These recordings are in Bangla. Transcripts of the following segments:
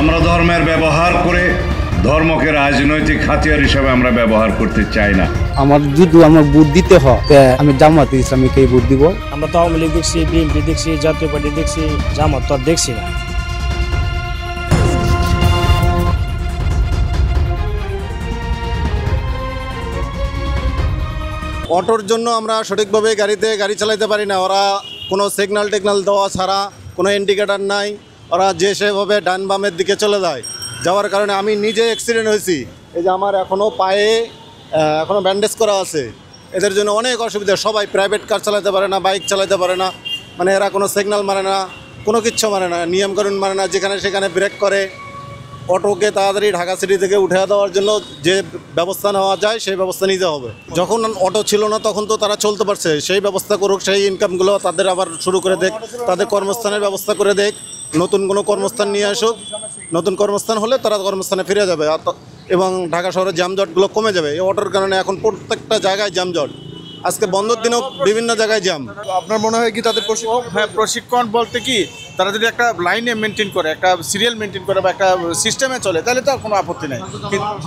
আমরা ধর্মের ব্যবহার করে ধর্মকে রাজনৈতিক হাতিয়ার হিসেবে আমরা ব্যবহার করতে চাই না। আমার যদি আমার ভোট দিতে হয় আমি জামাতে ইসলামীকেই ভোট দিব। আমরা তো আওয়ামী লীগ দেখছি, বিএনপি দেখছি, জাতীয় পার্টি দেখছি, জামাত তো আর দেখছি না। অটোর জন্য আমরা সঠিকভাবে গাড়ি চালাতে পারি না। ওরা কোনো সিগন্যাল টেগনাল দেওয়া ছাড়া, কোনো ইন্ডিকেটার নাই, ওরা যে সেভাবে ডান বামের দিকে চলে যায়। যাওয়ার কারণে আমি নিজে অ্যাক্সিডেন্ট হয়েছি। এই যে আমার এখনও পায়ে এখনও ব্যান্ডেজ করা আছে। এদের জন্য অনেক অসুবিধা। সবাই প্রাইভেট কার চালাতে পারে না, বাইক চালাতে পারে না, মানে এরা কোনো সিগন্যাল মানে না, কোনো কিচ্ছু মানে না, নিয়মকানুন মানে না, যেখানে সেখানে ব্রেক করে। অটোকে তাড়াতাড়ি ঢাকা সিটি থেকে উঠে দেওয়ার জন্য যে ব্যবস্থা নেওয়া যায় সেই ব্যবস্থা নিতে হবে। যখন অটো ছিল না তখন তো তারা চলতে পারছে, সেই ব্যবস্থা করুক, সেই ইনকামগুলো তাদের আবার শুরু করে দেখ, তাদের কর্মস্থানের ব্যবস্থা করে দেখ, নতুন কোনো কর্মস্থান নিয়ে আসুক। নতুন কর্মস্থান হলে তারা কর্মস্থানে ফিরে যাবে এবং ঢাকা শহরের যানজটগুলো কমে যাবে। এই অটোর কারণে এখন প্রত্যেকটা জায়গায় যানজট। আজকে বন্ধের দিনেও বিভিন্ন জায়গায় জ্যাম। আপনার মনে হয় কি তাদের প্রশিক্ষণ বলতে কি, তারা যদি একটা লাইনে মেনটেন করে, একটা সিরিয়াল মেনটেন করে বা একটা সিস্টেমে চলে, তাহলে তো আর কোনো আপত্তি নেই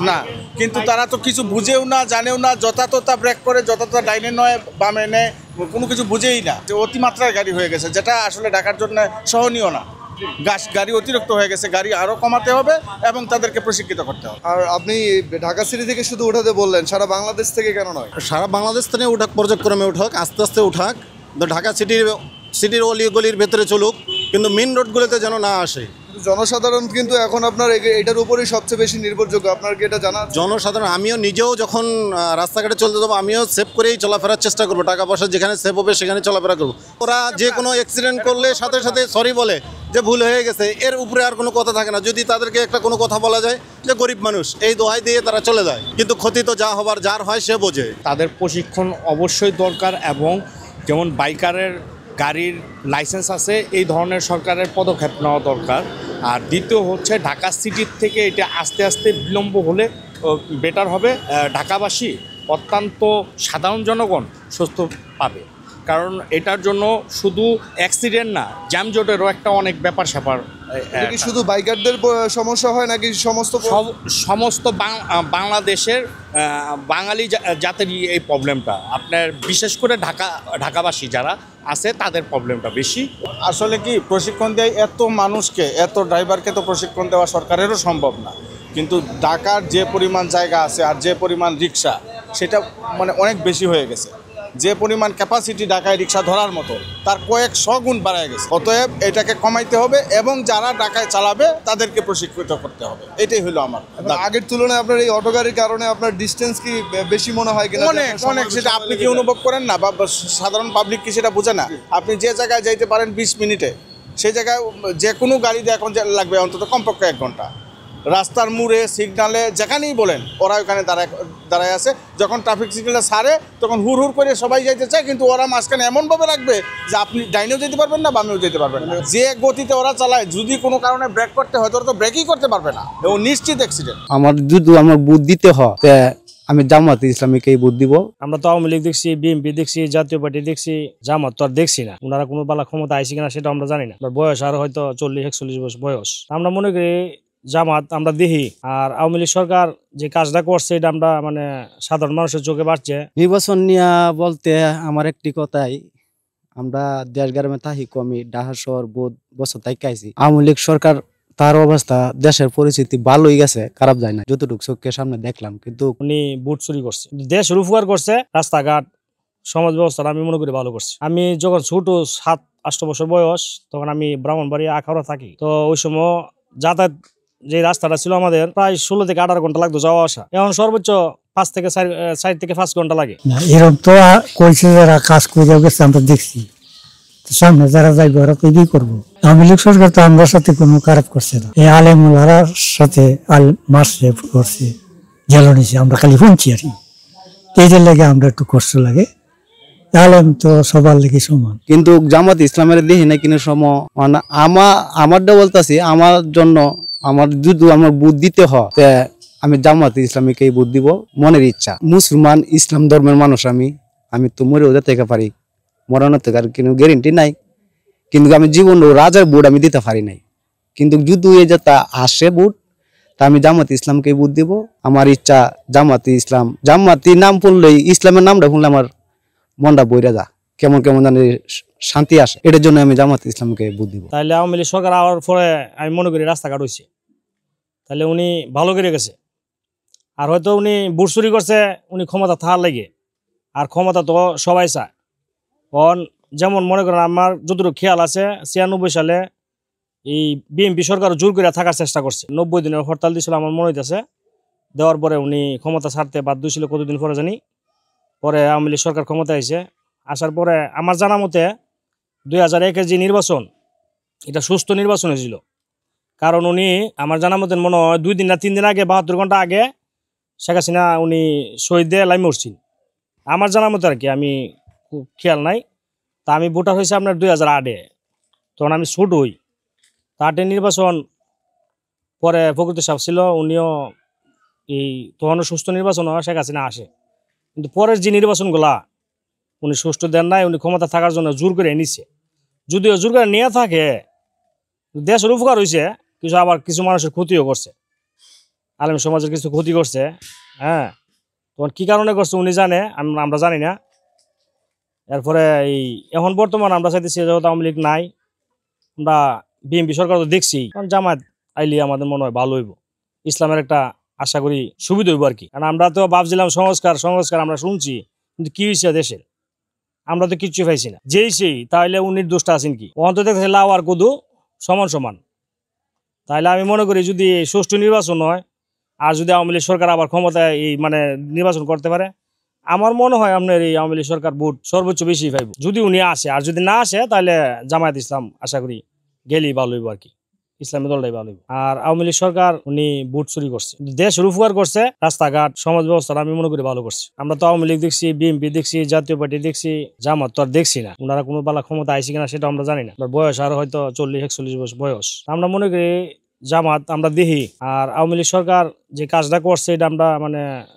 না। কিন্তু তারা তো কিছু বুঝেও না, জানেও না, যথাযথ ব্রেক করে, যথাযথ ডাইনে নয় বামে নেয়, কোনো কিছু বুঝেই না। অতিমাত্রায় গাড়ি হয়ে গেছে, যেটা আসলে ঢাকার জন্য সহনীয় না। গাড়ি অতিরিক্ত হয়ে গেছে, গাড়ি আরও কমাতে হবে এবং তাদেরকে প্রশিক্ষিত করতে হবে। আর আপনি ঢাকা সিটি থেকে শুধু উঠাতে বললেন, সারা বাংলাদেশ থেকে কেন নয়? সারা বাংলাদেশ থেকে উঠাক, পর্যায়ক্রমে উঠাক, আস্তে আস্তে উঠাক। ঢাকা সিটির অলিগলির ভেতরে চলুক, কিন্তু মেন রোডগুলোতে যেন না আসে। জনসাধারণ কিন্তু এখন আপনার এটার উপরেই সবচেয়ে বেশি নির্ভরযোগ্য। আপনার কি এটা জানা? জনসাধারণ, আমিও নিজেও যখন রাস্তাঘাটে চলতে যাবো আমিও সেভ করেই চলাফেরার চেষ্টা করবো। টাকা পয়সা যেখানে সেভ হবে সেখানে চলাফেরা করবো। ওরা যে কোনো অ্যাক্সিডেন্ট করলে সাথে সাথে সরি বলে যে ভুল হয়ে গেছে, এর উপরে আর কোনো কথা থাকে না। যদি তাদেরকে একটা কোনো কথা বলা যায় যে গরিব মানুষ, এই দোহাই দিয়ে তারা চলে যায়, কিন্তু ক্ষতি তো যা হবার যার হয় সে বোঝে। তাদের প্রশিক্ষণ অবশ্যই দরকার, এবং যেমন বাইকারের গাড়ির লাইসেন্স আছে, এই ধরনের সরকারের পদক্ষেপ নেওয়া দরকার। আর দ্বিতীয় হচ্ছে ঢাকা সিটির থেকে এটা আস্তে আস্তে বিলম্ব হলে বেটার হবে। ঢাকাবাসী, অত্যন্ত সাধারণ জনগণ সুস্থ পাবে, কারণ এটার জন্য শুধু অ্যাক্সিডেন্ট না, জ্যামজটেরও একটা অনেক ব্যাপার স্যাপার। শুধু বাইকারদের সমস্যা হয় নাকি সমস্ত বাংলাদেশের বাঙালি জাতেরই এই প্রবলেমটা? আপনার বিশেষ করে ঢাকাবাসী যারা আছে তাদের প্রবলেমটা বেশি। আসলে কি প্রশিক্ষণ দেয় এত মানুষকে, এত ড্রাইভারকে তো প্রশিক্ষণ দেওয়া সরকারেরও সম্ভব না। কিন্তু ঢাকার যে পরিমাণ জায়গা আছে আর যে পরিমাণ রিক্সা, সেটা মানে অনেক বেশি হয়ে গেছে। যে পরিমাণ ক্যাপাসিটি ঢাকায় রিক্সা ধরার মতো, তার কয়েকশো গুণ বাড়ায় গেছে। অতএব এটাকে কমাইতে হবে এবং যারা ঢাকায় চালাবে তাদেরকে প্রশিক্ষিত করতে হবে। এটাই হলো আমার। আগের তুলনায় আপনার এই অটো গাড়ির কারণে আপনার ডিস্টেন্স কি বেশি মনে হয় কিনা? অনেক। সেটা আপনি কি অনুভব করেন না, বা সাধারণ পাবলিক কি সেটা বোঝে না? আপনি যে জায়গায় যাইতে পারেন 20 মিনিটে, সেই জায়গায় যে কোনো গাড়িতে এখন লাগবে অন্তত কমপক্ষে 1 ঘন্টা। রাস্তার মোড়ে, সিগনালে, যেখানেই বলেন, ওরা ওখানে দাঁড়ায় আছে। যখন ট্রাফিক সিগন্যালটা ছাড়ে তখন হুড় করে সবাই যাইতে চায়, কিন্তু ওরা মাঝখানে এমনভাবে রাখবে যে আপনি ডাইনেও যেতে পারবেন না, বামেও যেতে পারবেন না। যে গতিতে ওরা চালায়, যদি কোনো কারণে ব্রেক করতে হয় ওরা তো ব্রেকই করতে পারবে না, ও নিশ্চিত অ্যাক্সিডেন্ট। আমার যদি আমার ভোট দিতে হয় আমি জামাতে ইসলামীকেই ভোট দিব। আমরা তো আওয়ামী লীগ দেখছি, বিএনপি দেখছি, জাতীয় পার্টি দেখছি, জামাত তো আর দেখছি না। ওনারা কোনো বালা ক্ষমতা আইসি কিনা সেটা আমরা জানি না। বয়স আর হয়তো 40-41 বছর বয়স। আমরা মনে করি জামাত আমরা দেখি, আর আওয়ামী লীগ সরকার যে কাজটা করছে এটা আমরা মানে সাধারণ মানুষের চোখে বাড়ছে। নির্বাচন নিয়ে বলতে আমার একটি কথাই, আমরা দেশ গ্রামে থাকি কমি, ঢাকা শহর বহুত বছর থাকি আইছি। আওয়ামী লীগ সরকার তার অবস্থা, দেশের পরিস্থিতি ভালোই গেছে, খারাপ যায় না, যতটুকু চোখের সামনে দেখলাম। কিন্তু উনি ভোট চুরি করছে, দেশের উপকার করছে, রাস্তাঘাট সমাজ ব্যবস্থা আমি মনে করি ভালো করছে। আমি যখন ছোট 7-8 বছর বয়স, তখন আমি ব্রাহ্মণবাড়িয়া আখাউড়া থাকি। তো ওই সময় যাতায়াত যে রাস্তাটা ছিল আমাদের প্রায় 16 থেকে 18 ঘন্টা লাগতো যাওয়া আসা। এখন সর্বোচ্চ 4 থেকে 5 ঘন্টা লাগে। এরকম তো কইছে যারা কাজ করে গেছে, আমরা দেখছি। সামনে যারা যাইবে ওরা তো এটাই করবো। আওয়ামী লীগ সরকার তো আমরা সাথে কোনো খারাপ করছে না। এই আলেমুলার সাথে মাসে করছে, জেল নিছে, আমরা খালি শুনছি আর কি। এইটার লাগে আমরা একটু কষ্ট লাগে। আলেম তো সবার লেগে সমান, কিন্তু জামাত ইসলামের দেখি না কিনা সময় আমারটা বলতেছি, আমার জন্য আমার যদি আমার ভোট দিতে হয় আমি জামাতে ইসলামীকেই ভোট দিব। মনের ইচ্ছা, মুসলমান ইসলাম ধর্মের মানুষ আমি তো মরেও যেতে পারি, মরানোর থেকে আর কোনো গ্যারেন্টি নাই। কিন্তু আমি জীবন রাজার ভোট আমি দিতে পারি নাই। কিন্তু যদি এই যে তা আসে ভোট, তা আমি জামাতে ইসলামকে ভোট দিব। আমার ইচ্ছা জামাতে ইসলাম, জামাতি নাম পড়লেই, ইসলামের নামটা শুনলে আমার মনটা বইরা যা, কেমন কেমন জানি শান্তি আসে। এটার জন্য আমি জামাতে ইসলামকে ভোট দিব। তাহলে আওয়ামী লীগ সরকার আওয়ার পরে আমি মনে করি রাস্তাঘাট হয়েছে, তাহলে উনি ভালো করে গেছে। আর হয়তো উনি ভোট চুরি করছে উনি ক্ষমতা থাকার লাগে, আর ক্ষমতা তো সবাই চায়। কারণ যেমন মনে করেন আমার যতটুকু খেয়াল আছে 96 সালে এই বিএনপি সরকার জোর করে থাকার চেষ্টা করছে, 90 দিনের হরতাল দিয়েছিল আমার মনে হইতেছে। দেওয়ার পরে উনি ক্ষমতা ছাড়তে বাধ্য ছিল কতদিন পরে জানি, পরে আওয়ামী লীগ সরকার ক্ষমতা এসে আসার পরে আমার জানা মতে 2001-এর যে নির্বাচন, এটা সুস্থ নির্বাচন হয়েছিল। কারণ উনি আমার জানা মতে মনে হয় 2 দিন না 3 দিন আগে, 72 ঘন্টা আগে শেখ হাসিনা উনি শহীদ দিয়ে লাইমে উঠছেন আমার জানা মতে আর কি, আমি খুব খেয়াল নাই। তা আমি ভোটার হয়েছে আপনার 2008-এ, তখন আমি ছোট হই। তাতে নির্বাচন পরে ফখরুদ্দিন সাহেব ছিল, উনিও এই তখনও সুষ্ঠু নির্বাচন হয়, শেখ হাসিনা আসে। কিন্তু পরের যে নির্বাচনগুলা উনি সুষ্ঠু দেন নাই, উনি ক্ষমতা থাকার জন্য জোর করে এনেছে। যদিও জোর করে নিয়ে থাকে, দেশের উপকার হয়েছে, কিছু আবার কিছু মানুষের ক্ষতিও করছে, আলেম সমাজের কিছু ক্ষতি করছে। হ্যাঁ, তখন কী কারণে করছে উনি জানে, আমরা জানি না। এরপরে এই এখন বর্তমান আমরা চাইতেছি যেহেতু আওয়ামী লীগ নাই, আমরা বিএনপি সরকার তো দেখছি, কারণ জামাত আইলি আমাদের মনে হয় ভালো হইব, ইসলামের একটা আশা করি সুবিধা হইব আর কি। কারণ আমরা তো ভাবছিলাম সংস্কার আমরা শুনছি, কিন্তু কি হয়েছে দেশের আমরা তো কিচ্ছু পাইছি না। যেই সেই তাহলে উনির দোষটা আছেন কি, অন্ত দেখছে লাউ আর কদু সমান সমান। তাহলে আমি মনে করি যদি সুষ্ঠু নির্বাচন হয়, আর যদি আওয়ামী লীগ সরকার আবার ক্ষমতায় এই নির্বাচন করতে পারে, আমার মনে হয় আপনার এই আওয়ামী লীগ সরকার ভোট সর্বোচ্চ বেশি পাইব যদি উনি আসে। আর যদি না আসে তাহলে জামায়াত ইসলাম আশা করি গেলেই ভালো হইব আর কি, ইসলামী দলটাই ভালো হইব। আর আওয়ামী লীগ সরকার উনি ভোট চুরি করছে, দেশের উপকার করছে, রাস্তাঘাট সমাজ ব্যবস্থা আমি মনে করি ভালো করছে। আমরা তো আওয়ামী লীগ দেখছি, বিএনপি দেখছি, জাতীয় পার্টি দেখছি, জামাত তো আর দেখছি না। ওনারা কোনো বেলা ক্ষমতা আইসি কিনা সেটা আমরা জানি না। বয়স আর হয়তো 40-41 বছর বয়স। আমরা মনে করি জামাত আমরা দেখি। আর আওয়ামী লীগ সরকার যে কাজটা করছে এটা আমরা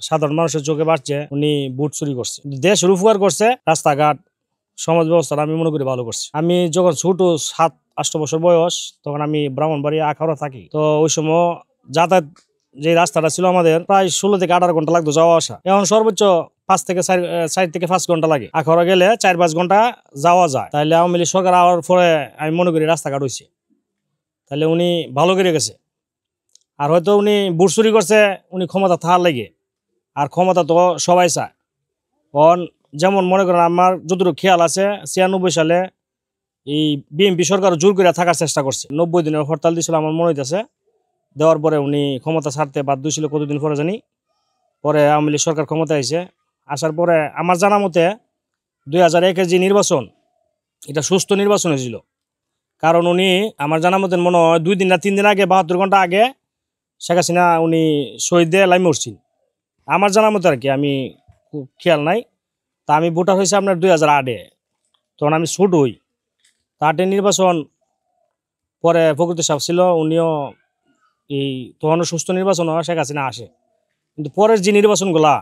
সাধারণ মানুষের চোখে বাড়ছে, উনি ভোট চুরি করছে, দেশের উপকার করছে, রাস্তাঘাট সমাজ ব্যবস্থা আমি মনে করি ভালো করছে। আমি যখন ছোট 7-8 বছর বয়স, তখন আমি ব্রাহ্মণবাড়িয়া আখাউড়া থাকি। তো ওই সময় যাতায়াত যে রাস্তাটা ছিল আমাদের প্রায় 16 থেকে 18 ঘন্টা লাগতো যাওয়া আসা। এখন সর্বোচ্চ 4 থেকে 5 ঘন্টা লাগে। আখাউড়া গেলে 4-5 ঘন্টা যাওয়া যায়। তাহলে আওয়ামী লীগ সরকার আওয়ার পরে আমি মনে করি রাস্তাঘাট হয়েছে, তাহলে উনি ভালো করে গেছে। আর হয়তো উনি ভোট চুরি করছে উনি ক্ষমতা থাকার লাগে, আর ক্ষমতা তো সবাই চায়। কারণ যেমন মনে করেন আমার যতটুকু খেয়াল আছে 96 সালে এই বিএনপি সরকার জোর করে থাকার চেষ্টা করছে, 90 দিনের হরতাল দিয়েছিল আমার মনে হইতেছে। দেওয়ার পরে উনি ক্ষমতা ছাড়তে বাধ্য ছিল কতদিন পরে জানি, পরে আওয়ামী লীগ সরকার ক্ষমতা এসে আসার পরে আমার জানা মতে 2001-এর যে নির্বাচন, এটা সুস্থ নির্বাচন হয়েছিল। কারণ উনি আমার জানা মতে মনে হয় 2 দিন না 3 দিন আগে, 72 ঘন্টা আগে শেখ হাসিনা উনি শহীদ দিয়ে লাইমে উঠছেন আমার জানা মতে আর কি, আমি খুব খেয়াল নাই। তা আমি ভোটার হয়েছে আপনার 2008-এ, তখন আমি ছোট হই। তাতে নির্বাচন পরে ফখরুদ্দিন সাহেব ছিল, উনিও এই তখনও সুষ্ঠু নির্বাচন হয়, শেখ হাসিনা আসে। কিন্তু পরের যে নির্বাচনগুলা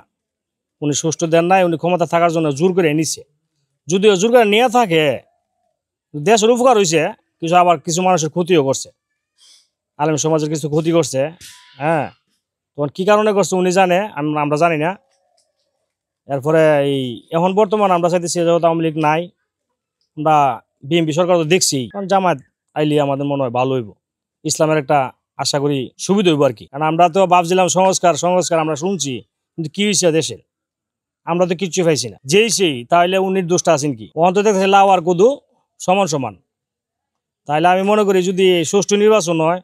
উনি সুষ্ঠু দেন নাই, উনি ক্ষমতা থাকার জন্য জোর করে এনেছে। যদিও জোর করে নিয়ে থাকে, দেশের উপকার হয়েছে, কিছু আবার কিছু মানুষের ক্ষতিও করছে, আলেম সমাজের কিছু ক্ষতি করছে। হ্যাঁ, তখন কী কারণে করছে উনি জানে, আমরা জানি না। এরপরে এই এখন বর্তমান আমরা চাইতেছি যেহেতু আওয়ামী লীগ নাই, আমরা বিএনপি সরকার তো দেখছি, কারণ জামাত আইলি আমাদের মনে হয় ভালো হইব, ইসলামের একটা আশা করি সুবিধা হইব আর কি। কারণ আমরা তো ভাবছিলাম সংস্কার আমরা শুনছি, কিন্তু কি হয়েছে দেশের আমরা তো কিচ্ছু পাইছি না। যেই সেই তাহলে উনির দোষটা আছেন কি, অন্ত দেখছে লাউ আর কদু সমান সমান। তাহলে আমি মনে করি যদি সুষ্ঠু নির্বাচন হয়,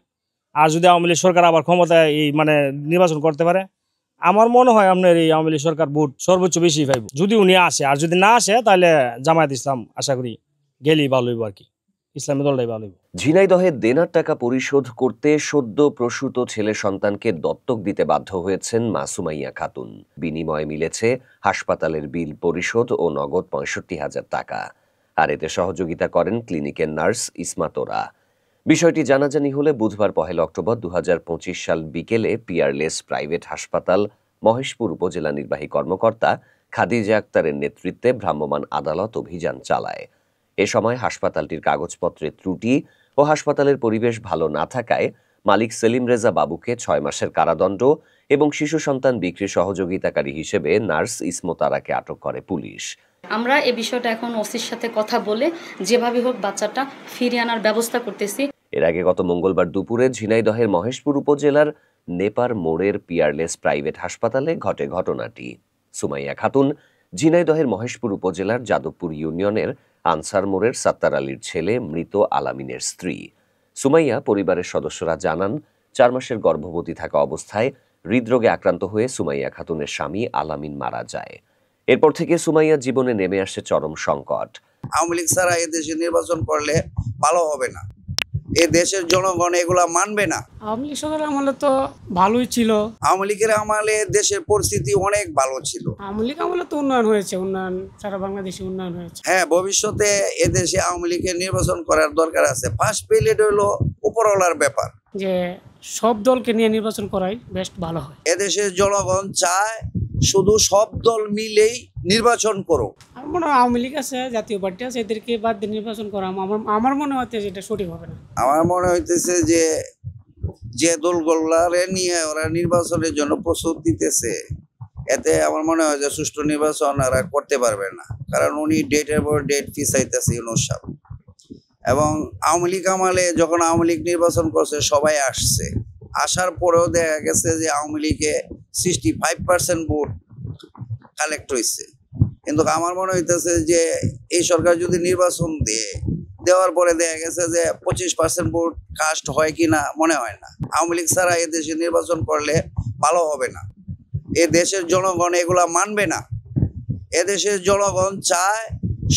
আর যদি আওয়ামী লীগ সরকার আবার ক্ষমতায় এই নির্বাচন করতে পারে, আমার মনে হয় আপনার এই আওয়ামী লীগ সরকার ভোট সর্বোচ্চ বেশি পাইব যদি উনি আসে। আর যদি না আসে তাহলে জামায়াত ইসলাম আশা করি গেলেই ভালো হইব আর কি, ইসলামী দলটাই ভালো হইব। ঝিনাইদহে দেনার টাকা পরিশোধ করতে সদ্য প্রসূত ছেলে সন্তানকে দত্তক দিতে বাধ্য হয়েছেন মা সুমাইয়া খাতুন। বিনিময়ে মিলেছে হাসপাতালের বিল পরিশোধ ও নগদ 65,000 টাকা। আর এতে সহযোগিতা করেন ক্লিনিকের নার্স ইসমাতোরা। বিষয়টি জানাজানি হলে বুধবার 1 অক্টোবর 2025 সাল বিকেলে পিয়ারলেস প্রাইভেট হাসপাতাল মহেশপুর উপজেলা নির্বাহী কর্মকর্তা খাদিজা আক্তারের নেতৃত্বে ভ্রাম্যমাণ আদালত অভিযান চালায়। এ সময় হাসপাতালটির কাগজপত্রের ত্রুটি ও হাসপাতালের পরিবেশ ভালো না থাকায় মালিক সেলিম রেজা বাবুকে 6 মাসের কারাদণ্ড এবং শিশু সন্তান বিক্রি সহযোগিতাকারী হিসেবে নার্স ইসমত আরাকে আটক করে পুলিশ। আমরা এই বিষয়টা এখন ওসির সাথে কথা বলে যেভাবে হোক বাচ্চাটা ফিরিয়ে আনার ব্যবস্থা করতেছি। এর আগে গত মঙ্গলবার দুপুরে ঝিনাইদহের মহেশপুর উপজেলার নেপার মোড়ের পিয়ারলেস প্রাইভেট হাসপাতালে ঘটে ঘটনাটি। সুমাইয়া খাতুন ঝিনাইদহের মহেশপুর উপজেলার যাদবপুর ইউনিয়নের আনসার মোড়ের সাত্তার আলীর ছেলে মৃত আলামিনের স্ত্রী। সুমাইয়া পরিবারের সদস্যরা জানান 4 মাসের গর্ভবতী থাকা অবস্থায় হৃদরোগে আক্রান্ত হয়ে সুমাইয়া খাতুনের স্বামী আলামিন মারা যায়। এরপর থেকে সুমাইয়ার জীবনে নেমে আসে চরম সংকট। আওয়ামী লীগ ছাড়া এদেশে নির্বাচন করলে ভালো হবে না, এ দেশের জনগণ এগুলা মানবে না। আওয়ামী লীগ সরকার আমলে তো ভালোই ছিল, আওয়ামী লীগের আমলে দেশের পরিস্থিতি অনেক ভালো ছিল। আওয়ামী লীগ আমলে তো উন্নয়ন হয়েছে, উন্নয়ন সারা বাংলাদেশে উন্নয়ন হয়েছে। হ্যাঁ, ভবিষ্যতে এদেশে আওয়ামী লীগের নির্বাচন করার দরকার আছে। ফার্স্ট পিরিয়ড হলো উপরওয়ালার ব্যাপার, যে সব দলকে নিয়ে নির্বাচন করাই বেশ ভালো হয়। এদেশের জনগণ চায় শুধু সব দল মিলেই নির্বাচন করুক। আমার মনে হয় আওয়ামী লীগ আছে, জাতীয় পার্টি আছে, এদেরকে বাদ দিয়ে নির্বাচন করা আমার মনে হচ্ছে যেটা সঠিক হবে না। আমার মনে হইতেছে যে দলগুলারে নিয়ে ওরা নির্বাচনের জন্য প্রস্তুতি দিতেছে, এতে আমার মনে হয় যে সুষ্ঠু নির্বাচন ওরা করতে পারবে না, কারণ উনি ডেটের পর ডেট পিছাইতেছে ইউনূস সাহেব। এবং আওয়ামী লীগ আমলে যখন আওয়ামী লীগ নির্বাচন করছে সবাই আসছে, আসার পরেও দেখা গেছে যে আওয়ামী লীগে 65% ভোট কালেক্ট হয়েছে। কিন্তু আমার মনে হইতেছে যে এই সরকার যদি নির্বাচন দেওয়ার পরে দেখা গেছে যে 25% ভোট কাস্ট হয় কিনা মনে হয় না। আওয়ামী লীগ ছাড়া এদেশে নির্বাচন করলে ভালো হবে না, এ দেশের জনগণ এগুলা মানবে না। এদেশের জনগণ চায়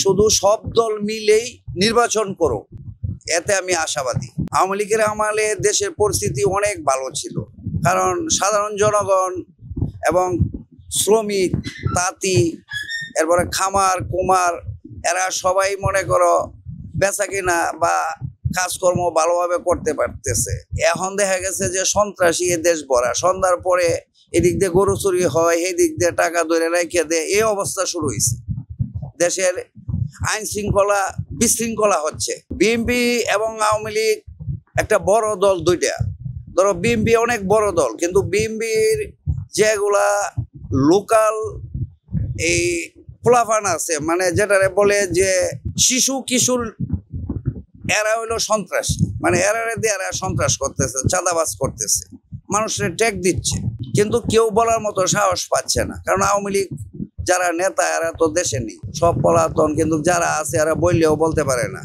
শুধু সব দল মিলেই নির্বাচন করুক, এতে আমি আশাবাদী। আওয়ামী লীগের আমলে দেশের পরিস্থিতি অনেক ভালো ছিল, কারণ সাধারণ জনগণ এবং শ্রমিক তাঁতি এরপরে খামার কুমার এরা সবাই মনে করো বেচা কিনা বা কাজকর্ম ভালোভাবে করতে পারতেছে। এখন দেখা গেছে যে সন্ত্রাসী এ দেশ ভরা, সন্ধ্যার পরে এদিক দিয়ে গরু চুরি হয়, এদিক দিয়ে টাকা ধরে রেখে দেয়, এই অবস্থা শুরু হয়েছে। দেশের আইন শৃঙ্খলা বিশৃঙ্খলা হচ্ছে। বিএনপি এবং আওয়ামী লীগ একটা বড় দল, দুইটা। ধরো বিএনপি অনেক বড় দল, কিন্তু বিএনপির যেগুলা লোকাল এই পোলাফান আছে, মানে যেটারে বলে যে শিশু কিশোর, এরা হইলো সন্ত্রাসী, মানে এরারে দিয়ে এরা সন্ত্রাস করতেছে, চাঁদাবাজ করতেছে, মানুষের ট্যাগ দিচ্ছে, কিন্তু কেউ বলার মতো সাহস পাচ্ছে না, কারণ আওয়ামী লীগ যারা নেতা এরা তো দেশে নেই, সব পলাতন, কিন্তু যারা আছে এরা বললেও বলতে পারে না।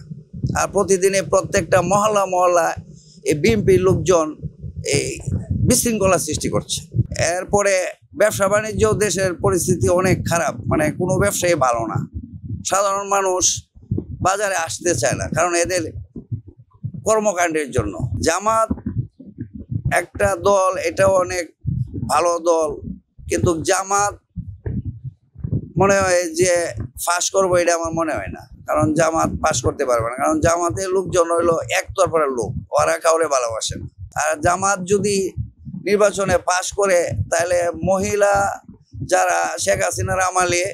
আর প্রতিদিনে প্রত্যেকটা মহল্লা মহল্লা এই বিএনপির লোকজন এই বিশৃঙ্খলা সৃষ্টি করছে। এরপরে ব্যবসা বাণিজ্য, দেশের পরিস্থিতি অনেক খারাপ, মানে কোনো ব্যবসায়ী ভালো না, সাধারণ মানুষ বাজারে আসতে চায় না, কারণ এদের কর্মকাণ্ডের জন্য। জামাত একটা দল, এটাও অনেক ভালো দল, কিন্তু জামাত মনে হয় যে ফাঁস করবো, এটা আমার মনে হয় না, কারণ জামাত পাশ করতে পারবে না, কারণ জামাতের লোকজন হইলো একতরফার লোক, ওরা কাউরে ভালোবাসে না। আর জামাত যদি নির্বাচনে পাশ করে, তাহলে মহিলা যারা শেখ হাসিনার আমলে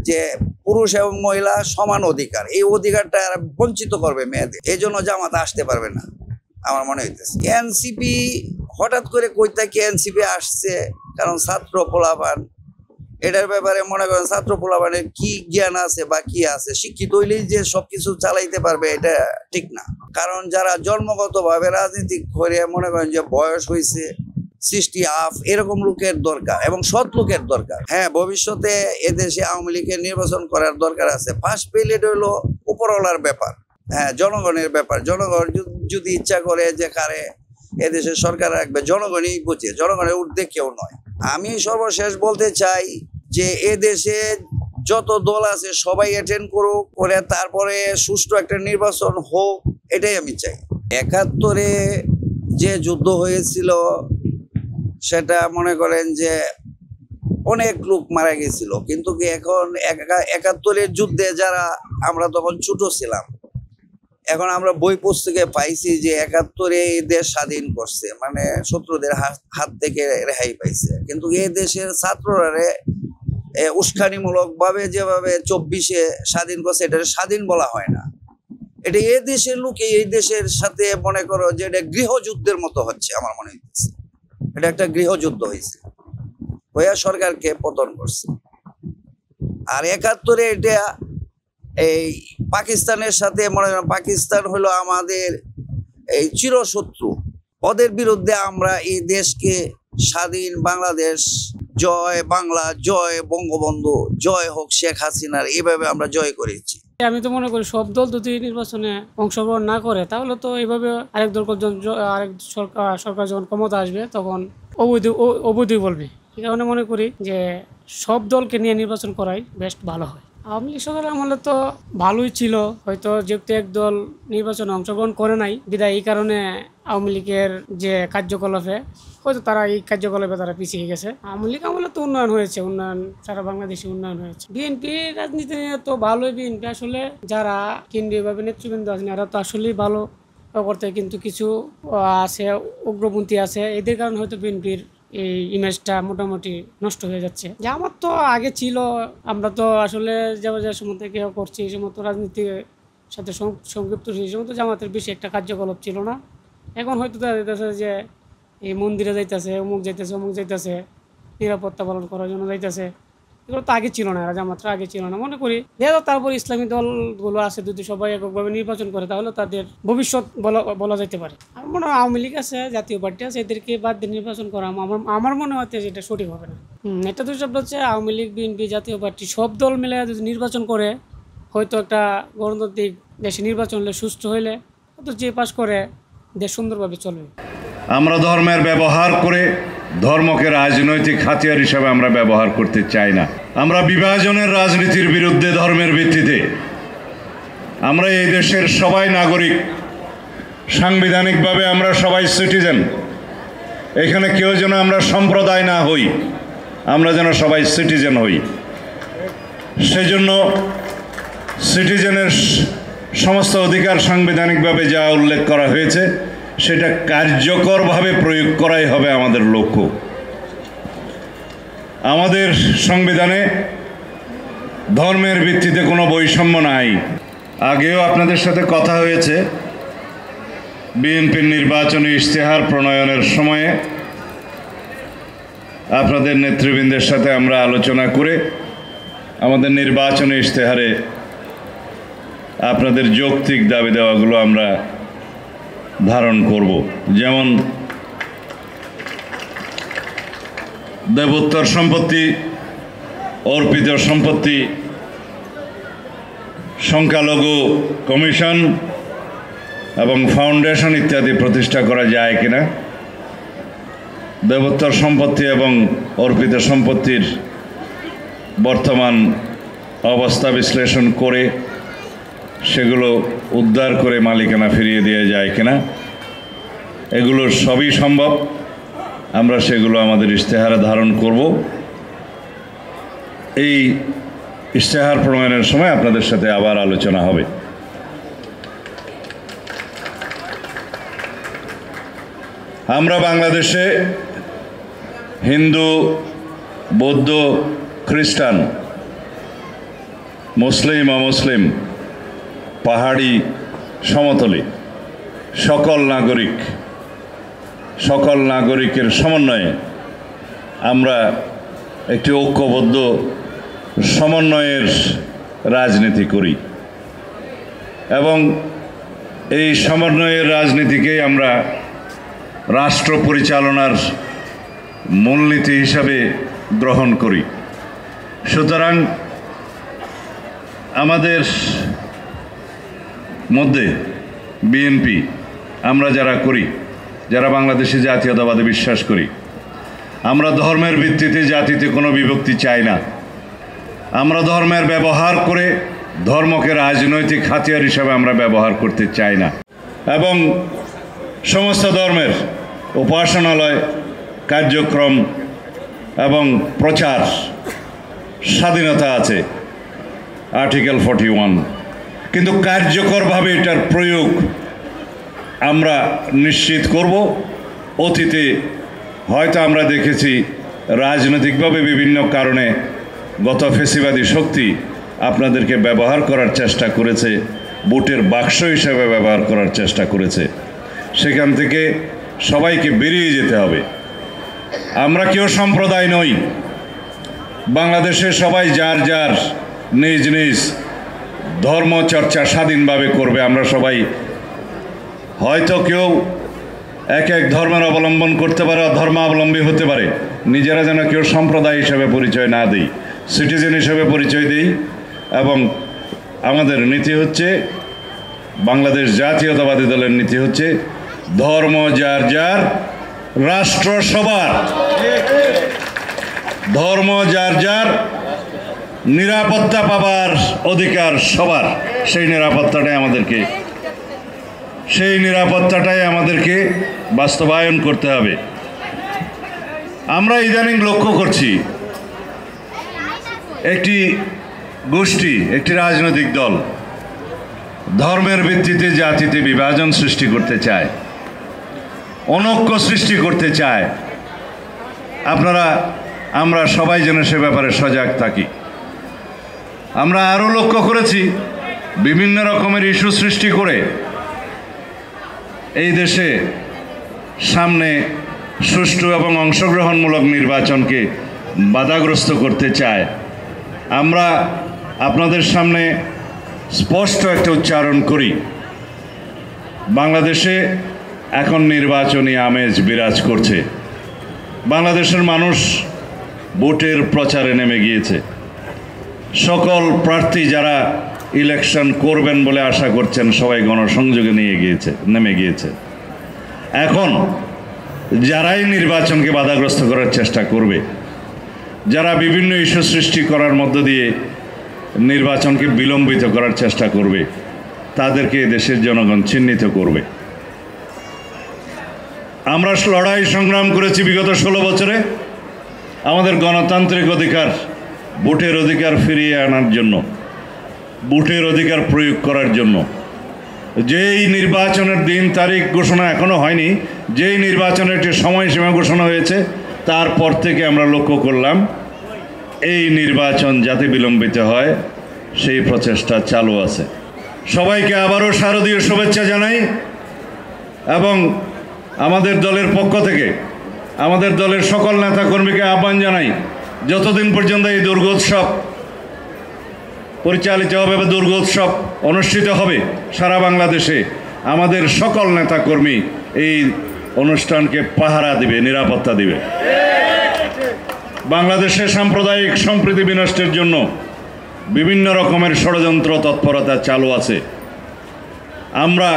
যে পুরুষ এবং মহিলা সমান অধিকার, এই অধিকারটা এরা বঞ্চিত করবে মেয়েদের, এই জন্য জামাত আসতে পারবে না আমার মনে হইতেছে। এনসিপি হঠাৎ করে কই থেকে এনসিপি আসছে, কারণ ছাত্র পোলাপান, এটার ব্যাপারে মনে করেন ছাত্র পোলাপানের কি জ্ঞান আছে বা কি আছে, শিক্ষিত হইলেই যে সবকিছু চালাইতে পারবে এটা ঠিক না, কারণ যারা জন্মগতভাবে রাজনীতি করে মনে করেন যে বয়স হয়েছে 60 আপ, এরকম লোকের দরকার এবং সৎ লোকের দরকার। হ্যাঁ, ভবিষ্যতে এদেশে আওয়ামী লীগের নির্বাচন করার দরকার আছে। ফার্স্ট পিরিয়ড হলো উপরওয়ালার ব্যাপার, হ্যাঁ, জনগণের ব্যাপার। জনগণ যদি ইচ্ছা করে যে কারে এদেশে সরকার রাখবে, জনগণই বুঝে, জনগণের ঊর্ধ্বে কেউ নয়। আমি সর্বশেষ বলতে চাই যে এদেশে যত দল আছে সবাই অ্যাটেন্ড করুক, করে তারপরে সুষ্ঠু একটা নির্বাচন হোক, এটাই আমি চাই। 71-এ যে যুদ্ধ হয়েছিল সেটা মনে করেন যে অনেক লোক মারা গেছিল, কিন্তু কি এখন 71-এর যুদ্ধে যারা আমরা তখন ছোট ছিলাম, এখন আমরা বই পুস্তকে পাইছি যে 71-এ এই দেশ স্বাধীন করছে, মানে শত্রুদের হাত থেকে রেহাই পাইছে, কিন্তু এই দেশের ছাত্ররা উস্কানিমূলক ভাবে যেভাবে 24-এ স্বাধীন করছে, এটা স্বাধীন বলা হয় না, এটা এই দেশের লোকে এই দেশের সাথে মনে করো যে এটা গৃহযুদ্ধের মতো হচ্ছে। আমার মনে হচ্ছে এটা একটা গৃহযুদ্ধ হয়েছে, হইয়া সরকারকে পতন করছে। আর ৭১-এ এটা এই পাকিস্তানের সাথে মনে করেন, পাকিস্তান হলো আমাদের এই চিরশত্রু, ওদের বিরুদ্ধে আমরা এই দেশকে স্বাধীন বাংলাদেশ, জয় বাংলা, জয় বঙ্গবন্ধু, জয় হোক শেখ হাসিনার, এইভাবে আমরা জয় করেছি। আমি তো মনে করি সব দল যদি নির্বাচনে অংশগ্রহণ না করে তাহলে তো এইভাবে আরেক সরকার যখন ক্ষমতা আসবে তখন অবৈধ বলবে। এই কারণে মনে করি যে সব দলকে নিয়ে নির্বাচন করাই বেশ ভালো হয়। আওয়ামী লীগ সরকার আমলে তো ভালোই ছিল, হয়তো যেহেতু এক দল নির্বাচনে অংশগ্রহণ করে নাই বিধায় এই কারণে আওয়ামী লীগের যে কার্যকলাপে হয়তো তারা এই কার্যকলাপে তারা পিছিয়ে গেছে। আওয়ামী লীগ আমলে তো উন্নয়ন হয়েছে, সারা বাংলাদেশে উন্নয়ন হয়েছে। বিএনপি রাজনীতি নিয়ে তো ভালোই, বিএনপি আসলে যারা কেন্দ্রীয়ভাবে নেতৃবৃন্দ আছেন এরা তো আসলেই ভালো করতে, কিন্তু কিছু আছে উগ্রপন্থী আছে, এদের কারণে হয়তো বিএনপির এই ইমেজটা মোটামুটি নষ্ট হয়ে যাচ্ছে। জামাত তো আগে ছিল, আমরা তো আসলে যে সময় থেকে করছি এই সময় তো রাজনীতির সাথে সংযুক্ত সেই সময় তো জামাতের বেশি একটা কার্যকলাপ ছিল না। এখন হয়তো দেখা যাইতেছে যে এই মন্দিরে যাইতেছে, অমুক যাইতেছে, নিরাপত্তা পালন করার জন্য যাইতেছে, এগুলো তো আগে ছিল না, জামাতরা আগে ছিল না। মনে করি যেহেতু তারপর ইসলামী দলগুলো আছে, যদি সবাই এককভাবে নির্বাচন করে তাহলে তাদের ভবিষ্যৎ বলা যেতে পারে। আমার মনে হয় আওয়ামী লীগ আছে, জাতীয় পার্টি আছে, এদেরকে বাদ দিয়ে নির্বাচন করা আমার মনে হয় যে এটা সঠিক হবে না। এটা দুই শব্দ হচ্ছে আওয়ামী লীগ, বিএনপি, জাতীয় পার্টি সব দল মিলে যদি নির্বাচন করে, হয়তো একটা গণতান্ত্রিক দেশে নির্বাচন হলে সুষ্ঠু হইলে হয়তো যে পাস করে দেশ সুন্দরভাবে চলবে। আমরা ধর্মের ব্যবহার করে ধর্মকে রাজনৈতিক হাতিয়ার হিসাবে আমরা ব্যবহার করতে চাই না। আমরা বিভাজনের রাজনীতির বিরুদ্ধে ধর্মের ভিত্তিতে আমরা এই দেশের সবাই নাগরিক, সাংবিধানিকভাবে আমরা সবাই সিটিজেন। এখানে কেউ যেন আমরা সম্প্রদায় না হই, আমরা যেন সবাই সিটিজেন হই। সেজন্য সিটিজেনের সমস্ত অধিকার সাংবিধানিকভাবে যা উল্লেখ করা হয়েছে সেটা কার্যকরভাবে প্রয়োগ করাই হবে আমাদের লক্ষ্য। আমাদের সংবিধানে ধর্মের ভিত্তিতে কোনো বৈষম্য নাই। আগেও আপনাদের সাথে কথা হয়েছে, বিএনপির নির্বাচনী ইশতেহার প্রণয়নের সময়ে আপনাদের নেতৃবৃন্দের সাথে আমরা আলোচনা করে আমাদের নির্বাচনী ইশতেহারে আপনাদের যৌক্তিক দাবি দেওয়াগুলো আমরা ধারণ করব। যেমন দেবোত্তর সম্পত্তি, অর্পিত সম্পত্তি, সংখ্যালঘু কমিশন এবং ফাউন্ডেশন ইত্যাদি প্রতিষ্ঠা করা যায় কিনা, দেবোত্তর সম্পত্তি এবং অর্পিত সম্পত্তির বর্তমান অবস্থা বিশ্লেষণ করে সেগুলো উদ্ধার করে মালিকানা ফিরিয়ে দেওয়া যায় কিনা, এগুলো সবই সম্ভব। আমরা সেগুলো আমাদের ইশতেহারে ধারণ করব। এই ইশতেহার প্রণয়নের সময় আপনাদের সাথে আবার আলোচনা হবে। আমরা বাংলাদেশে হিন্দু, বৌদ্ধ, খ্রিস্টান, মুসলিম, অমুসলিম, পাহাড়ি, সমতলে সকল নাগরিকের সমন্বয়ে আমরা একটি ঐক্যবদ্ধ সমন্বয়ের রাজনীতি করি এবং এই সমন্বয়ের রাজনীতিকেই আমরা রাষ্ট্র পরিচালনার মূলনীতি হিসাবে গ্রহণ করি। সুতরাং আমাদের মধ্যে বিএনপি, আমরা যারা করি, যারা বাংলাদেশি জাতীয়তাবাদে বিশ্বাস করি, আমরা ধর্মের ভিত্তিতে জাতিতে কোনো বিভক্তি চাই না। আমরা ধর্মের ব্যবহার করে ধর্মকে রাজনৈতিক হাতিয়ার হিসাবে আমরা ব্যবহার করতে চাই না এবং সমস্ত ধর্মের উপাসনালয়, কার্যক্রম এবং প্রচার স্বাধীনতা আছে, আর্টিকেল 41, কিন্তু কার্যকরভাবে এটার প্রয়োগ আমরা নিশ্চিত করব। অতীতে হয়তো আমরা দেখেছি রাজনৈতিকভাবে বিভিন্ন কারণে গত ফেসিবাদী শক্তি আপনাদেরকে ব্যবহার করার চেষ্টা করেছে, ভোটের বাক্স হিসেবে ব্যবহার করার চেষ্টা করেছে। সেখান থেকে সবাইকে বেরিয়ে যেতে হবে। আমরা কেউ সম্প্রদায় নই। বাংলাদেশে সবাই যার যার নিজ নিজ ধর্মচর্চা স্বাধীনভাবে করবে। আমরা সবাই হয়তো কেউ এক এক ধর্মের অবলম্বন করতে পারে, ধর্মাবলম্বী হতে পারে। নিজেরা যেন কেউ সম্প্রদায় হিসেবে পরিচয় না দিই, সিটিজেন হিসেবে পরিচয় দিই। এবং আমাদের নীতি হচ্ছে, বাংলাদেশ জাতীয়তাবাদী দলের নীতি হচ্ছে ধর্ম যার যার, রাষ্ট্র সবার। ধর্ম যার যার, নিরাপত্তা পাবার অধিকার সবার। সেই নিরাপত্তাটাই আমাদেরকে বাস্তবায়ন করতে হবে। আমরা ইদানিং লক্ষ্য করছি একটি গোষ্ঠী, একটি রাজনৈতিক দল ধর্মের ভিত্তিতে জাতিতে বিভাজন সৃষ্টি করতে চায়, অনৈক্য সৃষ্টি করতে চায়। আমরা সবাই যেন সে ব্যাপারে সজাগ থাকি। আমরা আরও লক্ষ্য করেছি বিভিন্ন রকমের ইস্যু সৃষ্টি করে এই দেশে সামনে সুষ্ঠু এবং অংশগ্রহণমূলক নির্বাচনকে বাধাগ্রস্ত করতে চায়। আমরা আপনাদের সামনে স্পষ্ট একটা উচ্চারণ করি, বাংলাদেশে এখন নির্বাচনী আমেজ বিরাজ করছে। বাংলাদেশের মানুষ ভোটের প্রচারে নেমে গিয়েছে। সকল প্রার্থী যারা ইলেকশন করবেন বলে আশা করছেন সবাই গণসংযোগে নেমে গিয়েছে। এখন যারাই নির্বাচনকে বাধাগ্রস্ত করার চেষ্টা করবে, যারা বিভিন্ন ইস্যু সৃষ্টি করার মধ্য দিয়ে নির্বাচনকে বিলম্বিত করার চেষ্টা করবে, তাদেরকে দেশের জনগণ চিহ্নিত করবে। আমরা লড়াই সংগ্রাম করেছি বিগত 16 বছরে আমাদের গণতান্ত্রিক অধিকার, ভোটের অধিকার ফিরিয়ে আনার জন্য, ভোটের অধিকার প্রয়োগ করার জন্য। যেই নির্বাচনের দিন তারিখ ঘোষণা এখনো হয়নি, যেই নির্বাচনের একটি সময়সীমা ঘোষণা হয়েছে, তারপর থেকে আমরা লক্ষ্য করলাম এই নির্বাচন যাতে বিলম্বিত হয় সেই প্রচেষ্টা চালু আছে। সবাইকে আবারও শারদীয় শুভেচ্ছা জানাই এবং আমাদের দলের পক্ষ থেকে আমাদের দলের সকল নেতাকর্মীকে আহ্বান জানাই, যতদিন পর্যন্ত এই দুর্গোৎসব পরিচালিত হবে বা দুর্গোৎসব অনুষ্ঠিত হবে সারা বাংলাদেশে, আমাদের সকল নেতাকর্মী এই অনুষ্ঠানকে পাহারা দিবে, নিরাপত্তা দিবে। বাংলাদেশে সাম্প্রদায়িক সম্প্রীতি বিনষ্টের জন্য বিভিন্ন রকমের ষড়যন্ত্র তৎপরতা চালু আছে। আমরা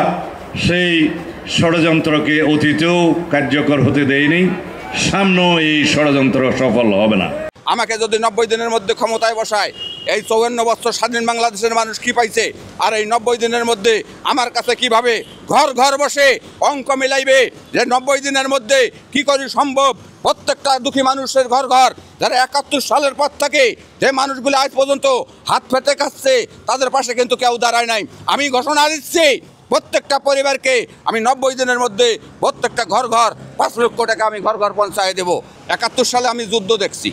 সেই ষড়যন্ত্রকে অতীতেও কার্যকর হতে দেইনি, সামনেও এই ষড়যন্ত্র সফল হবে না। আমাকে যদি 90 দিনের মধ্যে ক্ষমতায় বসায়, এই 54 বছর স্বাধীন বাংলাদেশের মানুষ কি পাইছে, আর এই 90 দিনের মধ্যে আমার কাছে কিভাবে ঘর ঘর বসে অঙ্ক মিলাইবে যে 90 দিনের মধ্যে কি করে সম্ভব প্রত্যেকটা দুঃখী মানুষের ঘর ঘর, যারা 71 সালের পর থেকে যে মানুষগুলো আজ পর্যন্ত হাত পেতে খাচ্ছে, তাদের পাশে কিন্তু কেউ দাঁড়ায় নাই। আমি ঘোষণা দিচ্ছি প্রত্যেকটা পরিবারকে আমি 90 দিনের মধ্যে প্রত্যেকটা ঘর ঘর 5 লক্ষ টাকা আমি ঘর ঘর পৌঁছায় দেব। 71 সালে আমি যুদ্ধ দেখছি।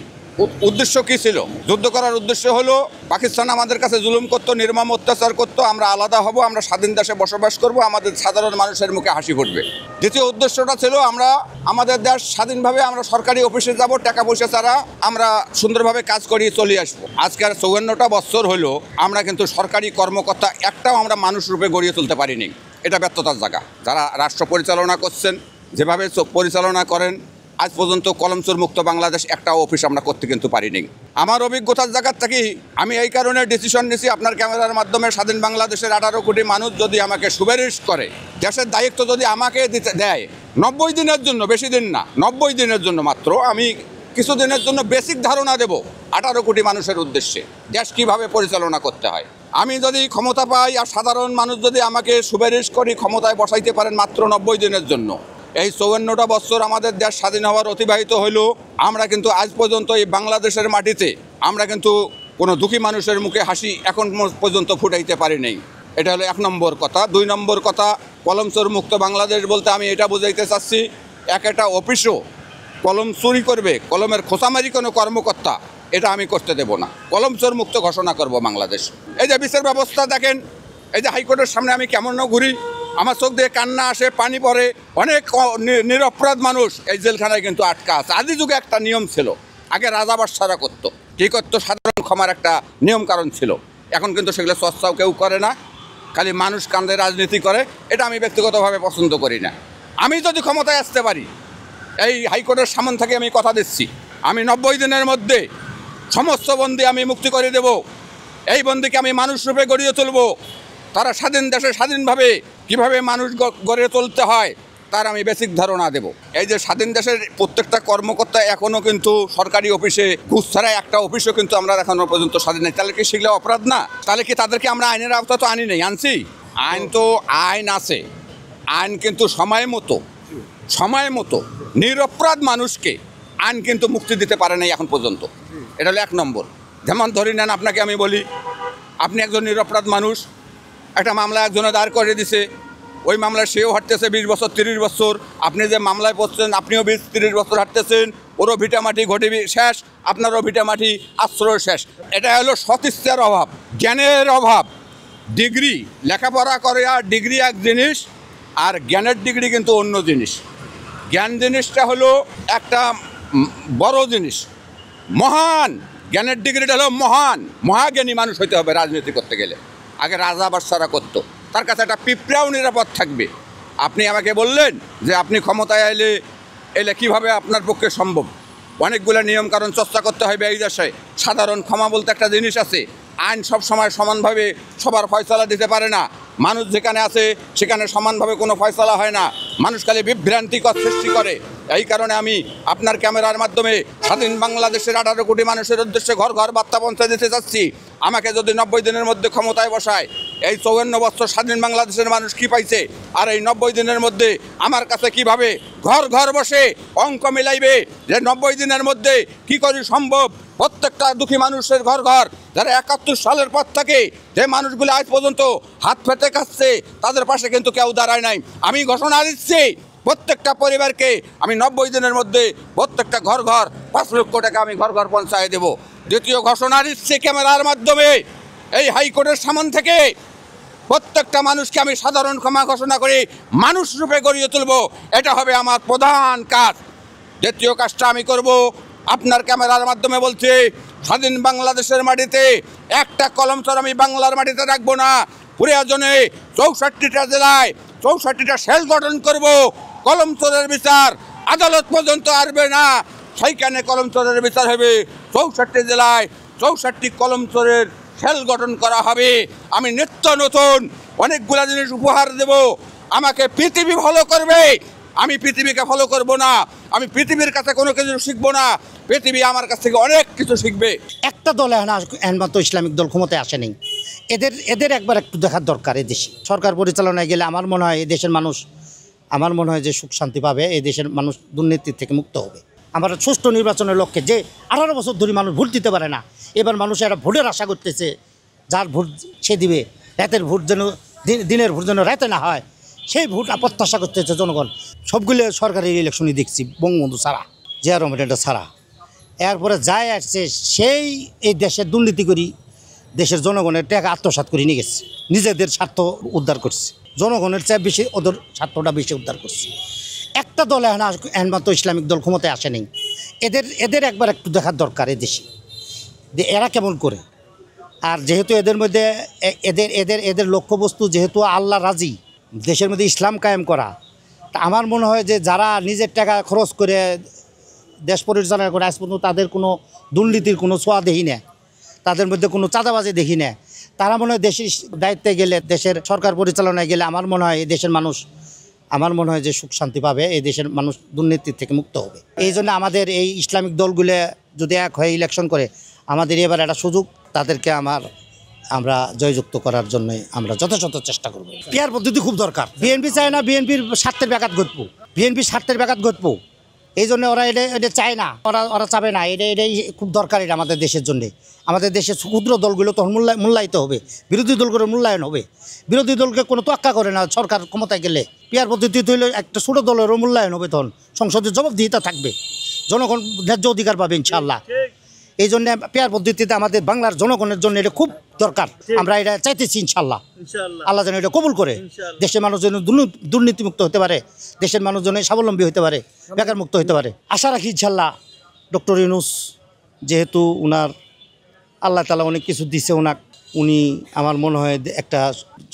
উদ্দেশ্য কী ছিল? যুদ্ধ করার উদ্দেশ্য হলো পাকিস্তান আমাদের কাছে জুলুম করতো, নির্মম অত্যাচার করতো, আমরা আলাদা হব, আমরা স্বাধীন দেশে বসবাস করব, আমাদের সাধারণ মানুষের মুখে হাসি ফুটবে। দ্বিতীয় উদ্দেশ্যটা ছিল আমরা আমাদের দেশ স্বাধীনভাবে আমরা সরকারি অফিসে যাব, টাকা পয়সা ছাড়া আমরা সুন্দরভাবে কাজ করিয়ে চলে আসবো। আজকের 54টা বছর হলো আমরা কিন্তু সরকারি কর্মকর্তা একটাও আমরা মানুষ রূপে গড়িয়ে তুলতে পারিনি। এটা ব্যর্থতার জায়গা। যারা রাষ্ট্র পরিচালনা করছেন, যেভাবে পরিচালনা করেন, আজ পর্যন্ত কলমচোর মুক্ত বাংলাদেশ একটা অফিস আমরা করতে কিন্তু পারিনি। আমার অভিজ্ঞতার জায়গার থেকে আমি এই কারণে ডিসিশন নিয়েছি, আপনার ক্যামেরার মাধ্যমে স্বাধীন বাংলাদেশের 18 কোটি মানুষ যদি আমাকে সুপারিশ করে, দেশের দায়িত্ব যদি আমাকে দিতে দেয় 90 দিনের জন্য, বেশি দিন না, 90 দিনের জন্য মাত্র, আমি কিছুদিনের জন্য বেসিক ধারণা দেব 18 কোটি মানুষের উদ্দেশ্যে দেশ কীভাবে পরিচালনা করতে হয়। আমি যদি ক্ষমতা পাই আর সাধারণ মানুষ যদি আমাকে সুপারিশ করি, ক্ষমতায় বসাইতে পারেন মাত্র 90 দিনের জন্য। এই 54টা বছর আমাদের দেশ স্বাধীন হওয়ার অতিবাহিত হইল, আমরা কিন্তু আজ পর্যন্ত এই বাংলাদেশের মাটিতে আমরা কিন্তু কোনো দুঃখী মানুষের মুখে হাসি এখন পর্যন্ত ফুটাইতে পারি নাই। এটা হলো 1 নম্বর কথা। 2 নম্বর কথা, কলমচোর মুক্ত বাংলাদেশ বলতে আমি এটা বুঝাইতে চাচ্ছি, একটা অফিসও কলম চুরি করবে, কলমের খোঁচামারি কোনো কর্মকর্তা, এটা আমি করতে দেব না। কলমচোর মুক্ত ঘোষণা করব বাংলাদেশ। এই যে বিচার ব্যবস্থা দেখেন, এই যে হাইকোর্টের সামনে আমি কেমন ঘুরি, আমার চোখ দিয়ে কান্না আসে, পানি পড়ে। অনেক নিরপরাধ মানুষ এই জেলখানায় কিন্তু আটকা আছে। আদি যুগে একটা নিয়ম ছিল, আগে রাজা বাদশারা করতো, কী করতো, সাধারণ ক্ষমার একটা নিয়ম কারণ ছিল। এখন কিন্তু সেগুলো চর্চাও কেউ করে না, খালি মানুষ কান্দে রাজনীতি করে। এটা আমি ব্যক্তিগতভাবে পছন্দ করি না। আমি যদি ক্ষমতায় আসতে পারি, এই হাইকোর্টের সামন থেকে আমি কথা দিচ্ছি, আমি 90 দিনের মধ্যে সমস্ত বন্দী আমি মুক্তি করে দেব। এই বন্দীকে আমি মানুষ রূপে গড়িয়ে তুলব। তারা স্বাধীন দেশে স্বাধীনভাবে কীভাবে মানুষ গড়ে তুলতে হয় তার আমি বেসিক ধারণা দেব। এই যে স্বাধীন দেশের প্রত্যেকটা কর্মকর্তা এখনও কিন্তু সরকারি অফিসে ঘুষ ছাড়া একটা অফিসও কিন্তু আমরা এখনও পর্যন্ত স্বাধীন নেই। তাহলে কি সেগুলো অপরাধ না? তাহলে কি তাদেরকে আমরা আইনের আওতা তো আনি নেই? আনছি। আইন তো আইন আছে, আইন কিন্তু সময় মতো নিরপরাধ মানুষকে আইন কিন্তু মুক্তি দিতে পারে নাই এখন পর্যন্ত। এটা হলো 1 নম্বর। যেমন ধরে নেন, আপনাকে আমি বলি, আপনি একজন নিরপরাধ মানুষ, একটা মামলা একজনে দাঁড় করে দিছে, ওই মামলায় সেও হাঁটতেছে 20 বছর 30 বছর। আপনি যে মামলায় পড়ছেন আপনিও 20-30 বছর হাঁটতেছেন, ওরও ভিটামাটি ঘটি শেষ, আপনারও ভিটামাটি আশ্রয় শেষ। এটা হলো সদিচ্ছার অভাব, জ্ঞানের অভাব। ডিগ্রি লেখাপড়া করে আর ডিগ্রি এক জিনিস, আর জ্ঞানের ডিগ্রি কিন্তু অন্য জিনিস। জ্ঞান জিনিসটা হলো একটা বড় জিনিস, মহান। জ্ঞানের ডিগ্রিটা হলো মহাজ্ঞানী মানুষ হইতে হবে রাজনীতি করতে গেলে। আগে রাজা বাদশারা করতো, তার কাছে একটা পিঁপড়াও নিরাপদ থাকবে। আপনি আমাকে বললেন যে আপনি ক্ষমতায় এলে কীভাবে আপনার পক্ষে সম্ভব? অনেকগুলো নিয়ম কারণ চর্চা করতে হবে এই দেশে। সাধারণ ক্ষমা বলতে একটা জিনিস আছে। আইন সব সময় সমানভাবে সবার ফয়সালা দিতে পারে না। মানুষ যেখানে আছে সেখানে সমানভাবে কোনো ফয়সালা হয় না, মানুষ খালি বিভ্রান্তিকর সৃষ্টি করে। এই কারণে আমি আপনার ক্যামেরার মাধ্যমে স্বাধীন বাংলাদেশের 18 কোটি মানুষের উদ্দেশ্যে ঘর ঘর বার্তা পৌঁছে দিতে চাচ্ছি। আমাকে যদি 90 দিনের মধ্যে ক্ষমতায় বসায়, এই 54 বছর স্বাধীন বাংলাদেশের মানুষ কি পাইছে, আর এই 90 দিনের মধ্যে আমার কাছে কিভাবে ঘর ঘর বসে অঙ্ক মিলাইবে যে 90 দিনের মধ্যে কি করে সম্ভব প্রত্যেকটা দুঃখী মানুষের ঘর ঘর, যারা 71 সালের পর থেকে যে মানুষগুলো আজ পর্যন্ত হাত পেতে খাচ্ছে, তাদের পাশে কিন্তু কেউ দাঁড়ায় নাই। আমি ঘোষণা দিচ্ছি, প্রত্যেকটা পরিবারকে আমি 90 দিনের মধ্যে প্রত্যেকটা ঘর ঘর 5 লক্ষ টাকা আমি ঘর ঘর পৌঁছায় দেব। দ্বিতীয় ঘোষণা দিচ্ছি, ক্যামেরার মাধ্যমে এই হাইকোর্টের সামন থেকে প্রত্যেকটা মানুষকে আমি সাধারণ ক্ষমা ঘোষণা করে মানুষ রূপে গড়িয়ে তুলব। এটা হবে আমার প্রধান কাজ। দ্বিতীয় কাজটা আমি করব, আপনার ক্যামেরার মাধ্যমে বলছি, স্বাধীন বাংলাদেশের মাটিতে একটা কলমচর আমি বাংলার মাটিতে রাখবো না। প্রয়োজনে 64টা জেলায় 64টা সেল গঠন করব। কলমচরের বিচার আদালত পর্যন্ত আসবে না, সেইখানে কলমচরের বিচার হবে। 64 জেলায় 64টি কলমচরের সেল গঠন করা হবে। আমি নিত্য নতুন অনেকগুলো জিনিস উপহার দেব। আমাকে পৃথিবী ফলো করবে, আমি পৃথিবীকে ফলো করব না। আমি পৃথিবীর কাছে কোনো কিছু শিখবো না, পৃথিবী আমার কাছ থেকে অনেক কিছু শিখবে। একটা দল এখন তো ইসলামিক দল ক্ষমতায় আসে নেই, এদের একবার একটু দেখার দরকার। এই দেশে সরকার পরিচালনায় গেলে আমার মনে হয় এই দেশের মানুষ, আমার মনে হয় যে সুখ শান্তি পাবে, এই দেশের মানুষ দুর্নীতির থেকে মুক্ত হবে। আমার সুষ্ঠু নির্বাচনের লক্ষ্যে যে 18 বছর ধরে মানুষ ভোট দিতে পারে না, এবার মানুষ একটা ভোটের আশা করতেছে, যার ভোট সে দিবে, রাতের ভোট যেন দিনের ভোট যেন রাতে না হয়, সেই ভোট প্রত্যাশা করতেছে জনগণ। সবগুলো সরকারি ইলেকশনই দেখছি, বঙ্গবন্ধু ছাড়া, জিয়া রহমানটা ছাড়া। এরপরে যাই আসছে সেই এই দেশের দুর্নীতি করি দেশের জনগণের টাকা আত্মসাৎ করে নিয়ে গেছে, নিজেদের স্বার্থ উদ্ধার করছে, জনগণের চেয়ে বেশি ওদের স্বার্থটা বেশি উদ্ধার করছে। একটা দল এখন তো ইসলামিক দল ক্ষমতায় আসে নেই, এদের একবার একটু দেখার দরকার এই দেশে যে এরা কেমন করে। আর যেহেতু এদের মধ্যে এদের লক্ষ্যবস্তু যেহেতু আল্লাহ রাজি, দেশের মধ্যে ইসলাম কায়েম করা, তা আমার মনে হয় যে যারা নিজের টাকা খরচ করে দেশ পরিচালনা করে আজ পর্যন্ত তাদের কোনো দুর্নীতির কোনো ছোঁয়া দেখি না, তাদের মধ্যে কোনো চাঁদাবাজি দেখি না, তারা মনে হয় দেশের দায়িত্বে গেলে, দেশের সরকার পরিচালনায় গেলে আমার মনে হয় এই দেশের মানুষ, আমার মনে হয় যে সুখ শান্তি পাবে, এই দেশের মানুষ দুর্নীতির থেকে মুক্ত হবে। এই জন্য আমাদের এই ইসলামিক দলগুলো যদি এক হয়ে ইলেকশন করে, আমাদের এবার একটা সুযোগ, তাদেরকে আমরা জয়যুক্ত করার জন্য আমরা যথাযথ চেষ্টা করব। পিয়ার পদ্ধতি খুব দরকার। বিএনপি চায় না, বিএনপির স্বার্থের ব্যাঘাত ঘটবো, বিএনপির স্বার্থের ব্যাঘাত ঘটবো, এই জন্য ওরা এটা চায় না, ওরা চাবে না। এটাই খুব দরকার, এটা আমাদের দেশের জন্য। আমাদের দেশের ক্ষুদ্র দলগুলো তখন মূল্যায়িত হবে, বিরোধী দলগুলোর মূল্যায়ন হবে। বিরোধী দলকে কোনো তোয়াক্কা করে না সরকার ক্ষমতায় গেলে। পিয়ার পদ্ধতি হইলে একটা ছোটো দলেরও মূল্যায়ন হবে, তখন সংসদের জবাবদিহিতা থাকবে, জনগণ ন্যায্য অধিকার পাবে ইনশাআল্লাহ। এই জন্য পেয়ার পদ্ধতিতে আমাদের বাংলার জনগণের জন্য এটা খুব দরকার। আমরা এটা চাইতেছি ইনশাল্লাহ, আল্লাহ যেন এটা কবুল করে। দেশের মানুষ যেন দুর্নীতিমুক্ত হতে পারে, দেশের মানুষ যেন স্বাবলম্বী হতে পারে, বেকার মুক্ত হতে পারে। আশা রাখি ইনশাল্লাহ ডক্টর ইউনূস যেহেতু উনার আল্লাহ তাআলা অনেক কিছু দিছে ওনাকে, উনি আমার মনে হয় একটা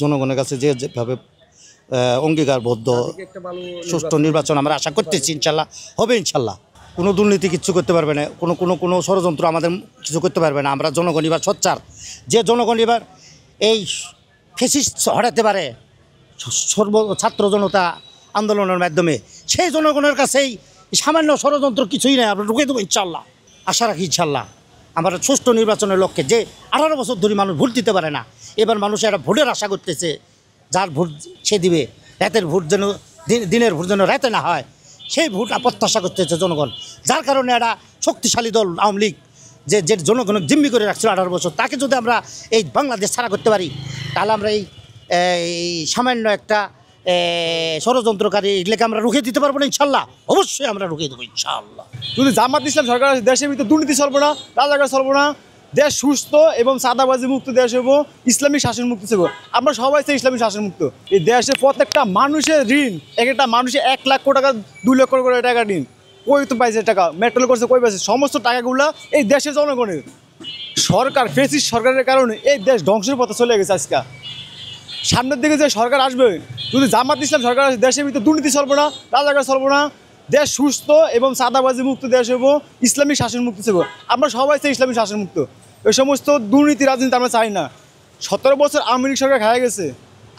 জনগণের কাছে যেভাবে অঙ্গীকারবদ্ধ সুষ্ঠু নির্বাচন আমরা আশা করতেছি ইনশাল্লাহ হবে। ইনশাল্লাহ কোনো দুর্নীতি কিচ্ছু করতে পারবে না, কোনো ষড়যন্ত্র আমাদের কিছু করতে পারবে না। আমরা জনগণ এবার সোচ্চার, যে জনগণ এবার এই ফ্যাসিস্ট হটাতে পারে ছাত্র জনতা আন্দোলনের মাধ্যমে, সেই জনগণের কাছেই সামান্য ষড়যন্ত্র কিছুই নেই, আমরা ঢুকে দেবো ইনশাল্লাহ। আশা রাখি ইনশাল্লাহ আমরা সুষ্ঠু নির্বাচনের লক্ষ্যে, যে 18 বছর ধরে মানুষ ভোট দিতে পারে না, এবার মানুষ একটা ভোটের আশা করতেছে, যার ভোট সে দিবে, রাতের ভোট যেন দিনের ভোট যেন রাতে না হয়, সেই ভোট প্রত্যাশা করতেছে জনগণ। যার কারণে একটা শক্তিশালী দল আওয়ামী লীগ যে জনগণকে জিম্মি করে রাখছিল 18 বছর, তাকে যদি আমরা এই বাংলাদেশ ছাড়া করতে পারি, তাহলে আমরা এই সামান্য একটা ষড়যন্ত্রকারী এগুলোকে আমরা রুখে দিতে পারবো না ইনশাল্লাহ। অবশ্যই আমরা রুখে দেবো ইনশাল্লাহ। যদি জামাত ইসলাম সরকার আছে, দেশের ভিতরে দুর্নীতি চলবো না, রাজাকার চলবো না, দেশ সুস্থ এবং সাদাবাজি মুক্ত দেশ হইব, ইসলামিক শাসন মুক্ত ছিল। আমরা সবাই চাই ইসলামিক শাসন মুক্ত। এই দেশে প্রত্যেকটা মানুষের ঋণ, একটা মানুষের 1 লাখ টাকা 2 লক্ষ করে টাকা ঋণ, কই তো পাইছে টাকা, মেট্রোল করছে কই পাইছে, সমস্ত টাকাগুলো এই দেশের জনগণের। সরকার ফ্যাসিস্ট সরকারের কারণে এই দেশ ধ্বংসের পথে চলে গেছে। আজকে সামনের দিকে যে সরকার আসবে, যদি জামাত ইসলাম সরকার আসে, দেশের ভিতরে দুর্নীতি চলবো না, রাজাকার চলবো না, দেশ সুস্থ এবং সাদাবাজি মুক্ত দেশ হইব, ইসলামিক শাসন মুক্ত ছিল। আমরা সবাই চাই ইসলামিক শাসন মুক্ত। ওই সমস্ত দুর্নীতি রাজনীতি আমরা চাই না। 17 বছর আওয়ামী লীগ সরকার খাওয়া গেছে,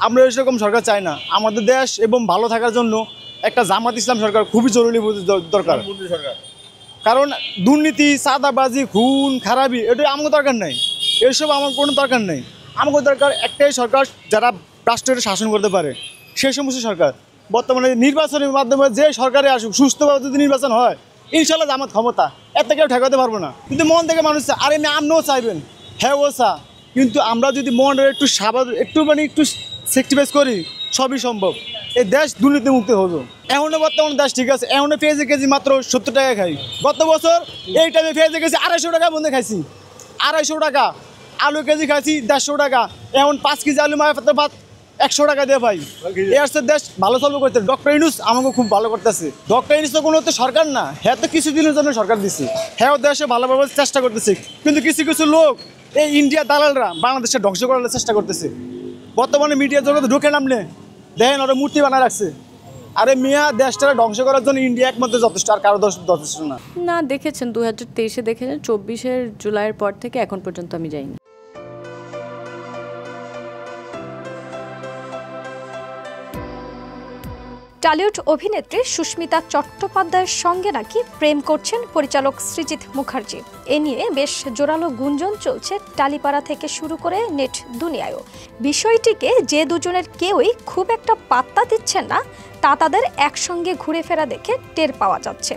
আমরা এরকম সরকার চাই না। আমাদের দেশ এবং ভালো থাকার জন্য একটা জামাত ইসলাম সরকার খুবই জরুরি দরকার। কারণ দুর্নীতি, সাদাবাজি, খুন খারাপি এটা আমাকে দরকার নাই, এসব আমার কোনো দরকার নেই। আমাকে দরকার একটাই সরকার যারা রাষ্ট্রের শাসন করতে পারে, সেই সমস্ত সরকার। বর্তমানে নির্বাচনের মাধ্যমে যে সরকারে আসুক, সুস্থভাবে যদি নির্বাচন হয়, ইনশাল্লাহ জামাত ক্ষমতা, এত কেউ ঠেকাতে পারবো না। কিন্তু মন থেকে মানুষ চায়, আরে আপনিও চাইবেন, হ্যাঁ ও চা, কিন্তু আমরা যদি মন একটু একটু স্যাক্রিফাইস করি, সবই সম্ভব। এই দেশ দুর্নীতিমুক্ত হলো। এখনও বর্তমানে দেশ ঠিক আছে, এখনও পেঁয়াজের কেজি মাত্র 70 টাকা খাই। গত বছর এই টাইমে পেঁয়াজের কেজি 250 টাকা বন্ধে খাইছি, 250 টাকা। আলু কেজি খাইছি 150 টাকা। এখন 5 কেজি আলু মায়ের ভাত 100 টাকা দিয়ে ভাই। এর দেশ ভালো চলবে করতে ডক্টর ইউনূস আমাকে খুব ভালো করতেছে। ডক্টর ইউনূস তো কোনো তো সরকার না, হ্যাঁ তো কিছুদিনের জন্য সরকার দিচ্ছে, হ্যাঁ দেশে ভালোভাবে চেষ্টা করতেছে। কিন্তু কিছু কিছু লোক এই ইন্ডিয়া দালালরা বাংলাদেশে ধ্বংস করার চেষ্টা করতেছে। বর্তমানে মিডিয়া জগতে ঢুকে নামলে দেখেন ওরা মূর্তি বানায় রাখছে। আরে মিয়া, দেশটা ধ্বংস করার জন্য ইন্ডিয়া একমাত্র যথেষ্ট, আর কারো যথেষ্ট না। না দেখেছেন 2023-এ দেখেছেন, 24-এর জুলাইয়ের পর থেকে এখন পর্যন্ত আমি যাইনি। টলিউড অভিনেত্রী সুস্মিতা চট্টোপাধ্যায়ের সঙ্গে নাকি প্রেম করছেন পরিচালক সৃজিত মুখার্জি। এ নিয়ে বেশ জোরালো গুঞ্জন চলছে টালিপাড়া থেকে শুরু করে নেট দুনিয়ায়ও। বিষয়টিকে যে দুজনের কেউই খুব একটা পাত্তা দিচ্ছেন না, তা তাদের একসঙ্গে ঘুরে ফেরা দেখে টের পাওয়া যাচ্ছে।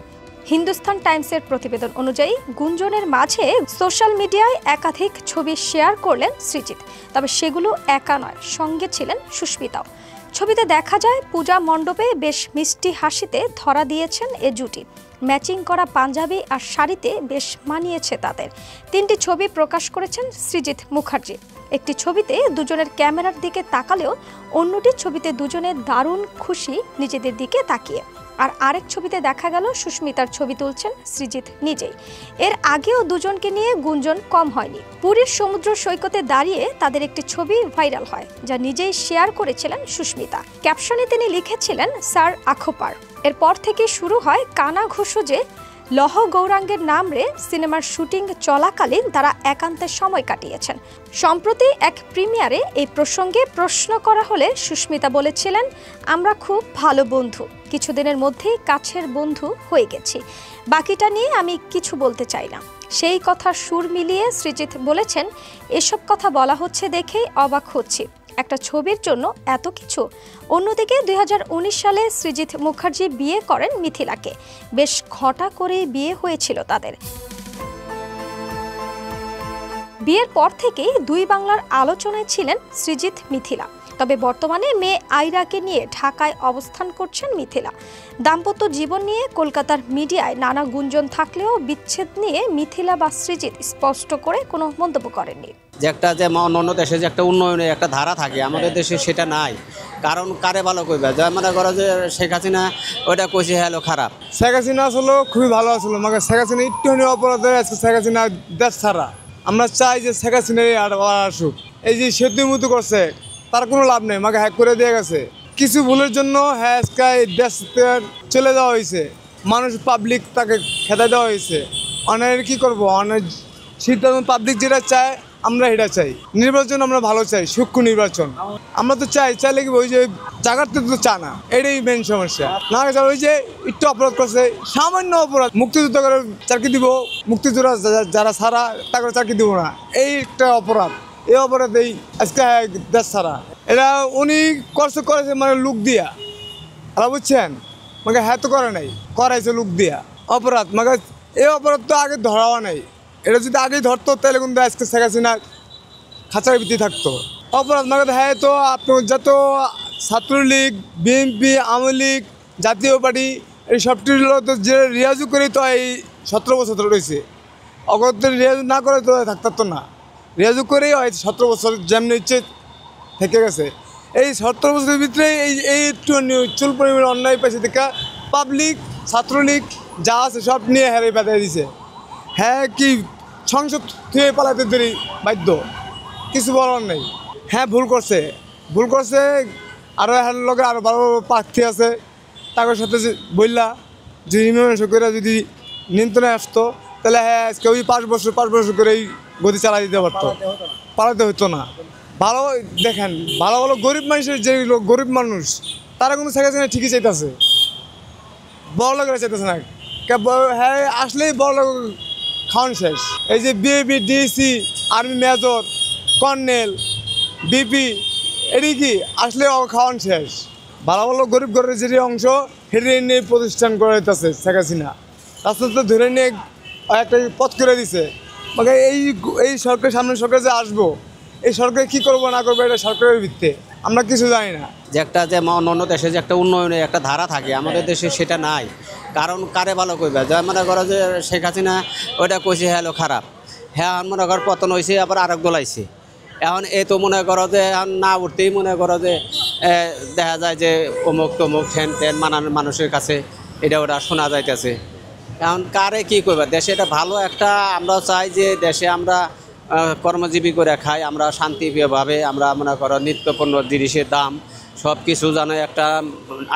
হিন্দুস্তান টাইমসের প্রতিবেদন অনুযায়ী গুঞ্জনের মাঝে সোশ্যাল মিডিয়ায় একাধিক ছবি শেয়ার করলেন সৃজিত, তবে সেগুলো একা নয়, সঙ্গে ছিলেন সুস্মিতাও। ছবিতে দেখা যায় পূজা মণ্ডপে বেশ মিষ্টি হাসিতে ধরা দিয়েছেন এ জুটি। ম্যাচিং করা পাঞ্জাবি আর শাড়িতে বেশ মানিয়েছে তাদের। 3টি ছবি প্রকাশ করেছেন সৃজিত মুখার্জি। একটি ছবিতে দুজনের ক্যামেরার দিকে তাকালেও অন্যটি ছবিতে দুজনে দারুণ খুশি নিজেদের দিকে তাকিয়ে। আর আরেক ছবিতে দেখা গেল সুস্মিতার ছবি তুলছেন সৃজিত নিজেই। এর আগেও দুজনকে নিয়ে গুঞ্জন কম হয়নি। পুরীর সমুদ্র সৈকতে দাঁড়িয়ে তাদের একটি ছবি ভাইরাল হয়, যা নিজেই শেয়ার করেছিলেন সুস্মিতা। ক্যাপশনে তিনি লিখেছিলেন স্যার আখোপার। এরপর থেকে শুরু হয় কানা ঘুষো যে লহ গৌরাঙ্গের নাম রে সিনেমার শুটিং চলাকালীন তারা একান্তে সময় কাটিয়েছেন। সম্প্রতি এক প্রিমিয়ারে এই প্রসঙ্গে প্রশ্ন করা হলে সুস্মিতা বলেছিলেন, আমরা খুব ভালো বন্ধু, কিছুদিনের মধ্যেই কাছের বন্ধু হয়ে গেছি, বাকিটা নিয়ে আমি কিছু বলতে চাই না। সেই কথার সুর মিলিয়ে সৃজিত বলেছেন, এসব কথা বলা হচ্ছে দেখেই অবাক হচ্ছি, একটা ছবির জন্য এত কিছু। অন্যদিকে 2019 সালে সৃজিত মুখার্জি বিয়ে করেন মিথিলাকে। বেশ ঘটা করেই বিয়ে হয়েছিল তাদের। বিয়ের পর থেকেই দুই বাংলার আলোচনায় ছিলেন সৃজিত মিথিলা। তবে বর্তমানে মেয়ে আইরাকে নিয়ে ঢাকায় অবস্থান করছেন মিথিলা। দাম্পত্য জীবন নিয়ে কলকাতার মিডিয়ায় নানা গুঞ্জন থাকলেও বিচ্ছেদ নিয়ে মিথিলা বা সৃজিত স্পষ্ট করে কোনো মন্তব্য করেননি। যে একটা যে অন্য দেশে যে একটা উন্নয়নের একটা ধারা থাকে, আমাদের দেশে সেটা নাই। কারণ কারে ভালো কইবে, যা মনে করো যে শেখ হাসিনা ওইটা কইছে হ্যালো খারাপ। শেখ হাসিনা আসলে খুবই ভালো আসলো, মানে শেখ হাসিনা একটুখানি অপরাধে আজকে শেখ হাসিনা দেশ ছাড়া। আমরা চাই যে শেখ হাসিনা আসুক। এই যে সেতু মতো করছে তার কোনো লাভ নেই, আমাকে হ্যাক করে দিয়ে গেছে। কিছু ভুলের জন্য হ্যাঁ দেশ চলে যাওয়া হয়েছে, মানুষ পাবলিক তাকে খেতে দেওয়া হয়েছে। অনেক কি করবো, অনেক সিদ্ধান্ত পাবলিক যেটা চায় আমরা এটা চাই। নির্বাচন আমরা ভালো চাই, সূক্ষ্ম নির্বাচন আমরা তো চাইলে কি ওই যে জায়গাতে তো চা না, এটাই মেন সমস্যা। না ওই যে একটু অপরাধ করছে, সামান্য অপরাধ, মুক্তিযুদ্ধ করে চাকরি দিব, মুক্তিযোদ্ধা যারা ছাড়া তাকে চাকরি দিব না, এই একটা অপরাধ। এই অপরাধেই আজকে দেশ ছাড়া। এটা উনি করেছে মানে লুক দিয়া, বুঝছেন, মানে হ্যাঁ তো করে নাই, করাইছে লুক দিয়া অপরাধ। মানে এই অপরাধ তো আগে ধরাও নাই, এটা যদি আগেই ধরতো তাহলে কিন্তু আজকে শেখ হাসিনা খাঁচার ভিত্তি থাকতো। অপরাধ মানে হ্যাঁ তো আপনার যত ছাত্রলীগ, বিএনপি, আওয়ামী লীগ, জাতীয় পার্টি এই সবটির তো যে রিয়াজু করেই তো এই 17 বছর রয়েছে। অগত রিয়াজু না করে তো থাকতো না, রিয়াজু করেই হয় 17 বছর যেমনি ইচ্ছে থেকে গেছে। এই 17 বছরের ভিতরে এই একটু চুল পরিমাণ অন্যায় পাইছে দেখা পাবলিক, ছাত্রলীগ যা আছে সব নিয়ে হেরে বেঁধে দিছে। হ্যাঁ কি সংসদ থেকে পালাতে দেরি বাধ্য, কিছু বলার নেই। হ্যাঁ ভুল করছে আরও হ্যাঁ লগে আরও ভালো প্রার্থী আছে, তাদের সাথে বললা যদি মীমাংসা করে যদি নিয়ন্ত্রণে আসতো তাহলে হ্যাঁ আজকে ওই 5 বছর করে এই গতি চালাই দিতে পারতো, পালাতে হতো না। ভালো দেখেন, ভালো গরিব মানুষের যে গরিব মানুষ তারা কিন্তু শেখ হাসিনা ঠিকই চাইতেছে, বড় লোকেরা চাইতেছে না। হ্যাঁ আসলেই বড় লোক খাওয়ান শেষ। এই যে BAP, DC, army major, colonel, BP, এটি কি আসলে খাওয়ান শেষ। ভালো গরিব ঘরের যে অংশ হেঁটে নিয়ে প্রতিষ্ঠান করে দিতেছে শেখ হাসিনা, রাস্তা তো ধরে নিয়ে একটা পথ করে দিছে। মানে এই সরকার, সামনে সরকার যে আসবো, এই সরকার কি করবো না করবো এটা সরকারের ভিত্তিতে আমরা কিছু জানি না। যে একটা যে অন্য দেশে যে একটা উন্নয়নের একটা ধারা থাকে, আমাদের দেশে সেটা নাই। কারণ কারে ভালো কইবে, যা মনে করো যে শেখ হাসিনা ওইটা কইছে হ্যালো খারাপ। হ্যাঁ মনে করো পতন হয়েছে, আবার আরেক দল আইছে। এখন এই তো মনে করো যে এখন না উঠতেই মনে করো যে দেখা যায় যে অমুক তমুক ঠেন টেন মানানোর মানুষের কাছে এটা ওটা শোনা যাইতেছে। এখন কারে কি করবে, দেশে এটা ভালো একটা, আমরা চাই যে দেশে আমরা কর্মজীবী করে খাই, আমরা শান্তিপ্রিয়ভাবে আমরা মনে করো নিত্যপণ্য জিনিসের দাম সব কিছু যেন একটা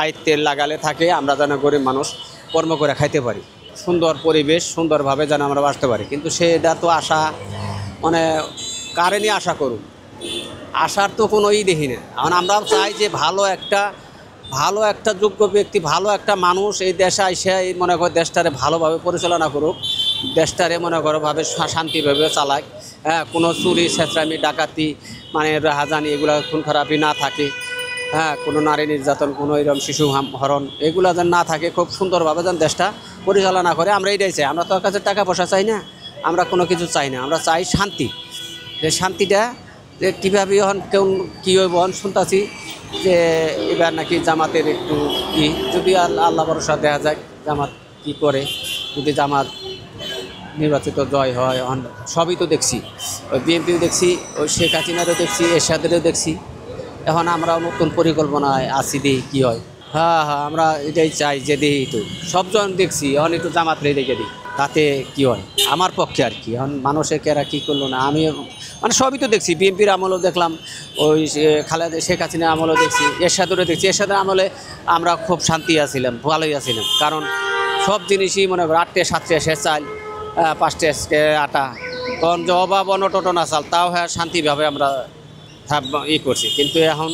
আয়ত্তের লাগালে থাকে, আমরা যেন গরিব মানুষ কর্ম করে খাইতে পারি, সুন্দর পরিবেশ সুন্দরভাবে যেন আমরা বাঁচতে পারি। কিন্তু সেটা তো আশা মানে কারে নিয়ে আশা করুন, আশার তো কোনো দেখি না। এখন আমরাও চাই যে ভালো একটা যোগ্য ব্যক্তি, ভালো একটা মানুষ এই দেশে আইসে এই মনে করো দেশটারে ভালোভাবে পরিচালনা করুক, দেশটারে মনে করো ভাবে শান্তিভাবে চালাক। হ্যাঁ কোনো চুরি ছেঁচড়ামি ডাকাতি মানে রাহাজানি এগুলো খুন খারাপি না থাকে। হ্যাঁ কোনো নারী নির্যাতন, কোনো এরকম শিশু হরণ এগুলো যেন না থাকে, খুব সুন্দরভাবে যেন দেশটা পরিচালনা করে। আমরা এটাই চাই, আমরা তো কাছে টাকা পয়সা চাই না, আমরা কোনো কিছু চাই না, আমরা চাই শান্তি। যে শান্তিটা যে কীভাবে এখন কেউ কী হইব শুনতেছি যে এবার নাকি জামাতের একটু কি, যদি আল্লাহ ভরসা দেখা যায় জামাত কি করে, যদি জামাত নির্বাচিত জয় হয়। সবই তো দেখছি, ওই বিএনপিও দেখছি, ওই শেখ হাসিনারও দেখছি, এরশাদেরও দেখছি। এখন আমরাও নতুন পরিকল্পনায় আছি, দিই কী হয়। হ্যাঁ আমরা এটাই চাই যে দিই তো সবজন দেখছি, এখন একটু জামাতরে রেখে দিই, তাতে কি হয় আমার পক্ষে আর কি। এখন মানুষের কেরা কী করলো না, আমি মানে সবই তো দেখছি, বিএনপির আমলও দেখলাম, ওই খালেদা শেখ হাসিনার আমলও দেখছি, এরশাদেরও দেখছি। এরশাদের আমলে আমরা খুব শান্তি আছিলাম, ভালোই আছিলাম, কারণ সব জিনিসই মনে করো 8টে 7টে সে চাল, 5টে আটা, তখন যে অভাব অনটন আসাল তাও হ্যাঁ শান্তিভাবে আমরা করছি। কিন্তু এখন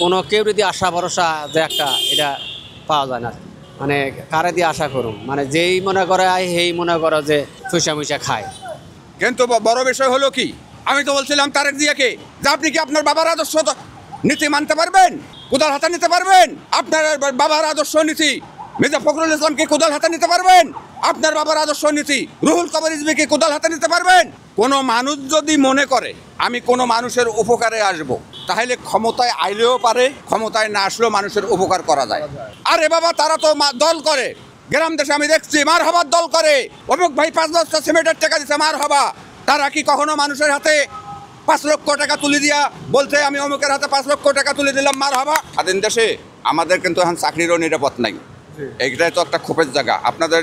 কোনো কেউ যদি আশা ভরসা যে একটা এটা পাওয়া যায় না, মানে কারে দিয়ে আশা করুন, মানে যেই মনে করে সেই মনে করো যে পয়সা ময়সা খায়। কিন্তু বড় বিষয় হলো কি, আমি তো বলছিলাম তারেক জিয়াকে যে আপনি কি আপনার বাবার আদর্শ নীতি মানতে পারবেন, কোদাল হাতে নিতে পারবেন? আপনার বাবার আদর্শ নীতি মির্জা ফখরুল ইসলামকে কোদাল হাতে নিতে পারবেন? আপনার বাবার আদর্শ নীতি রুহুল কবির রিজভীকে কোদাল হাতে নিতে পারবেন? কোনো মানুষ যদি মনে করে আমি কোনো মানুষের উপকারে আসব, তাহলে ক্ষমতায় আইলেও পারে, ক্ষমতায় না আসলেও মানুষের উপকার করা যায়। আরে বাবা, তারা তো দল করে, গ্রাম দেশে আমি দেখছি মার হবার দল করে। অমুক ভাই 5 বস্তা সিমেন্টের টাকা দিচ্ছে, মার হবা। তারা কি কখনো মানুষের হাতে 5 লক্ষ টাকা তুলে দিয়া বলতে আমি অমুকের হাতে 5 লক্ষ টাকা তুলে দিলাম, মার হবা? স্বাধীন দেশে আমাদের কিন্তু এখন চাকরিরও নিরাপদ নাই। এইটাই তো একটা ক্ষোভের জায়গা। আপনাদের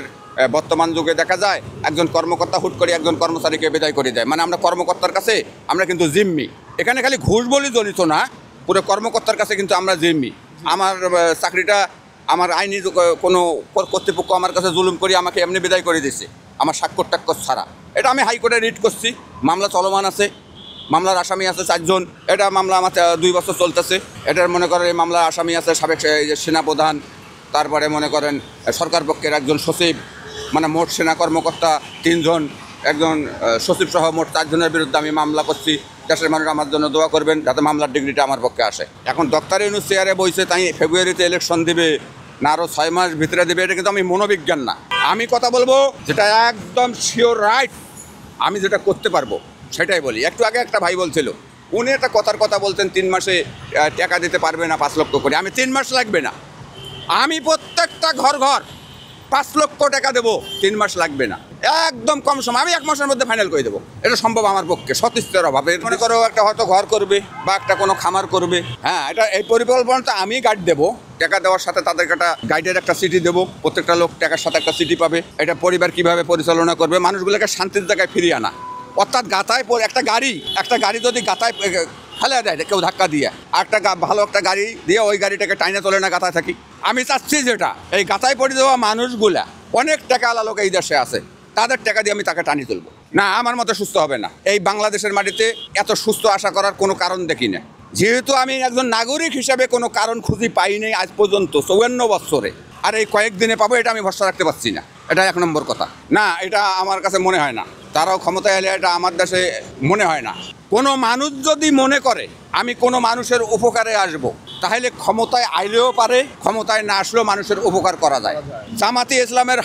বর্তমান যুগে দেখা যায় একজন কর্মকর্তা হুট করে একজন কর্মচারীকে বিদায় করে দেয়, মানে আমরা কর্মকর্তার কাছে আমরা কিন্তু জিম্মি। এখানে খালি ঘুষ বলি জড়িত না, পুরো কর্মকর্তার কাছে কিন্তু আমরা জিম্মি। আমার চাকরিটা আমার আইনি কোনো কর্তৃপক্ষ আমার কাছে জুলুম করে আমাকে এমনি বিদায় করে দিচ্ছে, আমার স্বাক্ষর টাক্ষর ছাড়া। এটা আমি হাইকোর্টে রিট করছি, মামলা চলমান আছে, মামলার আসামি আছে 4 জন। এটা মামলা আমার 2 বছর চলতেছে। এটার মনে করেন এই মামলার আসামি আছে সাবেক সেনাপ্রধান, তারপরে মনে করেন সরকার পক্ষের একজন সচিব, মানে মোট সেনা কর্মকর্তা 3 জন, একজন সচিব সহ মোট 4 জনের বিরুদ্ধে আমি মামলা করছি। দেশের মানুষ আমার জন্য দোয়া করবেন যাতে মামলার ডিগ্রিটা আমার পক্ষে আসে। এখন ডক্টর ইউনূস চেয়ারে বইছে, তাই ফেব্রুয়ারিতে ইলেকশন দিবে না আরও 6 মাস ভিতরে দেবে, এটা কিন্তু আমি মনোবিজ্ঞান না। আমি কথা বলবো যেটা একদম শিওর রাইট, আমি যেটা করতে পারবো সেটাই বলি। একটু আগে একটা ভাই বলছিল, উনি একটা কথা বলতেন 3 মাসে টাকা দিতে পারবে না 5 লক্ষ করে। আমি 3 মাস লাগবে না, আমি প্রত্যেকটা ঘর 5 লক্ষ টাকা দেবো, 3 মাস লাগবে না, একদম কম সময়। আমি 1 মাসের মধ্যে ফাইনাল করে দেবো। এটা সম্ভব আমার পক্ষে, সতীর্থের অভাবে। মনে করো একটা হয়তো ঘর করবে বা একটা কোনো খামার করবে, হ্যাঁ, এটা এই পরিকল্পনাটা আমি গাইড দেবো। টাকা দেওয়ার সাথে তাদেরকে একটা গাইডের একটা চিঠি দেবো, প্রত্যেকটা লোক টাকার সাথে একটা চিঠি পাবে। এটা পরিবার কিভাবে পরিচালনা করবে, মানুষগুলোকে শান্তির জায়গায় ফিরিয়ে আনা। অর্থাৎ গাতায় একটা গাড়ি যদি গাতায় ফেলে দেয় কেউ ধাক্কা দিয়ে, একটা ভালো একটা গাড়ি দিয়ে ওই গাড়িটাকে টাইনে তোলে না, গাতায় থাকি। আমি চাচ্ছি যেটা এই গাতায় পড়ে দেওয়া মানুষগুলা, অনেক টাকা আলা লোক এই দেশে আছে, তাদের টাকা দিয়ে আমি তাকে টানি তুলবো না, আমার মতে সুস্থ হবে না। এই বাংলাদেশের মাটিতে এত সুস্থ আশা করার কোনো কারণ দেখি না। যেহেতু আমি একজন নাগরিক হিসাবে কোনো কারণ খুঁজে পাইনি আজ পর্যন্ত 54 বছরে, আর এই কয়েকদিনে পাবো এটা আমি ভরসা রাখতে পারছি না। এটা 1 নম্বর কথা না, এটা আমার কাছে মনে হয় না। তারাও ক্ষমতায় এলে এটা আমার দেশে মনে হয় না। কোনো মানুষ যদি মনে করে আমি কোনো মানুষের উপকারে আসব, তাহলে ক্ষমতায় আইলেও পারে, ক্ষমতায় না আসলেও মানুষের উপকার করা যায়। জামাতে ইসলামের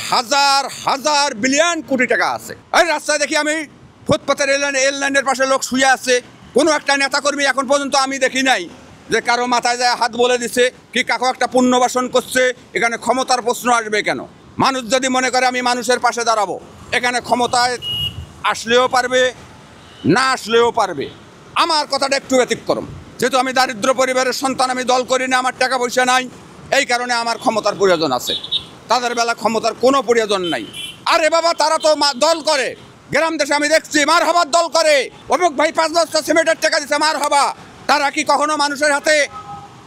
হাজার বিলিয়ন কোটি টাকা আছে। এই রাস্তায় দেখি আমি ফুটপাতের রেললাইনের পাশে লোক শুয়ে আছে, কোনো একটা নেতাকর্মী এখন পর্যন্ত আমি দেখি নাই যে কারো মাথায় যায় হাত বলে দিচ্ছে কি কাকু একটা পুণ্যবাসন করছে, এখানে ক্ষমতার প্রশ্ন আসবে কেন? মানুষ যদি মনে করে আমি মানুষের পাশে দাঁড়াবো, এখানে ক্ষমতায় আসলেও পারবে, না আসলেও পারবে। আমার কথাটা একটু ব্যতিক্রম, যেহেতু আমি দারিদ্র পরিবারের সন্তান, আমি দল করি না, আমার টাকা পয়সা নাই, এই কারণে আমার ক্ষমতার প্রয়োজন আছে। তাদের বেলা ক্ষমতার কোনো প্রয়োজন নাই। আরে বাবা, তারা তো দল করে, গ্রাম দেশে আমি দেখছি মার হবার দল করে। অমুক ভাই 5 বস্তা সিমেন্টের টাকা দিচ্ছে, মার হবা। তারা কি কখনো মানুষের হাতে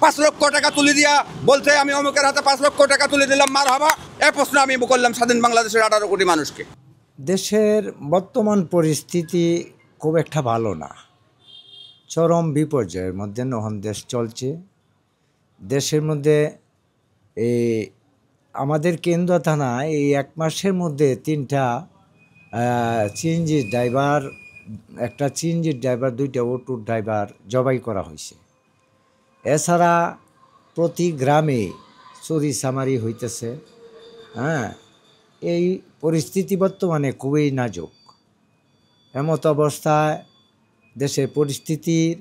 5 লক্ষ টাকা তুলে দিয়া বলতে আমি অমুকের হাতে 5 লক্ষ টাকা তুলে দিলাম, মার হবা? এই প্রশ্ন আমি করলাম স্বাধীন বাংলাদেশের 18 কোটি মানুষকে। দেশের বর্তমান পরিস্থিতি খুব একটা ভালো না, চরম বিপর্যয়ের মধ্যে নহন দেশ চলছে। দেশের মধ্যে এই আমাদের কেন্দ্র থানায় এই 1 মাসের মধ্যে 3টা সিএনজি ড্রাইভার, একটা সিএনজি ড্রাইভার, 2টা অটো ড্রাইভার জবাই করা হয়েছে। এছাড়া প্রতি গ্রামে চুরি চামারি হইতেছে। হ্যাঁ, এই পরিস্থিতি বর্তমানে খুবই নাজুক। এমত অবস্থায় দেশের পরিস্থিতির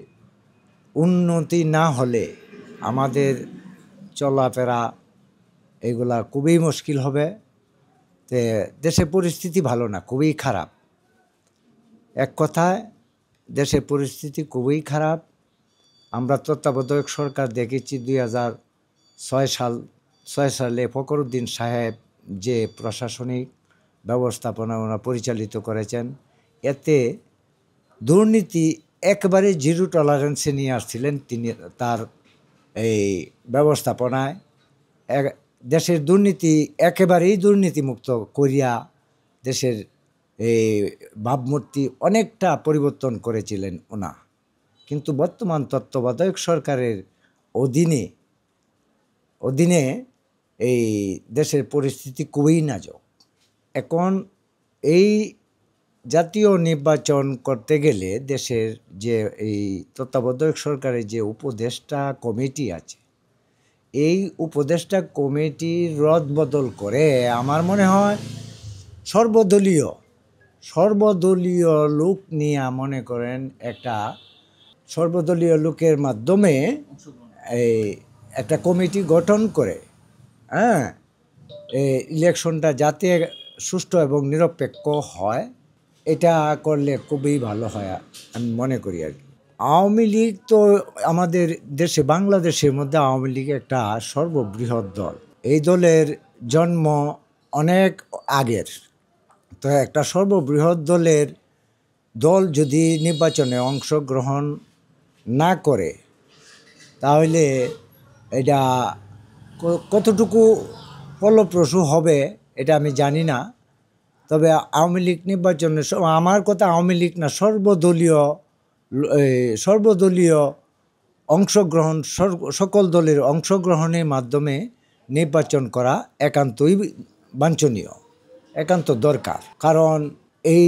উন্নতি না হলে আমাদের চলাফেরা এগুলা খুবই মুশকিল হবে। তে দেশের পরিস্থিতি ভালো না, খুবই খারাপ। এক কথায় দেশের পরিস্থিতি খুবই খারাপ। আমরা তত্ত্বাবধায়ক সরকার দেখেছি 2006 সালে ফখরুদ্দিন সাহেব যে প্রশাসনিক ব্যবস্থাপনা ওনারা পরিচালিত করেছেন, এতে দুর্নীতি একেবারে জিরো টলারেন্সে নিয়ে আসছিলেন তিনি। তার এই ব্যবস্থাপনায় দেশের দুর্নীতি একেবারেই দুর্নীতিমুক্ত করিয়া দেশের এই ভাবমূর্তি অনেকটা পরিবর্তন করেছিলেন ওনা। কিন্তু বর্তমান তত্ত্বাবধায়ক সরকারের অধীনে এই দেশের পরিস্থিতি খুবই নাজুক। এখন এই জাতীয় নির্বাচন করতে গেলে দেশের যে এই তত্ত্বাবধায়ক সরকারের যে উপদেষ্টা কমিটি আছে, এই উপদেষ্টা কমিটির রদবদল করে আমার মনে হয় সর্বদলীয় লোক নিয়ে মনে করেন একটা সর্বদলীয় লোকের মাধ্যমে এই একটা কমিটি গঠন করে ইলেকশনটা যাতে সুষ্ঠু এবং নিরপেক্ষ হয়, এটা করলে খুবই ভালো হয় আমি মনে করি আর কি। আওয়ামী লীগ তো আমাদের দেশে, বাংলাদেশের মধ্যে আওয়ামী লীগ একটা সর্ববৃহৎ দল। এই দলের জন্ম অনেক আগের। তো একটা সর্ববৃহৎ দল যদি নির্বাচনে অংশগ্রহণ না করে তাহলে এটা কতটুকু ফলপ্রসূ হবে এটা আমি জানি না। তবে আওয়ামী লীগ নির্বাচনে, আমার কথা আওয়ামী লীগ না, সর্বদলীয় অংশগ্রহণ, সকল দলের অংশগ্রহণের মাধ্যমে নির্বাচন করা একান্তই বাঞ্ছনীয়, একান্ত দরকার। কারণ এই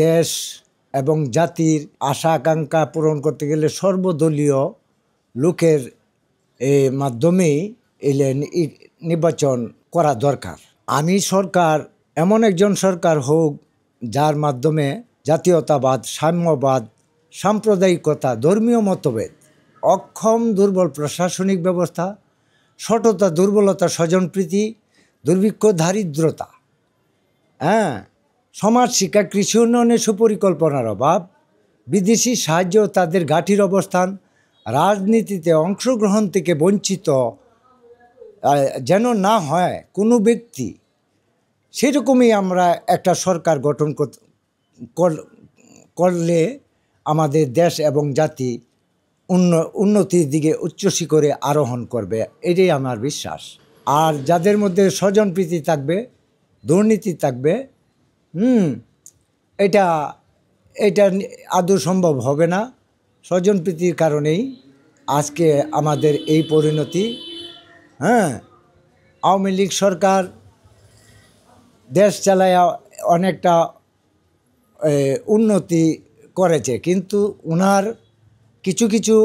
দেশ এবং জাতির আশা আকাঙ্ক্ষা পূরণ করতে গেলে সর্বদলীয় লোকের মাধ্যমেই নির্বাচন করা দরকার। আমি সরকার, এমন একজন সরকার হোক যার মাধ্যমে জাতীয়তাবাদ, সাম্যবাদ, সাম্প্রদায়িকতা, ধর্মীয় মতভেদ, অক্ষম দুর্বল প্রশাসনিক ব্যবস্থা, সততা দুর্বলতা, স্বজনপ্রীতি, দুর্ভিক্ষ, দারিদ্রতা, সমাজ শিক্ষা, কৃষি উন্নয়নের সুপরিকল্পনার অভাব, বিদেশি সাহায্য, তাদের ঘাঁটির অবস্থান, রাজনীতিতে অংশগ্রহণ থেকে বঞ্চিত যেন না হয় কোনো ব্যক্তি, সেরকমই আমরা একটা সরকার গঠন করলে আমাদের দেশ এবং জাতি উন্নতির দিকে উচ্চ শিখরে আরোহণ করবে, এটাই আমার বিশ্বাস। আর যাদের মধ্যে স্বজনপ্রীতি থাকবে, দুর্নীতি থাকবে, এটা আদৌ সম্ভব হবে না। স্বজনপ্রীতির কারণেই আজকে আমাদের এই পরিণতি। আওয়ামী লীগ সরকার দেশ চালায় অনেকটা উন্নতি করেছে, কিন্তু ওনার কিছু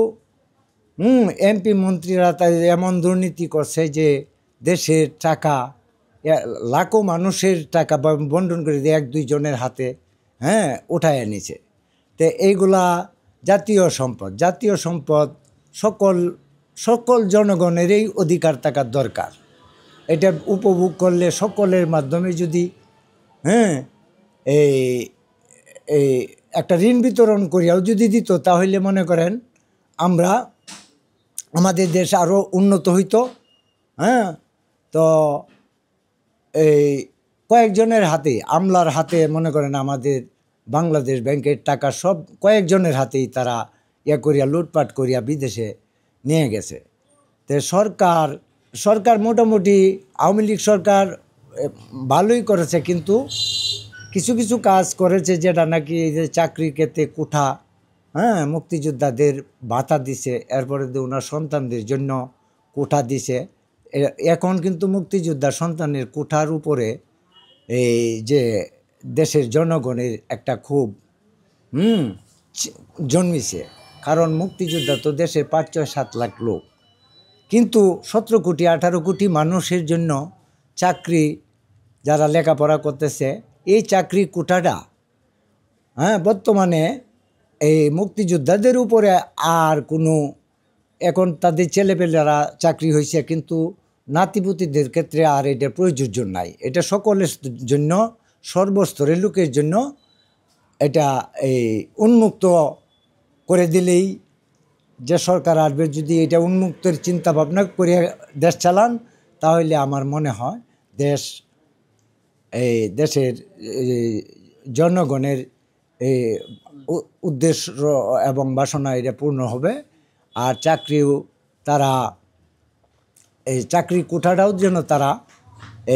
এমপি মন্ত্রীরা তাই এমন দুর্নীতি করছে যে দেশের টাকা, লাখো মানুষের টাকা বন্টন করে দিয়ে 1-2 জনের হাতে উঠায় নিছে। তো এইগুলা জাতীয় সম্পদ সকল জনগণেরই অধিকার থাকার দরকার। এটা উপভোগ করলে সকলের মাধ্যমে যদি এই একটা ঋণ বিতরণ করিয়াও যদি দিত, তাহলে মনে করেন আমাদের দেশ আরও উন্নত হইতো। তো এই কয়েকজনের হাতে, আমলার হাতে মনে করেন আমাদের বাংলাদেশ ব্যাংকের টাকা সব কয়েকজনের হাতেই তারা করিয়া লুটপাট করিয়া বিদেশে নিয়ে গেছে। তো সরকার মোটামুটি আওয়ামী লীগ সরকার ভালোই করেছে, কিন্তু কিছু কাজ করেছে যেটা নাকি এই যে চাকরির ক্ষেত্রে কোঠা, মুক্তিযোদ্ধাদের ভাতা দিছে, এরপরে ওনার সন্তানদের জন্য কোঠা দিছে। এখন কিন্তু মুক্তিযোদ্ধা সন্তানের কোঠার উপরে এই যে দেশের জনগণের একটা খুব জন্মিছে। কারণ মুক্তিযোদ্ধা তো দেশের 5-6-7 লাখ লোক, কিন্তু 17-18 কোটি মানুষের জন্য চাকরি, যারা লেখাপড়া করতেছে, এই চাকরি কোটাটা বর্তমানে এই মুক্তিযোদ্ধাদের উপরে আর কোনো, এখন তাদের ছেলেপেলেরা চাকরি হয়েছে, কিন্তু নাতিপুতিদের ক্ষেত্রে আর এটা প্রযোজ্য নাই। এটা সকলের জন্য, সর্বস্তরের লোকের জন্য এটা এই উন্মুক্ত করে দিলেই, যে সরকার আসবে যদি এটা উন্মুক্তের চিন্তা ভাবনা করে দেশ চালান, তাহলে আমার মনে হয় দেশের জনগণের উদ্দেশ্য এবং বাসনা এটা পূর্ণ হবে। আর চাকরিও তারা, এই চাকরি কোঠাটাও যেন তারা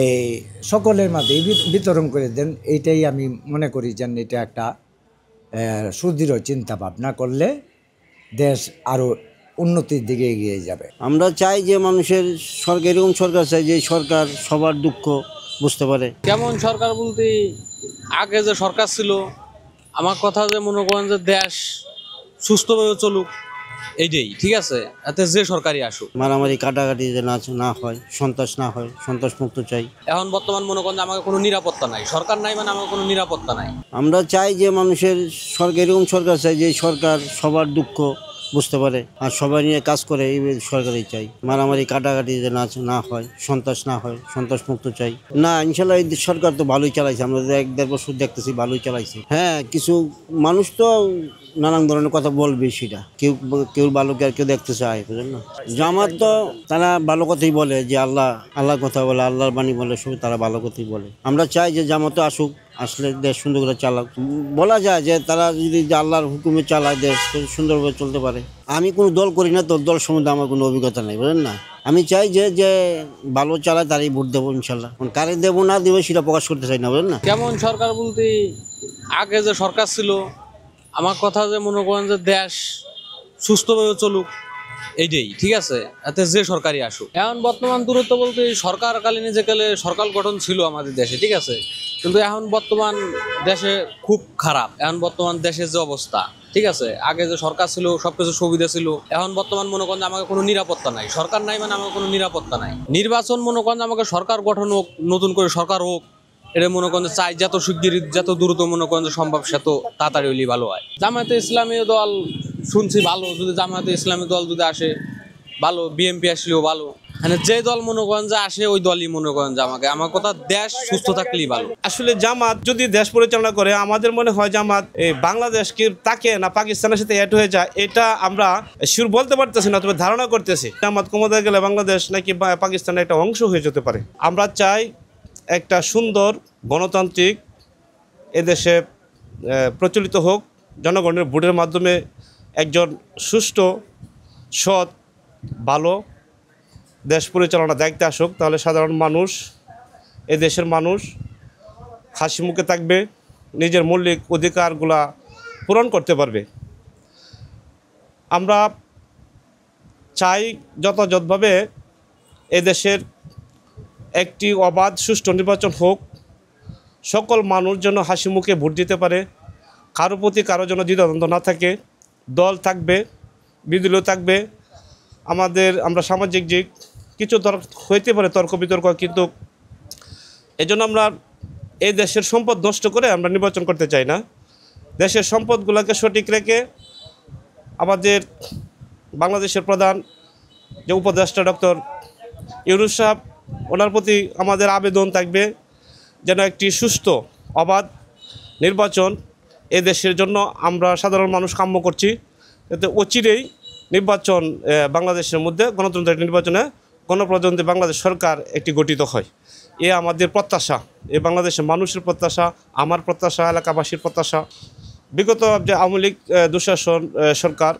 এই সকলের মাঝে বিতরণ করে দেন, এইটাই আমি মনে করি যেন এটা একটা সুদৃঢ় চিন্তা ভাবনা করলে দেশ আরও উন্নতির দিকে এগিয়ে যাবে। আমরা চাই যে মানুষের সরকার, এরকম সরকার চাই যে সরকার সবার দুঃখ বুঝতে পারে। কেমন সরকার বলতে, আগে যে সরকার ছিল, আমার কথা যে মনে করেন যে দেশ সুস্থভাবে চলুক, এইটাই ঠিক আছে, এতে যে সরকারি আসুক। মারামারি কাটাকাটি যে না হয়, সন্ত্রাস না হয়, সন্ত্রাস মুক্ত চাই। এখন বর্তমান মনে করেন যে আমাকে কোনো নিরাপত্তা নাই, সরকার নাই মানে আমাকে কোনো নিরাপত্তা নাই। আমরা চাই যে মানুষের সরকার এরকম সরকার চাই যে সরকার সবার দুঃখ বুঝতে পারে আর সবাই নিয়ে কাজ করে, এই সরকারই চাই। মারামারি কাটাকাটি যে না হয়, সন্ত্রাস না হয়, সন্ত্রাস মুক্ত চাই। না ইনশাল্লাহ এই সরকার তো ভালোই চালাইছে, আমরা 1-1.5 বছর দেখতেছি ভালোই চালাইছে। হ্যাঁ, কিছু মানুষ তো নানান ধরনের কথা বলবে, সেটা কেউ ভালো কেউ দেখতে চায়, বুঝলেন না। জামাত তো তারা ভালো কথাই বলে, যে আল্লাহ কথা বলে, আল্লাহর বাণী বলে, সব তারা ভালো কথাই বলে। আমরা চাই যে জামাত আসুক, আসলে দেশ সুন্দর করে চালাক। বলা যায় যে তারা যদি আল্লাহর হুকুমে চালায়, দেশ সুন্দরভাবে চলতে পারে। আমি কোনো দল করি না, তো দল সম্বন্ধে আমার কোনো অভিজ্ঞতা নেই, বুঝলেন না। আমি চাই যে ভালো চালায় তারই ভোট দেবো ইনশাল্লাহ। কারে দেবো না দেবো সেটা প্রকাশ করতে চাই না, বুঝলেন না। কেমন সরকার বলতে আগে যে সরকার ছিল, আমার কথা যে মনে করেন যে দেশ সুস্থভাবে চলুক, এইটাই ঠিক আছে, এতে যে সরকারি আসুক। এখন বর্তমান দূরত্ব বলতে সরকারকালীন যে কালে সরকার গঠন ছিল আমাদের দেশে, ঠিক আছে, কিন্তু এখন বর্তমান দেশে খুব খারাপ। এখন বর্তমান দেশের যে অবস্থা, ঠিক আছে, আগে যে সরকার ছিল সবকিছু সুবিধা ছিল, এখন বর্তমান মনে করেন যে আমাকে কোনো নিরাপত্তা নাই, সরকার নাই মানে আমাকে কোনো নিরাপত্তা নাই। নির্বাচন মনে করেন যে আমাকে সরকার গঠন হোক, নতুন করে সরকার হোক, এটা মনে করেন যে চাই যত শিগগিরই যত দ্রুত মনে করেন যে সম্ভব সে তো তাড়াতাড়ি হলেই ভালো হয়। জামায়াতে ইসলামী দল শুনছি ভালো, যদি জামায়াতে ইসলামী দল যদি আসে ভালো, বিএনপি আসলেও ভালো, মানে যে দল মনে করেন যে আসে ওই দলই মনে করেন যে আমার কথা দেশ সুস্থ থাকলেই ভালো। আসলে জামাত যদি দেশ পরিচালনা করে, আমাদের মনে হয় জামাত এই বাংলাদেশকে তাকে না পাকিস্তানের সাথে অ্যাড হয়ে যায়, এটা আমরা শিওর বলতে পারতেছি না, তবে ধারণা করতেছি জামাত ক্ষমতায় গেলে বাংলাদেশ নাকি পাকিস্তানের একটা অংশ হয়ে যেতে পারে। আমরা চাই একটা সুন্দর গণতান্ত্রিক এদেশে প্রচলিত হোক, জনগণের ভোটের মাধ্যমে একজন সুষ্ঠু সৎ ভালো দেশ পরিচালনার দায়িত্বে আসুক, তাহলে সাধারণ মানুষ, এ দেশের মানুষ হাসি মুখে থাকবে, নিজের মৌলিক অধিকারগুলা পূরণ করতে পারবে। আমরা চাই যথাযথভাবে এদেশের একটি অবাধ সুষ্ঠু নির্বাচন হোক, সকল মানুষ যেন হাসি মুখে ভোট দিতে পারে, কারো প্রতি কারো যেন দ্বিধাদ্বন্দ্ব না থাকে। দল থাকবে, বিদলীয় থাকবে, আমরা সামাজিক যে কিছু হইতে পারে তর্ক বিতর্ক, কিন্তু এজন্য আমরা এই দেশের সম্পদ নষ্ট করে আমরা নির্বাচন করতে চাই না। দেশের সম্পদগুলোকে সঠিক রেখে আমাদের বাংলাদেশের প্রধান যে উপদেষ্টা ডক্টর ইউনূস সাহেব, ওনার প্রতি আমাদের আবেদন থাকবে যেন একটি সুষ্ঠু অবাধ নির্বাচন এ দেশের জন্য আমরা সাধারণ মানুষ কাম্য করছি, যাতে অচিরেই নির্বাচন বাংলাদেশের মধ্যে গণতন্ত্রের নির্বাচনে গণপ্রজাতন্ত্রী বাংলাদেশ সরকার একটি গঠিত হয়। এ আমাদের প্রত্যাশা, এ বাংলাদেশের মানুষের প্রত্যাশা, আমার প্রত্যাশা, এলাকাবাসীর প্রত্যাশা। বিগত যে আওয়ামী লীগ দুঃশাসন সরকার,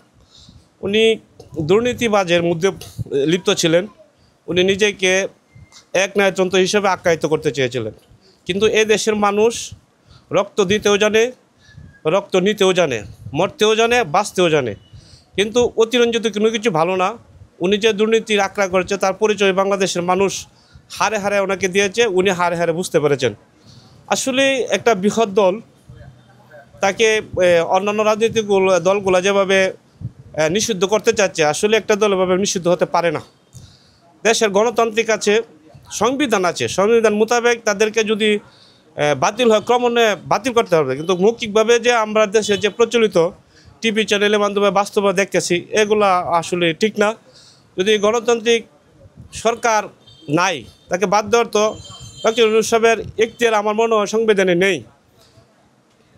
উনি দুর্নীতিবাজের মধ্যে লিপ্ত ছিলেন, উনি নিজেকে এক ন্যায়তন্ত্র হিসেবে আখ্যায়িত করতে চেয়েছিলেন, কিন্তু এ দেশের মানুষ রক্ত দিতেও জানে, রক্ত নিতেও জানে, মরতেও জানে, বাঁচতেও জানে, কিন্তু অতিরঞ্জিত কোনো কিছু ভালো না। উনি যে দুর্নীতির আঁকড়া করেছে তার পরিচয় বাংলাদেশের মানুষ হারে হারে ওনাকে দিয়েছে, উনি হারে হারে বুঝতে পেরেছেন। আসলে একটা বৃহৎ দল তাকে অন্যান্য রাজনৈতিক দলগুলো যেভাবে নিষিদ্ধ করতে চাচ্ছে, আসলে একটা দল এভাবে নিষিদ্ধ হতে পারে না। দেশের গণতান্ত্রিক আছে, সংবিধান আছে, সংবিধান মোতাবেক তাদেরকে যদি বাতিল হয় ক্রমান্বয়ে বাতিল করতে হবে, কিন্তু মৌখিকভাবে যে আমরা দেশে যে প্রচলিত টিভি চ্যানেলের মাধ্যমে বাস্তবে দেখতেছি, এগুলা আসলে ঠিক না। যদি গণতান্ত্রিক সরকার নাই, তাকে বাদ দেওয়ার তো ডক্টর ইউনূস সাহেবের এখতিয়ার আমার মনে হয় সংবিধানে নেই।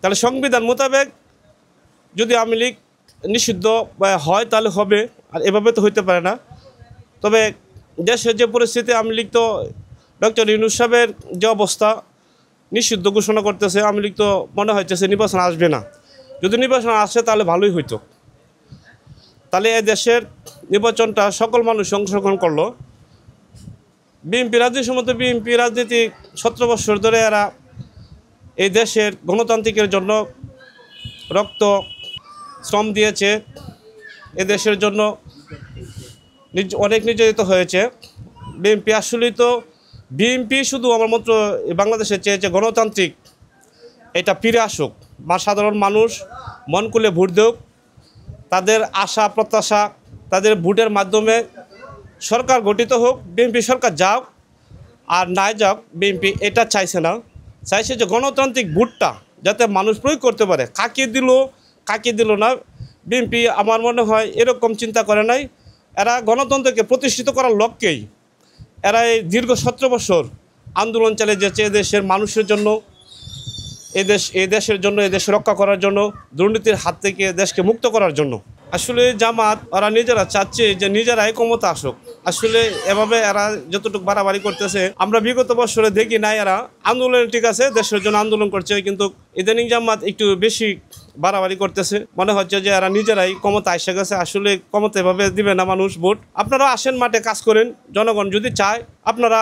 তাহলে সংবিধান মোতাবেক যদি আওয়ামী লীগ নিষিদ্ধ হয় তাহলে হবে, আর এভাবে তো হইতে পারে না। তবে দেশের যে পরিস্থিতি, আওয়ামী লীগ তো ডক্টর ইউনূস সাহেবের যে অবস্থা নিষিদ্ধ ঘোষণা করতেছে, আওয়ামী লীগ তো মনে হইতেছে নির্বাচন আসবে না। যদি নির্বাচন আসে তাহলে ভালোই হইতো, তাহলে এই দেশের নির্বাচনটা সকল মানুষ অংশগ্রহণ করলো। বিএনপি রাজনীতির মতো বিএনপি রাজনীতি 17 বছর ধরে এরা এই দেশের গণতান্ত্রিকের জন্য রক্ত শ্রম দিয়েছে, এ দেশের জন্য অনেক নির্যাতিত হয়েছে। বিএনপি আসলেই তো বিএনপি শুধু আমার মতো বাংলাদেশে চেয়েছে গণতান্ত্রিক এটা ফিরে আসুক, বা সাধারণ মানুষ মন খুলে ভোট দেওক, তাদের আশা প্রত্যাশা, তাদের ভোটের মাধ্যমে সরকার গঠিত হোক, বিএনপি সরকার যাক আর নাই যাক, বিএনপি এটা চাইছে না। চাইছে যে গণতান্ত্রিক ভোটটা যাতে মানুষ প্রয়োগ করতে পারে, কাকে দিল না। বিএনপি আমার মনে হয় এরকম চিন্তা করে নাই। এরা গণতন্ত্রকে প্রতিষ্ঠিত করার লক্ষ্যেই এরা এই দীর্ঘ 17 বছর আন্দোলন চালিয়ে যাচ্ছে দেশের মানুষের জন্য, এই দেশের জন্য, এই দেশ রক্ষা করার জন্য, দুর্নীতির হাত থেকে দেশকে মুক্ত করার জন্য। আসলে জামাত ওরা নিজেরা চাচ্ছে যে নিজেরাই ক্ষমতা আসুক। আসলে এভাবে এরা যতটুকু বাড়াবাড়ি করতেছে আমরা বিগত বছরে দেখি নাই। এরা আন্দোলন ঠিক আছে, দেশের জন্য আন্দোলন করছে, কিন্তু ইদানিং জামাত একটু বেশি বাড়াবাড়ি করতেছে। মনে হচ্ছে যে এরা নিজেরাই ক্ষমতা এসে গেছে। আসলে ক্ষমতা এভাবে দিবে না মানুষ ভোট। আপনারা আসেন, মাঠে কাজ করেন, জনগণ যদি চায় আপনারা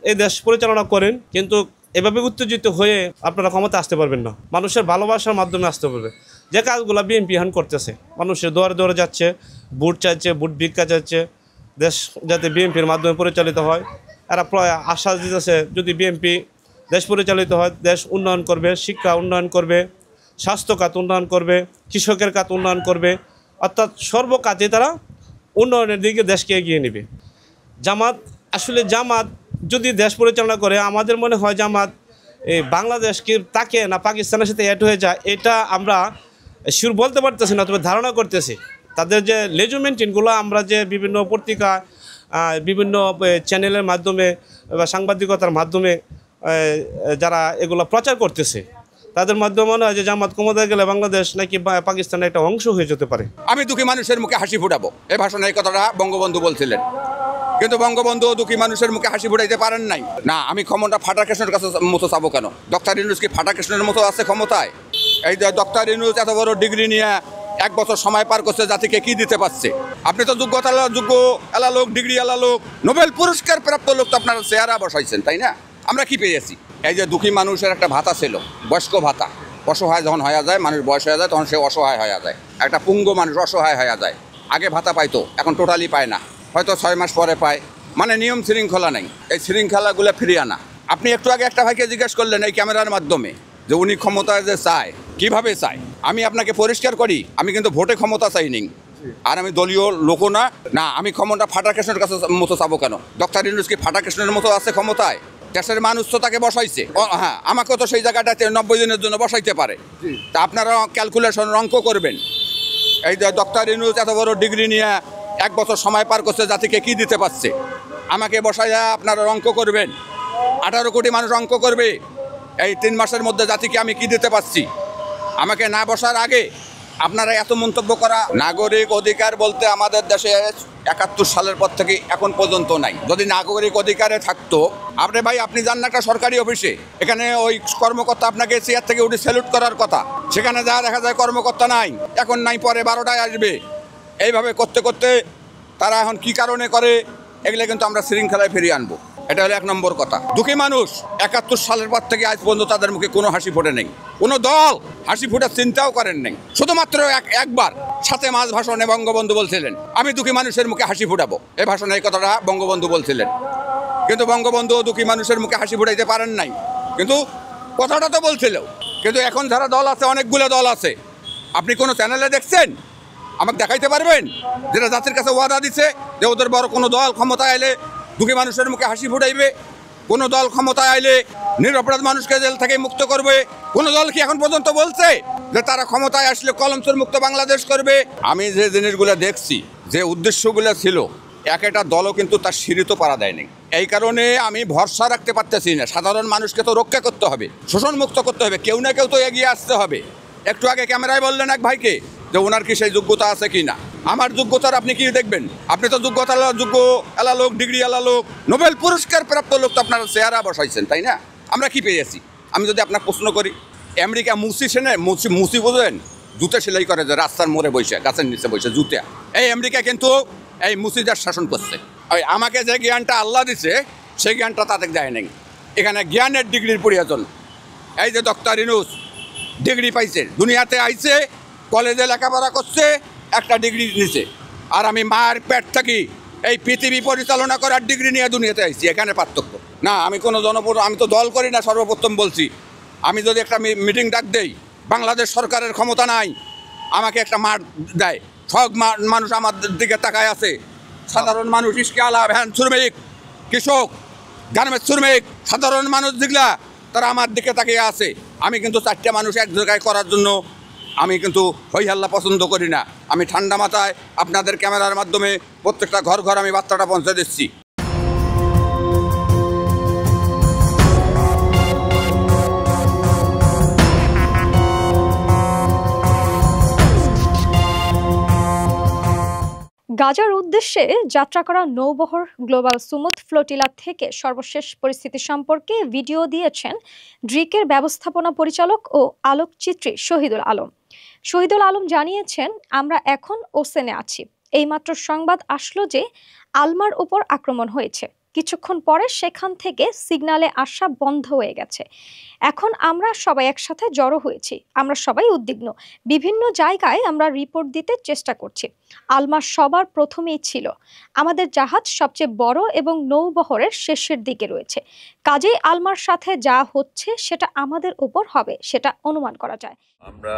এই দেশ পরিচালনা করেন, কিন্তু এভাবে উত্তেজিত হয়ে আপনারা ক্ষমতা আসতে পারবেন না। মানুষের ভালোবাসার মাধ্যমে আসতে পারবে। যে কাজগুলো বিএনপি এখন করতেছে, মানুষের দৌড়ে দৌড়ে যাচ্ছে, ভোট চাইছে, ভোট ভিক্ষা চাইছে, দেশ যাতে বিএনপির মাধ্যমে পরিচালিত হয়। এরা প্রায় আশ্বাস দিতেছে যদি বিএনপি দেশ পরিচালিত হয়, দেশ উন্নয়ন করবে, শিক্ষা উন্নয়ন করবে, স্বাস্থ্য খাত উন্নয়ন করবে, কৃষকের খাত উন্নয়ন করবে, অর্থাৎ সর্বকাজে তারা উন্নয়নের দিকে দেশকে এগিয়ে নেবে। জামাত যদি দেশ পরিচালনা করে, আমাদের মনে হয় জামাত এই বাংলাদেশকে তাকে না পাকিস্তানের সাথে অ্যাড হয়ে যায়, এটা আমরা শিওর বলতে পারতেছি না, তবে ধারণা করতেছি। তাদের যে লেজুমেন্টিনগুলো আমরা যে বিভিন্ন পত্রিকা, বিভিন্ন চ্যানেলের মাধ্যমে বা সাংবাদিকতার মাধ্যমে যারা এগুলো প্রচার করতেছে, তাদের মাধ্যমে মনে হয় যে জামাত ক্ষমতায় গেলে বাংলাদেশ নাকি পাকিস্তানের একটা অংশ হয়ে যেতে পারে। আমি দুঃখী মানুষের মুখে হাসি ফুটাবো, এই ভাষণে এই কথাটা বঙ্গবন্ধু বলছিলেন, কিন্তু বঙ্গবন্ধু দুঃখী মানুষের মুখে হাসি ফুটাইতে পারেন নাই। না, আমি ক্ষমতা ফাটা কৃষ্ণের কাছে মতো চাবো কেন? ডক্টর ইউনূস কি ফাটা কৃষ্ণের মতো আছে ক্ষমতায়? এই যে ডক্টর ইউনূস এত বড় ডিগ্রি নিয়ে 1 বছর সময় পার করছে, জাতিকে কি দিতে পারছে? আপনি তো যোগ্য এলা লোক, ডিগ্রি এলা লোক, নোবেল পুরস্কার প্রাপ্ত লোক তো আপনারা চেহারা বসাইছেন, তাই না? আমরা কি পেয়েছি? এই যে দুঃখী মানুষের একটা ভাতা ছিল, বয়স্ক ভাতা। অসহায় যখন হয়ে যায়, মানুষ বয়স হয়ে যায়, তখন সে অসহায় হয়ে যায়। একটা পুঙ্গ মানুষ অসহায় হয়ে যায়। আগে ভাতা পাইতো, এখন টোটালি পায় না, হয়তো 6 মাস পরে পায়। মানে নিয়ম শৃঙ্খলা নেই। এই শৃঙ্খলাগুলো ফিরিয়ে আনা। আপনি একটু আগে একটা ভাইকে জিজ্ঞেস করলেন এই ক্যামেরার মাধ্যমে যে উনি ক্ষমতায় যে চায়, কিভাবে চায়। আমি আপনাকে পরিষ্কার করি, আমি কিন্তু ভোটে ক্ষমতা চাইনি, আর আমি দলীয় লোকও না। না, আমি ক্ষমতা ফাটা কৃষ্ণের কাছে মতো চাবো কেন? ডক্টর ইউনূস কি ফাটা কৃষ্ণের মতো আছে ক্ষমতায়? দেশের মানুষ তো তাকে বসাইছে। হ্যাঁ, আমাকেও তো সেই জায়গাটাতে 90 দিনের জন্য বসাইতে পারে। তা আপনারা ক্যালকুলেশন অঙ্ক করবেন। এই যে ডক্টর ইউনূস এত বড় ডিগ্রি নিয়ে 1 বছর সময় পার করছে, জাতিকে কি দিতে পারছে? আমাকে বসাইয়া আপনারা অঙ্ক করবেন। 18 কোটি মানুষ অঙ্ক করবে এই 3 মাসের মধ্যে জাতিকে আমি কি দিতে পারছি। আমাকে না বসার আগে আপনারা এত মন্তব্য করা। নাগরিক অধিকার বলতে আমাদের দেশে 71 সালের পর থেকে এখন পর্যন্ত নাই। যদি নাগরিক অধিকারে থাকতো, আপনি যান না একটা সরকারি অফিসে, এখানে ওই কর্মকর্তা আপনাকে চেয়ার থেকে উঠে স্যালুট করার কথা, সেখানে যা দেখা যায় কর্মকর্তা নাই, এখন নাই, পরে 12টায় আসবে। এইভাবে করতে করতে তারা এখন কি কারণে করে, এগুলো কিন্তু আমরা শৃঙ্খলায় ফিরিয়ে আনবো। এটা হলো 1 নম্বর কথা। দুঃখী মানুষ 71 সালের পর থেকে আজ পর্যন্ত তাদের মুখে কোনো হাসি ফোটে নেই। কোনো দল হাসি ফোটার চিন্তাও করেন নাই। শুধুমাত্র একবার 7 মার্চ ভাষণে বঙ্গবন্ধু বলছিলেন আমি দুঃখী মানুষের মুখে হাসি ফুটাবো। এই ভাষণে এই কথাটা বঙ্গবন্ধু বলছিলেন, কিন্তু বঙ্গবন্ধু দুঃখী মানুষের মুখে হাসি ফুটাইতে পারেন নাই। কিন্তু কথাটা তো বলছিল। কিন্তু এখন যারা দল আছে, অনেকগুলো দল আছে, আপনি কোনো চ্যানেলে দেখছেন? আমাকে দেখাইতে পারবেন যেটা জাতির কাছে ওয়াদা দিচ্ছে যে ওদের বড় কোনো দল ক্ষমতায় এলে দুঃখী মানুষের মুখে হাসি ফুটাইবে, কোনো দল ক্ষমতায় আইলে নিরপরাধ মানুষকে জেল থেকে মুক্ত করবে? কোনো দল কি এখন পর্যন্ত বলছে যে তারা ক্ষমতায় আসলে কলমচোর মুক্ত বাংলাদেশ করবে? আমি যে জিনিসগুলো দেখছি, যে উদ্দেশ্যগুলো ছিল, একটা দলও কিন্তু তার সিঁড়ি তো পাড়া দেয়নি। এই কারণে আমি ভরসা রাখতে পারতেছি না। সাধারণ মানুষকে তো রক্ষা করতে হবে, শোষণ মুক্ত করতে হবে, কেউ না কেউ তো এগিয়ে আসতে হবে। একটু আগে ক্যামেরায় বললেন এক ভাইকে যে ওনার কি সেই যোগ্যতা আছে কি না। আমার যোগ্যতার আপনি কি দেখবেন? আপনি তো যোগ্য এলা লোক, ডিগ্রি এলা লোক, নোবেল পুরস্কার প্রাপ্ত লোক তো আপনারা চেহারা বসাইছেন, তাই না? আমরা কি পেয়েছি? আমি যদি আপনার প্রশ্ন করি, আমেরিকা মুসি বোঝেন, জুতে সেলাই করে যে রাস্তার মোড়ে বসে, গাছের নিচে বসে জুতে। এই আমেরিকা কিন্তু এই মুসিদার শাসন করছে। ওই আমাকে যে জ্ঞানটা আল্লাহ দিছে, সেই জ্ঞানটা তাদের দেয় নেই। এখানে জ্ঞানের ডিগ্রির প্রয়োজন। এই যে ডক্টর ইউনূস ডিগ্রি পাইছে, দুনিয়াতে আইছে, কলেজে লেখাপড়া করছে, একটা ডিগ্রি নিছে। আর আমি মায়ের পেট থাকি এই পৃথিবী পরিচালনা করার ডিগ্রি নিয়ে দুনিয়াতে আইছি। এখানে পার্থক্য না। আমি কোনো আমি তো দল করি না। সর্বপ্রথম বলছি, আমি যদি একটা মিটিং ডাক দেই, বাংলাদেশ সরকারের ক্ষমতা নাই, আমাকে একটা মাঠ দেয়, সব মানুষ আমাদের দিকে তাকায় আছে। সাধারণ মানুষ, রিস্কা আলা, ভ্যান শ্রমিক, কৃষক, গার্মেন্টস শ্রমিক, সাধারণ মানুষ যেগুলা তারা আমার দিকে তাকিয়ে আছে। আমি কিন্তু 4টা মানুষ এক জায়গায় করার জন্য আমি কিন্তু হই হাল্লা পছন্দ করি না। আমি ঠান্ডা মাথায় আপনাদের ক্যামেরার মাধ্যমে প্রত্যেকটা ঘর ঘর আমি বার্তাটা পৌঁছে দিচ্ছি। গাজার উদ্দেশ্যে যাত্রা করা নৌবহর গ্লোবাল সুমুদ ফ্লোটিলা থেকে সর্বশেষ পরিস্থিতি সম্পর্কে ভিডিও দিয়েছেন ড্রিকের ব্যবস্থাপনা পরিচালক ও আলোকচিত্রী শহীদুল আলম। শহীদুল আলম জানিয়েছেন, আমরা এখন ওসেনে আছি। এইমাত্র সংবাদ আসলো যে আলমার উপর আক্রমণ হয়েছে। কিছুক্ষণ পরে সেখান থেকে সিগনালে আসা বন্ধ হয়ে গেছে। এখন আমরা সবাই একসাথে জড়ো হয়েছি। আমরা সবাই উদ্বিগ্ন। বিভিন্ন জায়গায় আমরা রিপোর্ট দিতে চেষ্টা করছি। আলমা সবার প্রথমেই ছিল। আমাদের জাহাজ সবচেয়ে বড় এবং নৌবহরের শেষের দিকে রয়েছে। কাজেই আলমার সাথে যা হচ্ছে সেটা আমাদের উপর হবে, সেটা অনুমান করা যায়। আমরা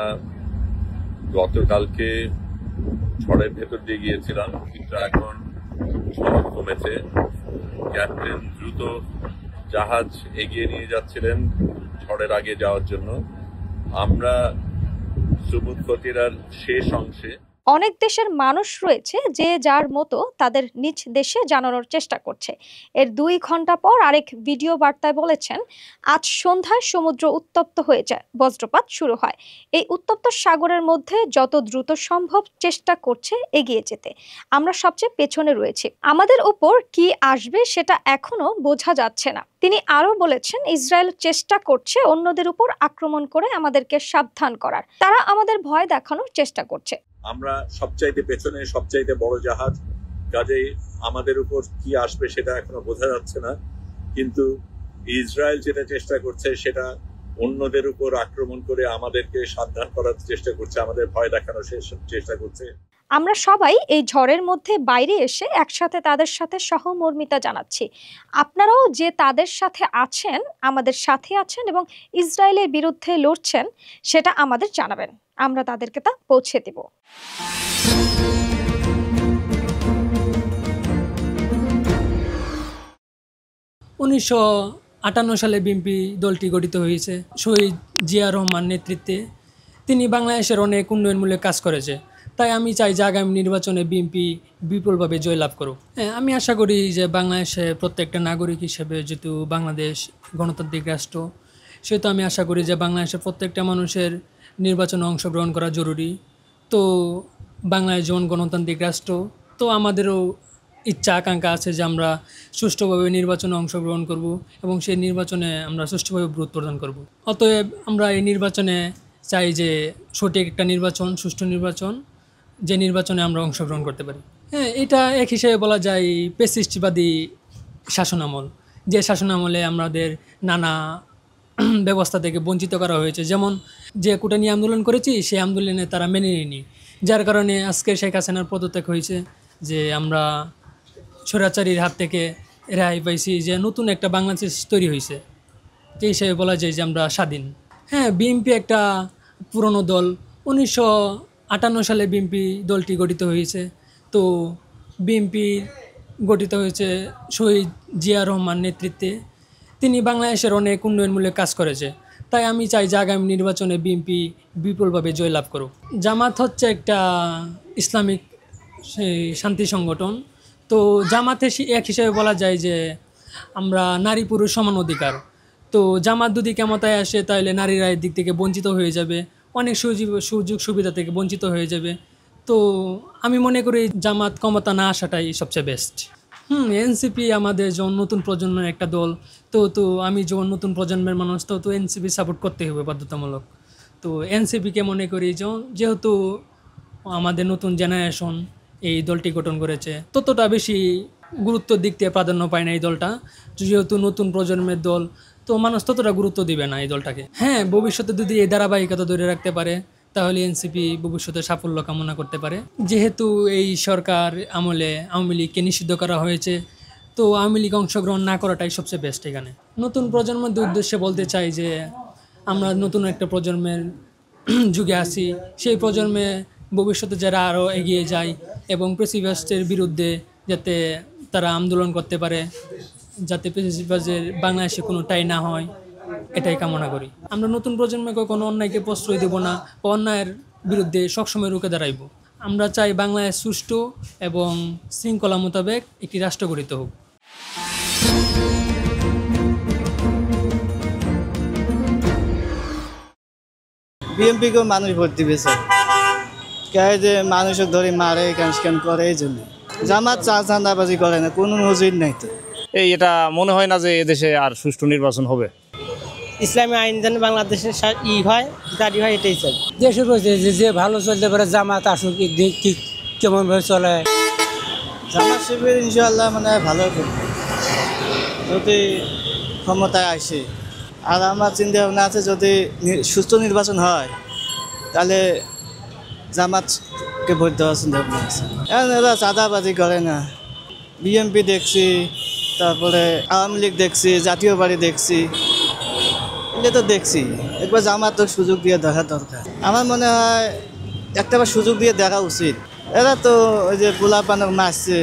গতকালকে ঝড়ের ভেতর দিয়ে গিয়েছিলাম, কিন্তু এখন ঝড় কমেছে। ক্যাপ্টেন দ্রুত জাহাজ এগিয়ে নিয়ে যাচ্ছিলেন ঝড়ের আগে যাওয়ার জন্য। আমরা সুমুদ ফ্লোটিলার শেষ অংশে। অনেক দেশের মানুষ রয়েছে যে যার মতো তাদের নিজ দেশে জানানোর চেষ্টা করছে। এর 2 ঘন্টা পর আরেক ভিডিও বার্তায় বলেছেন, আজ সন্ধ্যায় সমুদ্র উত্তপ্ত হয়ে যায়, বজ্রপাত শুরু হয়। এই উত্তপ্ত সাগরের মধ্যে যত দ্রুত সম্ভব চেষ্টা করছে এগিয়ে যেতে। আমরা সবচেয়ে পেছনে রয়েছি। আমাদের উপর কি আসবে সেটা এখনো বোঝা যাচ্ছে না। তিনি আরো বলেছেন, ইসরায়েল চেষ্টা করছে অন্যদের উপর আক্রমণ করে আমাদেরকে সাবধান করার। তারা আমাদের ভয় দেখানোর চেষ্টা করছে। আমরা সবচাইতে পেছনে, সবচাইতে বড় জাহাজ, কাজেই আমাদের উপর কি আসবে সেটা এখনো বোঝা যাচ্ছে না। কিন্তু ইসরায়েল যেটা চেষ্টা করছে সেটা অন্যদের উপর আক্রমণ করে আমাদেরকে সাবধান করার চেষ্টা করছে, আমাদের ভয় দেখানোর চেষ্টা করছে। আমরা সবাই এই ঝড়ের মধ্যে বাইরে এসে একসাথে তাদের সাথে সহমর্মিতা জানাচ্ছি। আপনারাও যে তাদের সাথে আছেন, আমাদের সাথে আছেন এবং ইসরায়েলের বিরুদ্ধে লড়ছেন, সেটা আমাদের জানাবেন। আমরা তাদেরকে তা পৌঁছে দেব। 1958 সালে বিএনপি দলটি গঠিত হয়েছে শহীদ জিয়া রহমান নেতৃত্বে। তিনি বাংলাদেশের অনেক উন্নয়নমূলক কাজ করেছে। তাই আমি চাই যে আগামী নির্বাচনে বিএনপি বিপুলভাবে জয়লাভ করুক। আমি আশা করি যে বাংলাদেশে প্রত্যেকটা নাগরিক হিসেবে, যেহেতু বাংলাদেশ গণতান্ত্রিক রাষ্ট্র, সেহেতু আমি আশা করি যে বাংলাদেশের প্রত্যেকটা মানুষের নির্বাচনে অংশগ্রহণ করা জরুরি। তো বাংলাদেশ যেমন গণতান্ত্রিক রাষ্ট্র, তো আমাদেরও ইচ্ছা আকাঙ্ক্ষা আছে যে আমরা সুষ্ঠুভাবে নির্বাচনে অংশগ্রহণ করব এবং সেই নির্বাচনে আমরা সুষ্ঠুভাবে ভোট প্রদান করব। অতএব আমরা এই নির্বাচনে চাই যে সঠিক একটা নির্বাচন, সুষ্ঠু নির্বাচন, যে নির্বাচনে আমরা অংশগ্রহণ করতে পারি। হ্যাঁ, এটা এক হিসেবে বলা যায় পেসিস্টবাদী শাসনামল, যে শাসনামলে আমাদের নানা ব্যবস্থা থেকে বঞ্চিত করা হয়েছে। যেমন যে কোটা নিয়ে আন্দোলন করেছি, সেই আন্দোলনে তারা মেনে নেয়নি, যার কারণে আজকে শেখ হাসিনার পদত্যাগ হয়েছে। যে আমরা স্বৈরাচারীর হাত থেকে রেহাই পাইছি, যে নতুন একটা বাংলাদেশ তৈরি হয়েছে, যে হিসেবে বলা যায় যে আমরা স্বাধীন। হ্যাঁ, বিএনপি একটা পুরনো দল। 1958 সালে বিএনপি দলটি গঠিত হয়েছে। তো বিএনপি গঠিত হয়েছে শহীদ জিয়া রহমান নেতৃত্বে। তিনি বাংলাদেশের অনেক উন্নয়নমূলক কাজ করেছে। তাই আমি চাই যে আগামী নির্বাচনে বিএনপি বিপুলভাবে জয়লাভ করুক। জামাত হচ্ছে একটা ইসলামিক শান্তি সংগঠন। তো জামাতে এক হিসেবে বলা যায় যে আমরা নারী পুরুষ সমান অধিকার। তো জামাত যদি ক্ষমতায় আসে তাহলে নারীরা এর দিক থেকে বঞ্চিত হয়ে যাবে, অনেক সুযোগ সুবিধা থেকে বঞ্চিত হয়ে যাবে। তো আমি মনে করি জামাত ক্ষমতা না আসাটাই সবচেয়ে বেস্ট। এনসিপি আমাদের যখন নতুন প্রজন্মের একটা দল, তো আমি যখন নতুন প্রজন্মের মানুষ, তো এনসিপি সাপোর্ট করতে হবে বাধ্যতামূলক। তো এনসিপিকে মনে করি যেহেতু আমাদের নতুন জেনারেশন এই দলটি গঠন করেছে, ততটা বেশি গুরুত্বর দিক থেকে প্রাধান্য পায় না এই দলটা। যেহেতু নতুন প্রজন্মের দল, তো মানুষ ততটা গুরুত্ব দিবে না এই দলটাকে। হ্যাঁ, ভবিষ্যতে যদি এই ধারাবাহিকতা ধরে রাখতে পারে তাহলে এনসিপি ভবিষ্যতে সাফল্য কামনা করতে পারে। যেহেতু এই সরকার আমলে আওয়ামী লীগকে নিষিদ্ধ করা হয়েছে, তো আওয়ামী লীগ অংশগ্রহণ না করাটাই সবচেয়ে বেস্ট। এখানে নতুন প্রজন্মের উদ্দেশ্যে বলতে চাই যে আমরা নতুন একটা প্রজন্মের যুগে আছি। সেই প্রজন্মে ভবিষ্যতে যারা আরও এগিয়ে যায় এবং প্রেসিডেন্টের বিরুদ্ধে যাতে তারা আন্দোলন করতে পারে, যাতে প্রেসিডেন্টের বাংলাদেশে কোনো টাই না হয়, এটাই কামনা করি। আমরা নতুন প্রজন্মকে কোনো অন্যায়কে প্রশ্রয় দেব না, অন্যায়ের বিরুদ্ধে সবসময় রুখে দাঁড়াইব। আমরা চাই বাংলাদেশ সুষ্ঠু এবং শৃঙ্খলা মোতাবেক একটি রাষ্ট্র গঠিত হোক। বিএনপিকেও মানুষ ভোট দিবে স্যার, কে যে মানুষের ধরে মারে ক্যান করে, এই জন্য জামাত চাঁদাবাজি করে না, কোনো মজুর নাই তো। এটা মনে হয় না যে এদেশে আর সুষ্ঠু নির্বাচন হবে। ইসলামী আইন যেন বাংলাদেশের হয় দাঁড়ি হয়, এটাই চাই। দেশের যে ভালো চলতে পারে জামাত আসুক, ঠিক কেমনভাবে চলে। জামাত শিবির ইনশাআল্লাহ মানে ভালো করবে যদি ক্ষমতায় আসে। আর আমার চিন্তা ভাবনা আছে যদি সুস্থ নির্বাচন হয় তাহলে জামাতকে ভোট দেওয়ার চিন্তা ভাবনা আছে। এরা চাঁদাবাজি করে না। বিএনপি দেখছি, তারপরে আওয়ামী লীগ দেখছি, জাতীয় পার্টি দেখছি, এটা তো দেখছি। একবার জামাত সুযোগ দিয়ে দেখা দরকার। আমার মনে হয় একটাবার সুযোগ দিয়ে দেখা উচিত। এরা তো ওই যে পোলা পানক মারছে,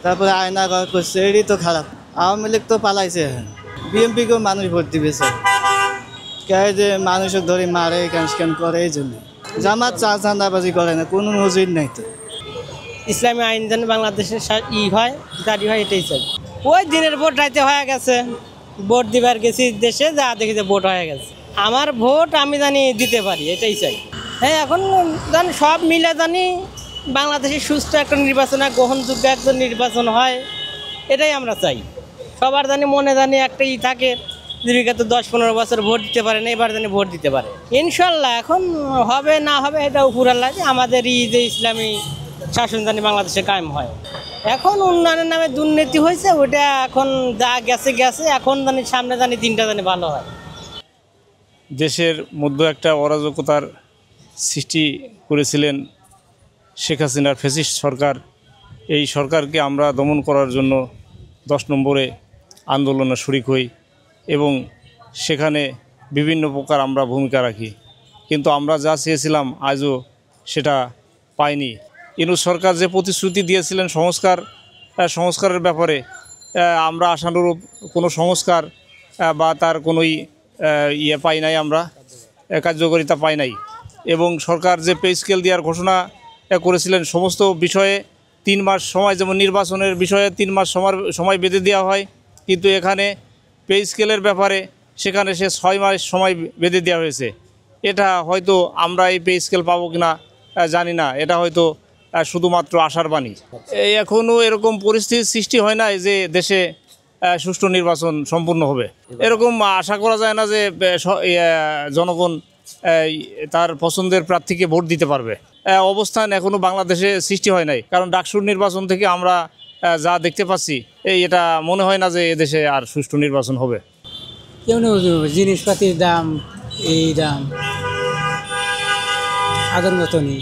তারপরে আয়না ঘর করছে, এরই তো খারাপ। আওয়ামী লীগ তো পালাইছে, বিএনপিকেও মানুষ ভোট দিবে স্যার, কে যে মানুষের ধরে মারে ক্যান করে, এই জন্য জামাত চাঁদাবাজি করে না, কোনো মজুর নাই তো। ইসলামী আইন যেন বাংলাদেশের হয় দাঁড়ি হয়, এটাই চাই। ওই দিনের ভোট রাইতে হয়ে গেছে, ভোট দিবার গেছি দেশে, যা দেখি যে ভোট হয়ে গেছে। আমার ভোট আমি জানি দিতে পারি, এটাই চাই। হ্যাঁ, এখন জানি সব মিলে জানি বাংলাদেশে সুস্থ একটা নির্বাচন, গ্রহণযোগ্য একজন নির্বাচন হয়, এটাই আমরা চাই। সবার জানি মনে জানি একটা থাকে, বিগত 10-15 বছর ভোট দিতে পারে না, এবার জানি ভোট দিতে পারে ইনশাল্লাহ। এখন হবে না হবে এটা উপর আল্লাহ। আমাদের যে ইসলামী শাসন জানি বাংলাদেশে কায়েম হয়। এখন উন্নয়নের নামে দুর্নীতি হয়েছে, ওইটা এখন যা গেছে গেছে, এখন জানি সামনে জানি দিনটা জানি ভালো হয়। দেশের মধ্যে একটা অরাজকতার সৃষ্টি করেছিলেন শেখ হাসিনার ফ্যাসিস্ট সরকার। এই সরকারকে আমরা দমন করার জন্য 10 নম্বরে আন্দোলনে শরিক হই এবং সেখানে বিভিন্ন প্রকার আমরা ভূমিকা রাখি, কিন্তু আমরা যা চেয়েছিলাম আজও সেটা পাইনি। ইউনূস সরকার যে প্রতিশ্রুতি দিয়েছিলেন সংস্কারের ব্যাপারে, আমরা আশানুরূপ কোনো সংস্কার বা তার কোনোই পাই নাই, আমরা কার্যকারিতা পাই নাই। এবং সরকার যে পে স্কেল দেওয়ার ঘোষণা করেছিলেন সমস্ত বিষয়ে 3 মাস সময়, যেমন নির্বাচনের বিষয়ে 3 মাস সময় বেঁধে দেওয়া হয়, কিন্তু এখানে পে স্কেলের ব্যাপারে সেখানে 6 মাস সময় বেঁধে দেওয়া হয়েছে। এটা হয়তো আমরা এই পে স্কেল পাবো কিনা জানি না, এটা হয়তো শুধুমাত্র আশার বাণী। এখনও এরকম পরিস্থিতির সৃষ্টি হয় না যে দেশে সুষ্ঠু নির্বাচন সম্পূর্ণ হবে। এরকম আশা করা যায় না যে জনগণ তার পছন্দের প্রার্থীকে ভোট দিতে পারবে। অবস্থান এখনও বাংলাদেশে সৃষ্টি হয় নাই, কারণ ডাকসুর নির্বাচন থেকে আমরা যা দেখতে পাচ্ছি, এটা মনে হয় না যে এদেশে আর সুষ্ঠু নির্বাচন হবে। কেমন জিনিসপাতির দাম, এই দাম আগের মতনই।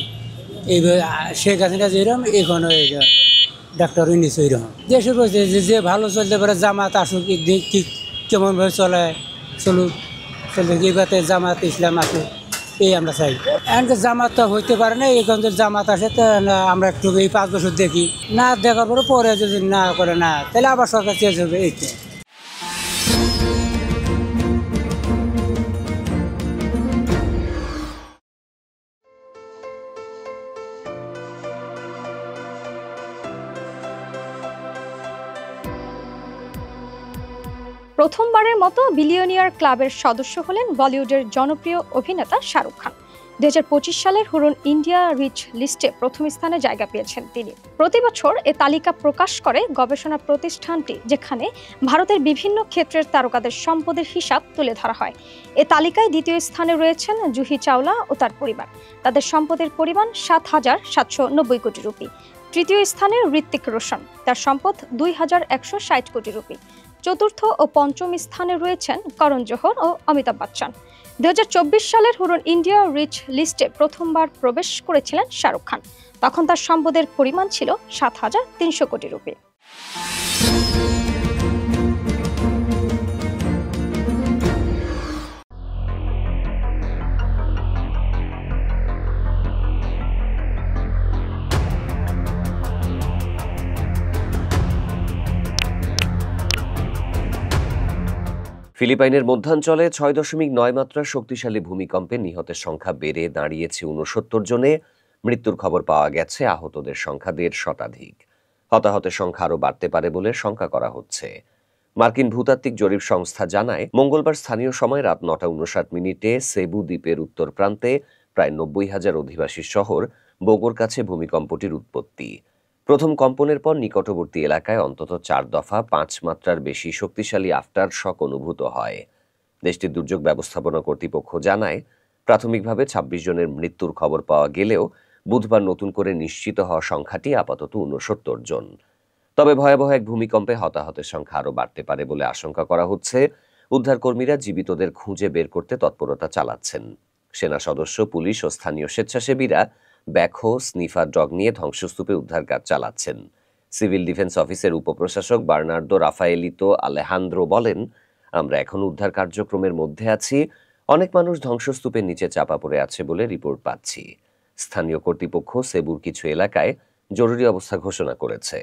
এইভাবে শেখ হাসিনা যেরকম, এখনও ডাক্তার ইউনূস ওইরকম। দেশের যে ভালো চলতে পারে, জামাত আসুক, ঠিক কেমনভাবে চলুক, এবারে জামাত ইসলাম আসুক, এই আমরা চাই। এখন জামাত তো হইতে পারে না, এখন যদি জামাত আসে তো আমরা একটু এই 5 বছর দেখি, না দেখার পরে যদি না করে না, তাহলে আবার সরকার চেঞ্জ হবে। এইটা প্রথমবারের মতো বিলিয়নিয়ার ক্লাবের সদস্য হলেন বলিউডের জনপ্রিয় অভিনেতা শাহরুখ খান। 2025 সালের হুরুন ইন্ডিয়া রিচ লিস্টে প্রথম স্থানে জায়গা পেয়েছেন তিনি। প্রতি বছর এ তালিকা প্রকাশ করে গবেষণা প্রতিষ্ঠানটি, যেখানে ভারতের বিভিন্ন ক্ষেত্রের তারকাদের সম্পদের হিসাব তুলে ধরা হয়। এ তালিকায় দ্বিতীয় স্থানে রয়েছেন জুহি চাওলা ও তার পরিবার। তাদের সম্পদের পরিমাণ 7,790 কোটি রুপি। তৃতীয় স্থানে ঋত্বিক রোশন, তার সম্পদ 2,160 কোটি রুপি। চতুর্থ ও পঞ্চম স্থানে রয়েছেন করণ জোহর ও অমিতাভ বচ্চন। 2024 সালের হুরুন ইন্ডিয়া রিচ লিস্টে প্রথমবার প্রবেশ করেছিলেন শাহরুখ খান। তখন তার সম্পদের পরিমাণ ছিল 7,300 কোটি রুপি। ফিলিপাইনের মধ্যাঞ্চলে 6.9 মাত্রার শক্তিশালী ভূমিকম্পে নিহতের সংখ্যা বেড়ে দাঁড়িয়েছে 69 জনে। মৃত্যুর খবর পাওয়া গেছে, আহতদের সংখ্যা 1.5 শতাধিক। হতাহতের সংখ্যা আরও বাড়তে পারে বলে শঙ্কা করা হচ্ছে। মার্কিন ভূতাত্ত্বিক জরিপ সংস্থা জানায়, মঙ্গলবার স্থানীয় সময় রাত 9:59 সেবু দ্বীপের উত্তর প্রান্তে প্রায় 90,000 অধিবাসীর শহর বোগোর কাছে ভূমিকম্পটির উৎপত্তি। প্রথম কম্পনের পর নিকটবর্তী এলাকায় অন্তত 4 দফা 5 মাত্রার বেশি শক্তিশালী আফটার শক অনুভূত হয়। দেশটির দুর্যোগ ব্যবস্থাপনা কর্তৃপক্ষ জানায়, প্রাথমিকভাবে 26 জনের মৃত্যুর খবর পাওয়া গেলেও বুধবার নতুন করে নিশ্চিত হওয়া সংখ্যাটি আপাতত 69 জন। তবে ভয়াবহ এক ভূমিকম্পে হতাহতের সংখ্যা আরও বাড়তে পারে বলে আশঙ্কা করা হচ্ছে। উদ্ধারকর্মীরা জীবিতদের খুঁজে বের করতে তৎপরতা চালাচ্ছেন। সেনা সদস্য, পুলিশ ও স্থানীয় স্বেচ্ছাসেবীরা ব্যাকহো, স্নিফার ডগ নিয়ে ধ্বংসস্তূপে উদ্ধার কাজ চালাচ্ছেন। সিভিল ডিফেন্স অফিসের উপপ্রশাসক বার্নার্দো রাফায়েলিতো আলেহান্দ্রো বলেন, আমরা এখন উদ্ধার কার্যক্রমের মধ্যে আছি। অনেক মানুষ ধ্বংসস্তূপের নিচে চাপা পড়ে আছে বলে রিপোর্ট পাচ্ছি। স্থানীয় কর্তৃপক্ষ সেবুর কিছু এলাকায় জরুরি অবস্থা ঘোষণা করেছে।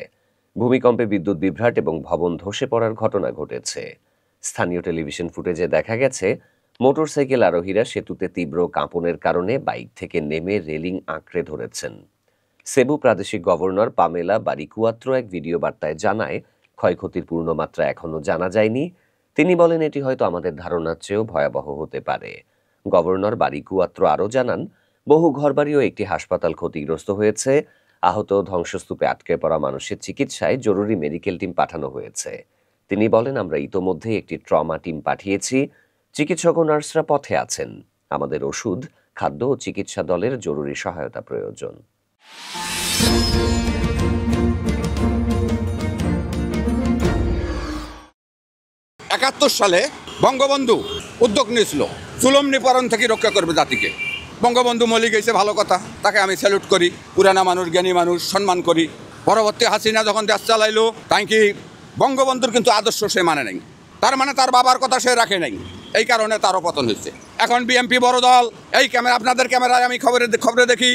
ভূমিকম্পে বিদ্যুৎ বিভ্রাট এবং ভবন ধসে পড়ার ঘটনা ঘটেছে। স্থানীয় টেলিভিশন ফুটেজে দেখা গেছে, মোটরসাইকেল আরোহীরা সেতুতে তীব্র কাঁপনের কারণে বাইক থেকে নেমে রেলিং আঁকড়ে ধরেছেন। সেবু প্রাদেশিক গভর্নর পামেলা বারিকুয়াত্রো এক ভিডিও বার্তায় জানায়, ক্ষয়ক্ষতির পূর্ণ মাত্রা এখনও জানা যায়নি। তিনি বলেন, এটি হয়তো আমাদের ধারণার চেয়েও ভয়াবহ হতে পারে। গভর্নর বারিকুয়াত্রো আরও জানান, বহু ঘরবাড়ি ও একটি হাসপাতাল ক্ষতিগ্রস্ত হয়েছে। আহত, ধ্বংসস্তূপে আটকে পড়া মানুষের চিকিৎসায় জরুরি মেডিকেল টিম পাঠানো হয়েছে। তিনি বলেন, আমরা ইতোমধ্যেই একটি ট্রমা টিম পাঠিয়েছি। চিকিৎসক ও নার্সরা পথে আছেন। আমাদের ওষুধ, খাদ্য ও চিকিৎসা দলের জরুরি সহায়তা প্রয়োজন। 71 সালে বঙ্গবন্ধু উদ্যোগ নিয়েছিল জুলুম নিপীড়ন থেকে রক্ষা করবে জাতিকে। বঙ্গবন্ধু মলি গেছে, ভালো কথা, তাকে আমি স্যালুট করি। পুরানা মানুষ, জ্ঞানী মানুষ, সম্মান করি। পরবর্তী হাসিনা যখন দেশ চালাইলো, তাই কি বঙ্গবন্ধুর কিন্তু আদর্শ সে মানে নাই, তার মানে তার বাবার কথা সে রাখে নাই, এই কারণে তারও পতন হয়েছে। এখন বিএনপি বড় দল, এই ক্যামেরা, আপনাদের ক্যামেরায় আমি খবরে দেখি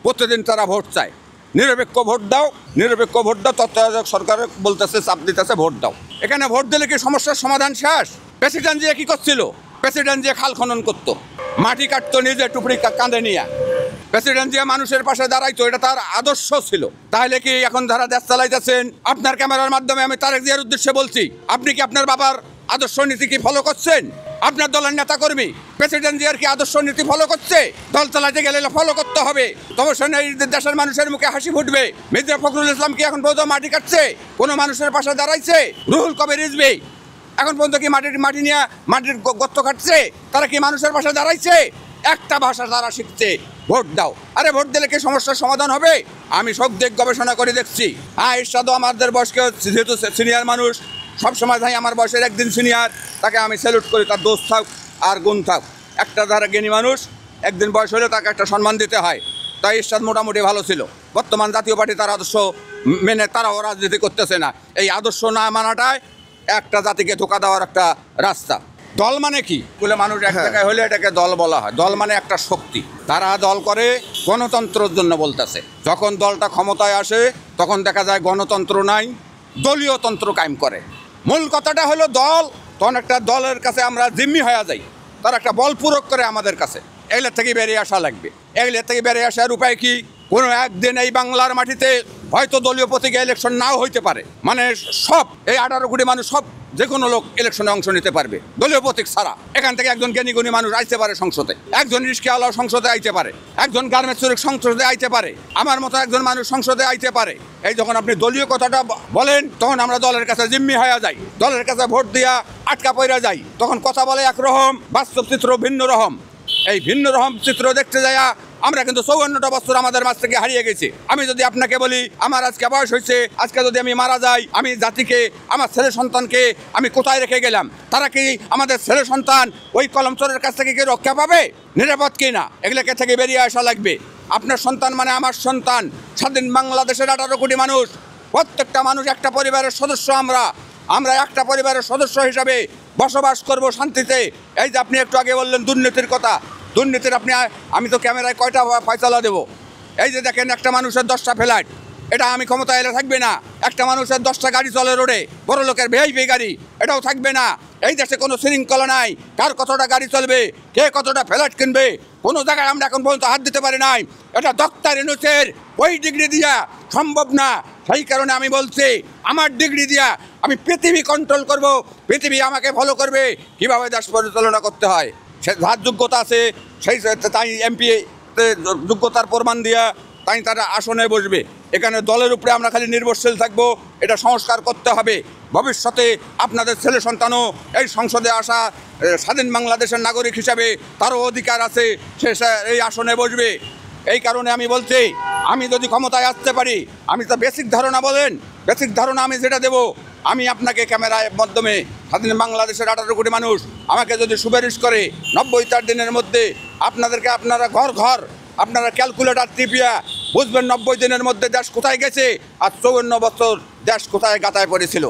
প্রতিদিন তারা ভোট চায়। নিরপেক্ষ ভোট দাও, নিরপেক্ষ ভোট দাও, তত্ত্বাবধায়ক সরকার বলতেছে, চাপ দিতেছে, ভোট দাও। এখানে ভোট দিলে কি সমস্যার সমাধান শেষ? প্রেসিডেন্ট জিয়া কি করছিল? প্রেসিডেন্ট জিয়া খাল খনন করতো, মাটি কাটতো, নিজে টুপড়ি কাঁধে নিয়ে। প্রেসিডেন্ট জিয়া মানুষের পাশে দাঁড়াইতো, এটা তার আদর্শ ছিল। তাহলে কি এখন যারা দেশ চালাইতেছেন, আপনার ক্যামেরার মাধ্যমে আমি তারেক জিয়ার উদ্দেশ্যে বলছি, আপনি কি আপনার বাবার আদর্শ নীতি কি ফলো করছেন? আপনার দলের নেতাকর্মী প্রেসিডেন্ট জিয়ার কি আদর্শ নীতি ফলো করছে? দল চালাতে গেলে ফলো করতে হবে, তবে এই দেশের মানুষের মুখে হাসি ফুটবে। মির্জা ফখরুল ইসলাম কি এখন পর্যন্ত মাটি কাটছে? কোনো মানুষের পাশে দাঁড়াইছে? রুহুল কবির রিজভী এখন পর্যন্ত কি মাটি নিয়ে মাটির গর্ত কাটছে? তারা কি মানুষের পাশে দাঁড়াইছে? একটা ভাষা তারা শিখছে, ভোট দাও। আরে ভোট দিলে কি সমস্যার সমাধান হবে? আমি সব দিক গবেষণা করে দেখছি। হ্যাঁ, ইরশাদও আমাদের বয়সকে, যেহেতু সিনিয়র মানুষ, সবসময় ভাই আমার বয়সের একদিন সিনিয়র, তাকে আমি স্যালুট করি, তার দোষ থাক আর গুণ থাক। একটা যারা জ্ঞানী মানুষ, একদিন বয়স হলে তাকে একটা সম্মান দিতে হয়। তাই ইরশাদ মোটামুটি ভালো ছিল। বর্তমান জাতীয় পার্টি তার আদর্শ মেনে তারাও রাজনীতি করতেছে না। এই আদর্শ না মানাটাই একটা জাতিকে ধোঁকা দেওয়ার একটা রাস্তা। দল মানে কি বলে মানুষ এক জায়গায় হলে এটাকে দল বলা হয়। দল মানে একটা শক্তি। তারা দল করে গণতন্ত্রের জন্য বলতেছে। যখন দলটা ক্ষমতায় আসে তখন দেখা যায় গণতন্ত্র নাই, দলীয় তন্ত্র কায়েম করে। মূল কথাটা হলো দল। তখন একটা দলের কাছে আমরা জিম্মি হয়ে যাই, তার একটা বল প্রয়োগ করে আমাদের কাছে। এগুলোর থেকে বেরিয়ে আসা লাগবে। এগুলোর থেকে বেরিয়ে আসার উপায় কি? কোনো একদিন এই বাংলার মাটিতে হয়তো দলীয় প্রতীকে ইলেকশন নাও হইতে পারে, মানে সব এই 18 কোটি মানুষ সব যে কোনো লোক ইলেকশনে অংশ নিতে পারবে দলীয় প্রতীক ছাড়া। এখান থেকে একজন জ্ঞানী গুণী মানুষ আইতে পারে সংসদে, একজন রিস্কাওয়ালা সংসদে আইতে পারে, একজন গার্মেন্টস শ্রমিক সংসদে আইতে পারে, আমার মতো একজন মানুষ সংসদে আইতে পারে। এই যখন আপনি দলীয় কথাটা বলেন তখন আমরা দলের কাছে জিম্মি হয়ে যাই, দলের কাছে ভোট দিয়া আটকা পড়ে যাই। তখন কথা বলে একরকম, বাস্তব চিত্র ভিন্ন রকম। এই ভিন্ন রকম চিত্র দেখতে যাইয়া আমরা কিন্তু 54টা বছর আমাদের মাঝ থেকে হারিয়ে গেছি। আমি যদি আপনাকে বলি আমার আজকে বয়স হয়েছে, আজকে যদি আমি মারা যাই, আমি জাতিকে, আমার ছেলে সন্তানকে আমি কোথায় রেখে গেলাম? তারা কি আমাদের ছেলে সন্তান ওই কলম চোরের কাছ থেকে কি রক্ষা পাবে? নিরাপদ কি না? এগুলোকে থেকে বেরিয়ে আসা লাগবে। আপনার সন্তান মানে আমার সন্তান। স্বাধীন বাংলাদেশের 18 কোটি মানুষ, প্রত্যেকটা মানুষ একটা পরিবারের সদস্য। আমরা একটা পরিবারের সদস্য হিসাবে বসবাস করব শান্তিতে। এই যে আপনি একটু আগে বললেন দুর্নীতির কথা, দুর্নীতির আমি তো ক্যামেরায় কয়টা ফয়সালা দেবো? এই যে দেখেন একটা মানুষের 10টা ফ্ল্যাট, এটা আমি ক্ষমতা এলে থাকবে না। একটা মানুষের 10টা গাড়ি চলে রোডে, বড় লোকের ভিআইপি গাড়ি, এটাও থাকবে না। এই দেশে কোনো শৃঙ্খলা নাই, কার কতটা গাড়ি চলবে, কে কতটা ফ্ল্যাট কিনবে, কোনো জায়গায় আমরা এখন পর্যন্ত হাত দিতে পারি নাই। এটা ডক্টর ইউনূসের ওই ডিগ্রি দিয়া সম্ভব না। সেই কারণে আমি বলছি, আমার ডিগ্রি দিয়া আমি পৃথিবী কন্ট্রোল করব, পৃথিবী আমাকে ফলো করবে কীভাবে দেশ পরিচালনা করতে হয়। সে যার যোগ্যতা আছে সেই তাই এমপি যোগ্যতার প্রমাণ দিয়া তাই তারা আসনে বসবে। এখানে দলের উপরে আমরা খালি নির্ভরশীল থাকবো, এটা সংস্কার করতে হবে। ভবিষ্যতে আপনাদের ছেলে সন্তানও এই সংসদে আসা স্বাধীন বাংলাদেশের নাগরিক হিসাবে তারও অধিকার আছে, সে এই আসনে বসবে। এই কারণে আমি বলছি, আমি যদি ক্ষমতায় আসতে পারি, আমি তো বেসিক ধারণা বলেন, বেসিক ধারণা আমি যেটা দেব, আমি আপনাকে ক্যামেরার মাধ্যমে স্বাধীন বাংলাদেশের 18 কোটি মানুষ আমাকে যদি সুপারিশ করে 94 দিনের মধ্যে আপনাদেরকে আপনারা ঘর ঘর আপনারা ক্যালকুলেটার টিপিয়া বুঝবেন 90 দিনের মধ্যে দেশ কোথায় গেছে আর 54 বছর দেশ কোথায় গাতায় পড়েছিল।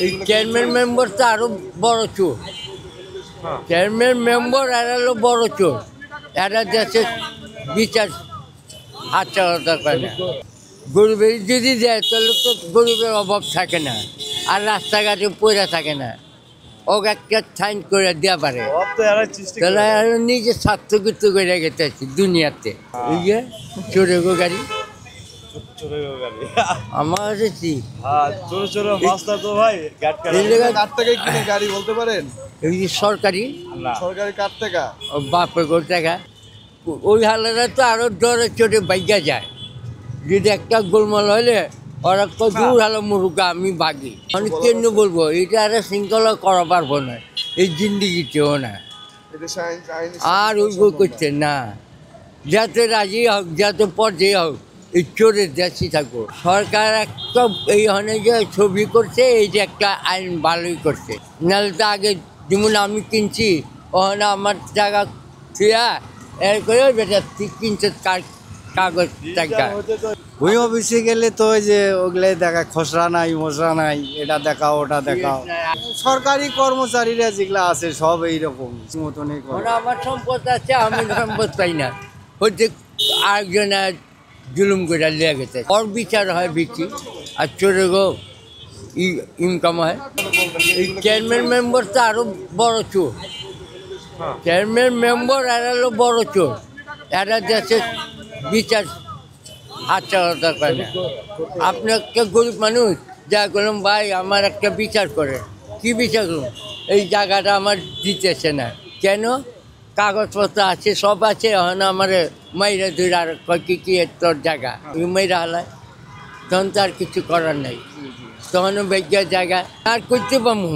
এই চেয়ারম্যান মেম্বার তো আরো বড় চোর। চেয়ারম্যান মেম্বার এরা হলো বড় চোর। এরা দেশের বিচার হাত চালাতে দরকার না। গরিবের যদি দেয় তাহলে তো গরিবের অভাব থাকে না, আর রাস্তাঘাটে পড়ে থাকে না। ওকে একটা সাইন করে দেওয়া পারে, তাহলে নিজে স্বার্থকৃত করে গেছে দুনিয়াতে। এই যে চোরে গো গাড়ি আমার কাছে গাড়ি বলতে পারেন এই যে সরকারি কার টাকা, বাপের গোর টাকা। ওই হালেরা তো আরো ডরে চোরে বাইকা যায়। যদি একটা গোলমাল হলে ওরা তো দূর হলো মুরুগা আমি বাগি। আমি কেন বলবো এটা আর শৃঙ্খলা করা পারবো না এই জিন্দিগিতেও না। আর ওই বই করছে না, যাতে রাজি হোক, যাতে পর্যায়ে হোক, এই চোরের দেশই থাকবো। সরকার একটা এইখানে যে ছবি করছে, এই যে একটা আইন ভালোই করছে। নাহলে তো আগে যেমন আমি কিনছি ওখানে আমার জায়গা থুয়া এর করে বেটা কিনছে কাগজ টাকা। ওই অফিসে গেলে তো ওই যে ওগুলাই দেখা, খসড়া নাই মশরা নাই, এটা দেখাও ওটা দেখাও। সরকারি কর্মচারীরা যেগুলা আছে সব এইরকম মতনই করে। আমার সম্পদ আছে, আমি সম্পদ পাই না। হচ্ছে আরেকজন জুলুম করে লিয়ে গেছে, ওর বিচার হয় বেশি আর চোরে গো ইনকাম হয়। এই চেয়ারম্যান মেম্বার তো আরো বড় চোর। চেয়ারম্যান মেম্বার এরা হলো বড় চোর। এরা দেশের বিচার হাত চালাতে দরকার না। আপনি একটা গরিব মানুষ যা করলাম, ভাই আমার একটা বিচার করে, কি বিচার করুন, এই জায়গাটা আমার দিতেছে না কেন, কাগজপত্র আছে সব আছে, এখন আমার মাইরা ধরে আর কি কি তোর জায়গা মাইরা হালায়, তখন তো আর কিছু করার নাই। তখন বেগিয়া জায়গা আর করতে পাবো,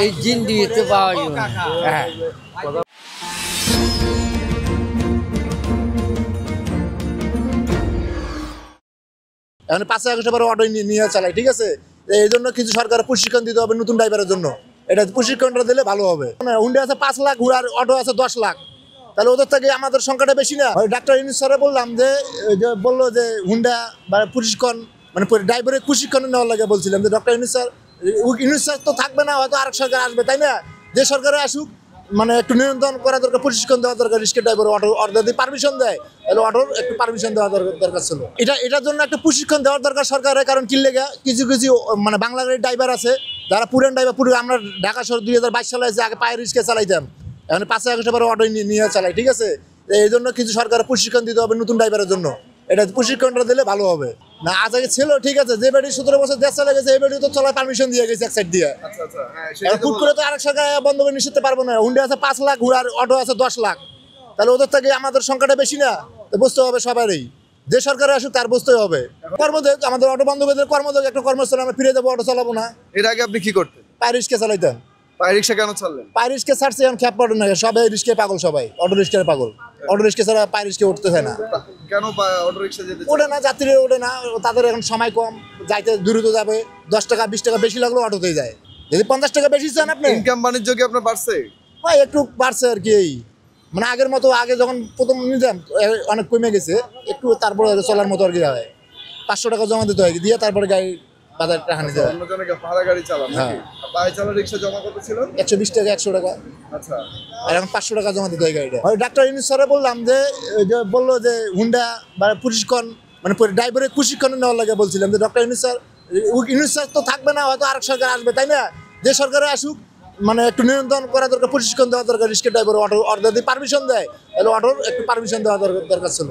এই জিন্দিগিতে পাওয়া যাবে না। হ্যাঁ, এখন 5 আগস্ট পরে অটো নিয়ে চালাই, ঠিক আছে। এই জন্য কিছু সরকার প্রশিক্ষণ দিতে হবে নতুন ড্রাইভারের জন্য, এটা প্রশিক্ষণটা দিলে ভালো হবে। হুন্ডা আছে 5 লাখ, ঘোড়ার অটো আছে 10 লাখ, তাহলে ওদের থেকে আমাদের সংখ্যাটা বেশি না। ডাক্তার ইউনূস স্যারে বললাম যে বললো যে হুন্ডা বা প্রশিক্ষণ মানে ড্রাইভারের প্রশিক্ষণ নেওয়ার লাগে বলছিলাম যে ডক্টর ইউনূস স্যার তো থাকবে না, হয়তো আরেক সরকার আসবে, তাই না। যে সরকারে আসুক মানে একটু নিয়ন্ত্রণ করা দরকার, প্রশিক্ষণ দেওয়া দরকার। রিক্সা ড্রাইভার অটো যদি পারমিশন দেয় তাহলে অটোর একটু পারমিশন দেওয়া দরকার ছিল। এটার জন্য একটা প্রশিক্ষণ দেওয়ার দরকার সরকারের। কারণ কি লেগে কিছু কিছু মানে বাংলা গাড়ির ড্রাইভার আছে যারা পুরান ড্রাইভার, আমরা ঢাকা শহর 2022 সালে এসে আগে পায়ে রিক্সা চালাইতাম, এখন 5 আগস্ট পরে অটো নিয়ে চালাই, ঠিক আছে। এই জন্য কিছু সরকারের প্রশিক্ষণ দিতে হবে নতুন ড্রাইভারের জন্য, এটা প্রশিক্ষণটা দিলে ভালো হবে। না আজ আগে ছিল, ঠিক আছে, যে বেটি 17 বছর দেশ চলে গেছে এই বেটি তো চলার পারমিশন দিয়ে গেছে এক সাইড দিয়ে। ফুট করে তো আরেক সরকার বন্ধ করে নিষেধ পারবো না। হুন্ডা আছে 5 লাখ, ঘোড়ার অটো আছে 10 লাখ, তাহলে ওদের থেকে আমাদের সংখ্যাটা বেশি না, বুঝতে হবে সবারই। যে সরকারে আসুক তার বুঝতেই হবে। কর্মযোগ আমাদের অটো বন্ধুদের কর্মযোগ, একটা কর্মস্থলে আমরা ফিরে যাবো, অটো চালাবো না। এর আগে আপনি কি করতেন? পায়ে রিক্সা চালাইতেন। পায়ে রিক্সা কেন চাললেন? পায়ে রিক্সা ছাড়ছে, এখন খ্যাপ পড়ে না, সবাই রিক্সায় পাগল, সবাই অটো রিক্সার পাগল। অটো রিক্সা ছাড়া পায়ে রিক্সা উঠতে চায় না। কেন অটো রিক্সা যেতে ওঠে না, যাত্রী ওঠে না, তাদের এখন সময় কম, যাইতে দ্রুত যাবে, 10 টাকা 20 টাকা বেশি লাগলো অটোতেই যায়। যদি 50 টাকা বেশি চান আপনি, ইনকাম বাণিজ্য কি আপনার বাড়ছে? হ্যাঁ একটু বাড়ছে আর কি। এই মানে আগের মতো, আগে যখন প্রথম নিতাম অনেক কমে গেছে একটু, তারপরে চলার মতো আর কি হয়। 500 টাকা জমা দিতে হয়, দিয়ে তারপরে গাড়ি বাজার টাকা নিতে হয়। অন্যজনকে ভাড়া গাড়ি চালান নাকি? হ্যাঁ। আর পায়ে চালা রিক্সা জমা কত ছিল? 120 টাকা 100 টাকা। আচ্ছা। আর এখন 500 টাকা জমা দিতে হয় গাড়িটা। ওই ডাক্তার ইউনুস স্যারে বললাম যে বললো যে হুন্ডা বা প্রশিক্ষণ মানে ড্রাইভারের প্রশিক্ষণ নেওয়ার লাগে বলছিলাম যে ডক্টর ইউনুস স্যার তো থাকবে না, হয়তো আরেক সরকার আসবে, তাই না? যে সরকারে আসুক মানে একটু নিয়ন্ত্রণ করা দরকার, প্রশিক্ষণ দেওয়া দরকার। রিক্সা ড্রাইভার অটো যদি পারমিশন দেয় তাহলে অটোর একটু পারমিশন দেওয়া দরকার ছিল।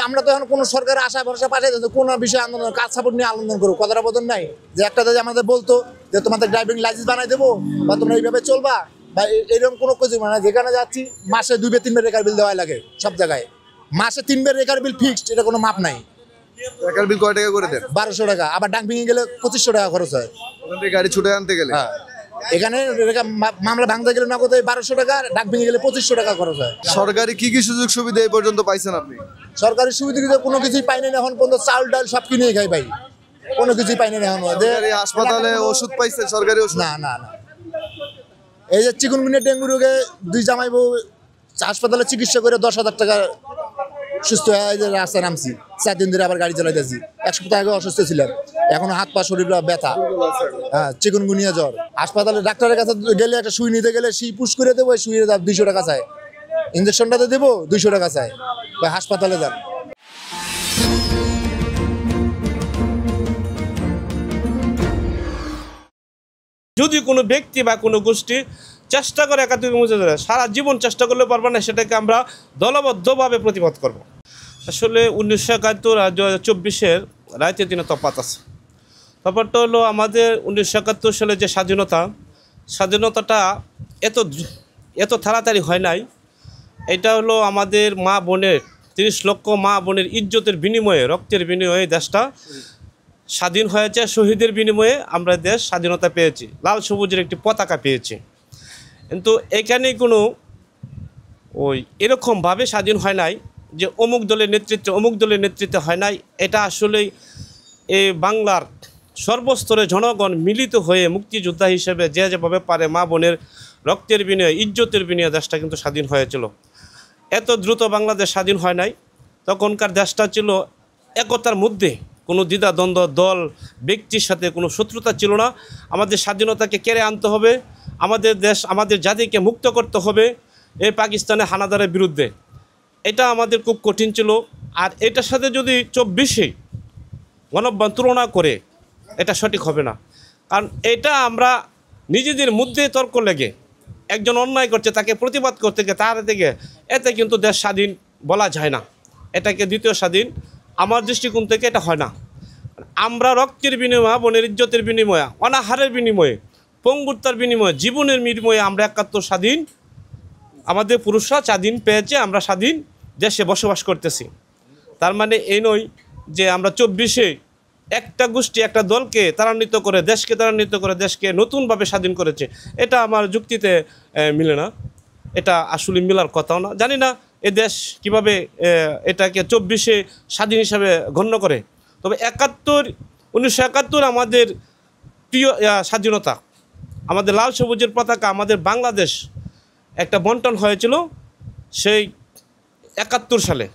আমরা তো এখন কোনো সরকারের আশা ভরসা পাঠাই কোনো বিষয়ে আন্দোলন কাজ সাপোর্ট নিয়ে আন্দোলন করবো, কথাটা বদল নাই। যে একটা যদি আমাদের বলতো যে তোমাদের ড্রাইভিং লাইসেন্স বানাই দেবো বা তোমরা এইভাবে চলবা বা এরকম কোনো কিছু মানে যেখানে যাচ্ছি মাসে 2-3 রেকার বিল দেওয়া লাগে সব জায়গায়, মাসে 3 রেকার বিল ফিক্সড, এটা কোনো মাপ নাই। রেকার বিল কয় টাকা করে দেন? 1200 টাকা। আবার ডাং ভেঙে গেলে 2500 টাকা খরচ হয়। ওখান থেকে গাড়ি ছুটে আনতে গেলে? হ্যাঁ, এখানে মামলা ভাঙতে গেলে নগদ 1200 টাকা, ডাক ভেঙে গেলে 2500 টাকা খরচ হয়। সরকারি কি কি সুযোগ সুবিধা এই পর্যন্ত পাইছেন আপনি? সরকারি সুবিধা কোনো কিছুই পাই না এখন পর্যন্ত, চাউল ডাল সব কিনে খাই ভাই, কোনো কিছুই পাই না এখন। হাসপাতালে ওষুধ পাইছেন? সরকারি ওষুধ? না না না। এই যে চিকুনগুনিয়া ডেঙ্গু রোগে 2 জামাই বউ হাসপাতালে চিকিৎসা করে 10,000 টাকা সুস্থ হয়ে যে রাস্তায় নামছি। 4 দিন ধরে আবার গাড়ি চালাইতেছি। 1 সপ্তাহ আগে অসুস্থ ছিলাম, এখনো হাত পা শরীর ব্যথা। হ্যাঁ, চিকুনগুনিয়া জ্বর। হাসপাতালে ডাক্তারের কাছে গেলে একটা সুই নিতে গেলে সেই পুশ করে দেবো, সুইয়ের দাম 200 টাকা চায়। ইঞ্জেকশনটাতে দেবো 200 টাকা চায়। বা হাসপাতালে যান। যদি কোনো ব্যক্তি বা কোনো গোষ্ঠী চেষ্টা করে একাত্তরকে মুছে দেবে, সারা জীবন চেষ্টা করলে পারবে না, সেটাকে আমরা দলবদ্ধভাবে প্রতিবাদ করব। আসলে 1971 আর 2024-এর রাইতের দিনে তফাৎ আছে। তফাৎটা হলো আমাদের 1971 সালে যে স্বাধীনতাটা এত তাড়াতাড়ি হয় নাই। এটা হলো আমাদের মা বোনের 30 লক্ষ মা বোনের ইজ্জতের বিনিময়ে, রক্তের বিনিময়ে দেশটা স্বাধীন হয়েছে। শহীদের বিনিময়ে আমরা দেশ স্বাধীনতা পেয়েছি, লাল সবুজের একটি পতাকা পেয়েছি। কিন্তু এখানে কোনো এরকমভাবে স্বাধীন হয় নাই যে অমুক দলের নেতৃত্বে হয় নাই। এটা আসলেই এই বাংলার সর্বস্তরে জনগণ মিলিত হয়ে মুক্তিযোদ্ধা হিসেবে যে যেভাবে পারে মা বোনের রক্তের বিনিময়ে, ইজ্জতের বিনিময়ে দেশটা কিন্তু স্বাধীন হয়েছিল। এত দ্রুত বাংলাদেশ স্বাধীন হয় নাই। তখনকার দেশটা ছিল একতার মধ্যে, কোনো দ্বিধাদ্বন্দ্ব, দল ব্যক্তির সাথে কোনো শত্রুতা ছিল না। আমাদের স্বাধীনতাকে কেড়ে আনতে হবে, আমাদের দেশ, আমাদের জাতিকে মুক্ত করতে হবে এই পাকিস্তানের হানাদারের বিরুদ্ধে। এটা আমাদের খুব কঠিন ছিল। আর এটার সাথে যদি 24-এ গণঅভ্যুত্থান তুলনা করে, এটা সঠিক হবে না। কারণ এটা আমরা নিজেদের মধ্যে তর্ক লেগে একজন অন্যায় করছে, তাকে প্রতিবাদ করতে গিয়ে তার থেকে এতে কিন্তু দেশ স্বাধীন বলা যায় না। এটাকে দ্বিতীয় স্বাধীন আমার দৃষ্টিকোণ থেকে এটা হয় না। আমরা রক্তের বিনিময়ে, বোনের ইজ্জতের বিনিময়ে, অনাহারের বিনিময়ে, পঙ্গুত্বের বিনিময়ে, জীবনের বিনিময়ে আমরা 71 স্বাধীন, আমাদের পুরুষরা স্বাধীন পেয়েছে, আমরা স্বাধীন দেশে বসবাস করতেছি। তার মানে এই নয় যে আমরা 24-এ একটা গোষ্ঠী, একটা দলকে ত্বরান্বিত করে, দেশকে নতুনভাবে স্বাধীন করেছে। এটা আমার যুক্তিতে মিলে না, এটা আসলে মিলার কথাও না। জানি না এ দেশ কীভাবে এটাকে 24-এ স্বাধীন হিসাবে গণ্য করে। তবে 1971 আমাদের প্রিয় স্বাধীনতা, আমাদের লাল সবুজের পতাকা, আমাদের বাংলাদেশ একটা বন্টন হয়েছিল সেই 71 সালে।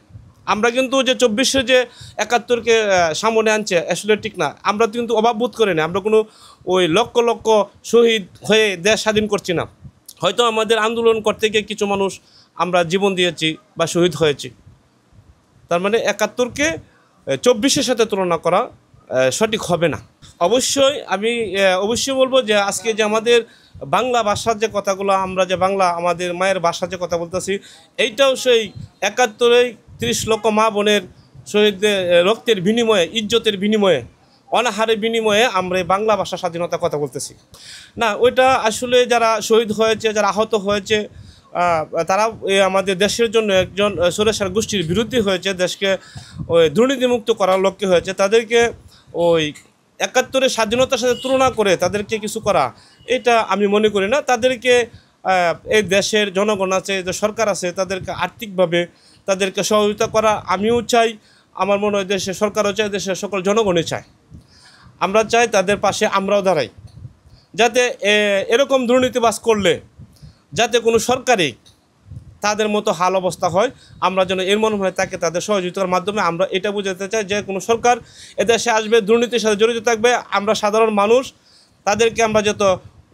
আমরা কিন্তু যে 24-এ যে 71-কে সামনে আনছে আসলে ঠিক না। আমরা কিন্তু অভাব বোধ করি না, আমরা কোনো লক্ষ লক্ষ শহীদ হয়ে দেশ স্বাধীন করছি না। হয়তো আমাদের আন্দোলন করতে গিয়ে কিছু মানুষ আমরা জীবন দিয়েছি বা শহীদ হয়েছি। তার মানে 71-কে 24-এর সাথে তুলনা করা সঠিক হবে না। অবশ্যই আমি বলবো যে আজকে যে আমাদের বাংলা ভাষার যে কথাগুলো, আমরা যে বাংলা আমাদের মায়ের ভাষার যে কথা বলতেছি, এইটাও সেই 71-এ 30 লক্ষ মা বোনের শহীদদের রক্তের বিনিময়ে, ইজ্জতের বিনিময়ে, অনাহারের বিনিময়ে আমরা বাংলা ভাষা স্বাধীনতার কথা বলতেছি না। ওইটা আসলে যারা শহীদ হয়েছে, যারা আহত হয়েছে, তারা আমাদের দেশের জন্য একজন সরেসার গোষ্ঠীর বিরুদ্ধে হয়েছে, দেশকে দুর্নীতিমুক্ত করার লক্ষ্যে হয়েছে। তাদেরকে 71-এর স্বাধীনতার সাথে তুলনা করে তাদেরকে কিছু করা, এটা আমি মনে করি না। তাদেরকে এই দেশের জনগণ আছে, যে সরকার আছে, তাদেরকে আর্থিকভাবে তাদেরকে সহযোগিতা করা আমিও চাই, আমার মনে হয় দেশের সরকারও চায়, দেশের সকল জনগণই চায়। আমরা চাই তাদের পাশে আমরাও দাঁড়াই, যাতে এরকম দুর্নীতিবাজ করলে যাতে কোনো সরকারি তাদের মতো হাল অবস্থা হয়, আমরা যেন এর মনে হয় তাকে তাদের সহযোগিতার মাধ্যমে আমরা এটা বোঝাতে চাই যে কোনো সরকার এদেশে আসবে দুর্নীতির সাথে জড়িত থাকবে, আমরা সাধারণ মানুষ তাদেরকে আমরা যত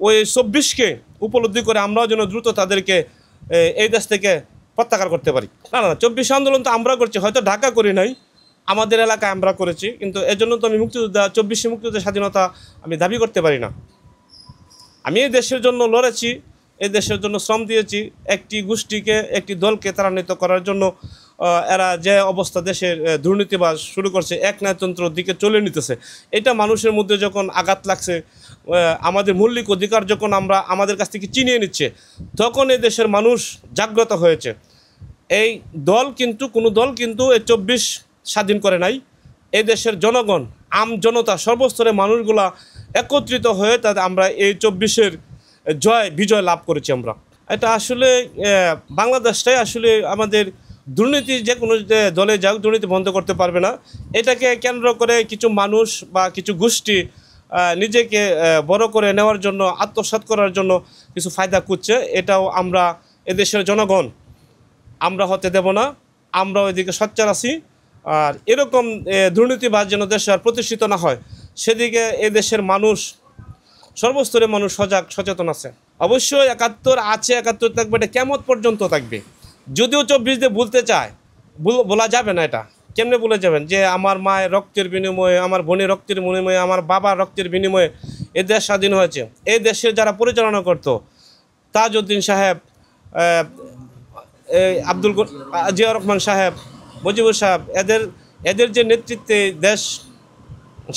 ওই 24কে উপলব্ধি করে আমরাও যেন দ্রুত তাদেরকে এই দেশ থেকে প্রত্যাহার করতে পারি। না 24 আন্দোলন তো আমরা করছি, হয়তো ঢাকা করি নাই, আমাদের এলাকায় আমরা করেছি, কিন্তু এর জন্য তো আমি মুক্তিযোদ্ধা 24শে মুক্তিযুদ্ধের স্বাধীনতা আমি দাবি করতে পারি না। আমি এই দেশের জন্য লড়েছি, এই দেশের জন্য শ্রম দিয়েছি, একটি গোষ্ঠীকে একটি দলকে ত্বরান্বিত করার জন্য এরা যে অবস্থা দেশের দুর্নীতিবাজ শুরু করছে, একনায়কতন্ত্রের দিকে চলে নিতেছে, এটা মানুষের মধ্যে যখন আঘাত লাগছে, আমাদের মৌলিক অধিকার যখন আমরা আমাদের কাছ থেকে চিনিয়ে নিচ্ছে, তখন এই দেশের মানুষ জাগ্রত হয়েছে। এই দল কিন্তু কোনো দল কিন্তু এই 24 স্বাধীন করে নাই, এই দেশের জনগণ আম জনতা সর্বস্তরের মানুষগুলা একত্রিত হয়ে তাদের আমরা এই 24-এর বিজয় লাভ করেছি আমরা। এটা আসলে বাংলাদেশটাই আসলে আমাদের দুর্নীতি যে কোনো দলে যাক দুর্নীতি বন্ধ করতে পারবে না। এটাকে কেন্দ্র করে কিছু মানুষ বা কিছু গোষ্ঠী নিজেকে বড় করে নেওয়ার জন্য, আত্মসাৎ করার জন্য কিছু ফায়দা খুঁজছে। এটাও আমরা এদেশের জনগণ আমরা হতে দেব না, আমরা ওইদিকে সোচ্চার আছি। আর এরকম দুর্নীতিবাজ যেন দেশে আর প্রতিষ্ঠিত না হয়, সেদিকে এদেশের মানুষ সর্বস্তরের মানুষ সজাগ সচেতন আছে। অবশ্যই 71 আছে, 71 থাকবে, এটা কেমন পর্যন্ত থাকবে। যদিও 24 দিয়ে বলতে চায়, বলা যাবে না। এটা কেমনে বলে যাবেন যে আমার মায়ের রক্তের বিনিময়ে, আমার বোনের রক্তের বিনিময়ে, আমার বাবার রক্তের বিনিময়ে এ দেশ স্বাধীন হয়েছে। এই দেশের যারা পরিচালনা করত, তাজউদ্দিন সাহেব, জিয়া রহমান সাহেব, মুজিবুর সাহেব, এদের যে নেতৃত্বে দেশ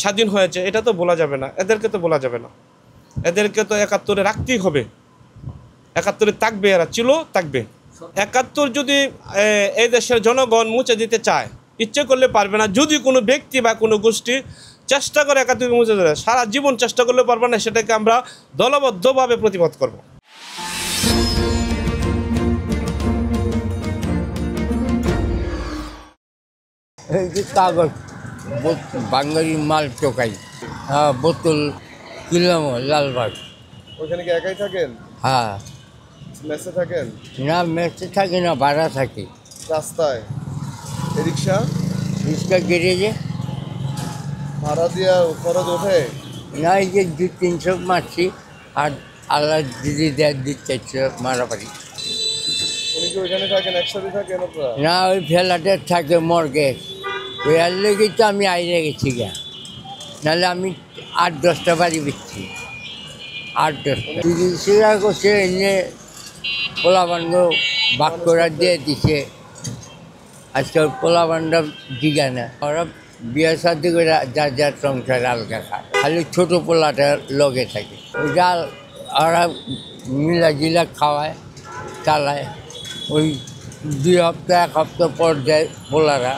স্বাধীন হয়েছে, এটা তো বলা যাবে না, এদেরকে তো বলা যাবে না। এদেরকে তো 71-এ রাখতেই হবে, 71-এ থাকবে, এরা ছিল, থাকবে। 71 যদি এই দেশের জনগণ মুছে দিতে চায়, ইচ্ছে করলে পারবে না। যদি কোনো ব্যক্তি বা কোনো গোষ্ঠী চেষ্টা করে 71-কে মুছে দিতে, সারা জীবন চেষ্টা করলে পারবে না, সেটাকে আমরা দলবদ্ধভাবে প্রতিবাদ করব। এই যে কাগজ বাঙালি মাল টোকাই, বোতল কিনলাম লালবাগ। ওখানে কি একাই থাকেন? হ্যাঁ। মেসে থাকেন? না, মেসে থাকি না, ভাড়া থাকি। রাস্তায়? রিক্সা? রিক্সা গ্যারেজে। ভাড়া দিয়া খরচ ওঠে? না, এই যে 200-300 মারছি, আর আল্লাহ দিদি দেয় 200-400 মারামারি। উনি কি ওইখানে থাকেন, একসাথে থাকেন আপনারা? না, ওই ফেলাটে থাকে মর্গে, ওই আর লেগে তো আমি আইরে গেছি গা, নাহলে আমি 8-10টা বাড়ি বেচছি, 8-10টা। চিকিৎসা করছে, এনে পোলাবান্ড বাক করে দিয়ে দিছে। আজকে পোলাবান্ডা দিঘা না, ওরা বিয়ে শাদি করে যার যার সংসার আলগা খায়, খালি ছোটো পোলাটা লগে থাকে। ওই ডাল ওরা মিলা জিলা খাওয়ায়, চালায়। ওই 2 হপ্তাহ 1 হপ্তাহ পর যায় পোলারা,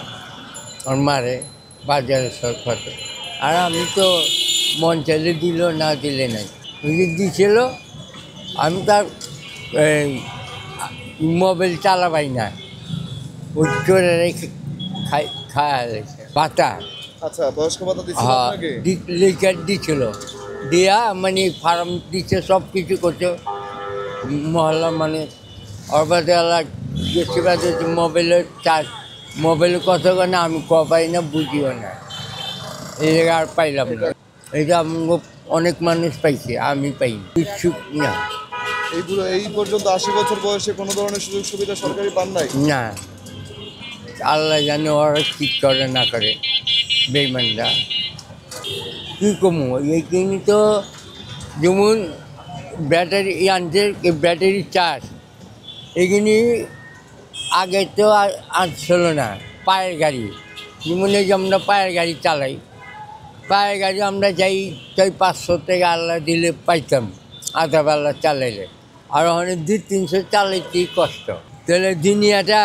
আর মারে বাজারে সরকারে। আর আমি তো মন চাইলে দিল, না দিলে নাই। ওই যে দিছিল, আমি তার মোবাইল চালাবাই না, ওই চোরে রেখে খাইছে পাতা। আচ্ছা, বয়স্ক ভাতা দিছিল আপনাকে? লিকার দিছিল, দিয়া মানে ফার্ম দিচ্ছে, সব কিছু করছে মহল্লা, মানে ওর বাদে গেছি বাদে মোবাইলের চার্জ, মোবাইলের কথা না আমি পাই না, বুঝিও না, এই জায়গায় আর পাইলাম না। এটা অনেক মানুষ পাইছে, আমি পাইনি, ইচ্ছুক না। এই পর্যন্ত 80 বছর বয়সে কোনো ধরনের সুযোগ সুবিধা সরকারি পান নাই? না, আল্লাহ জানে ওরা ঠিক করে না করে, বেইমানরা। কী কমু, এইখানে তো যেমন ব্যাটারি আনছে, ব্যাটারি চার্জ এখানে আগে তো আর ছিল না। পায়ের গাড়ি, যেমন এই যে আমরা পায়ের গাড়ি চালাই, পায়ের গাড়ি আমরা যাই তাই 500 টাকা আল্লাহ দিলে পাইতাম আধা বেলা চালাইলে, আর ওখানে 200-300 চালাইতেই কষ্ট। তাহলে দুনিয়াটা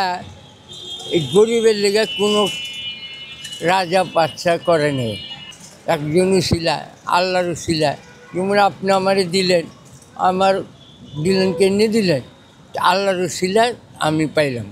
এই গরিবের লেগে কোনো রাজা বাদশা করে নেই, একজনই শিলা, আল্লাহরও শিলা। যেমন আপনি আমারে দিলেন, আমার দিলেন কেন দিলেন, আল্লাহরও শিলা আমি পাইলাম।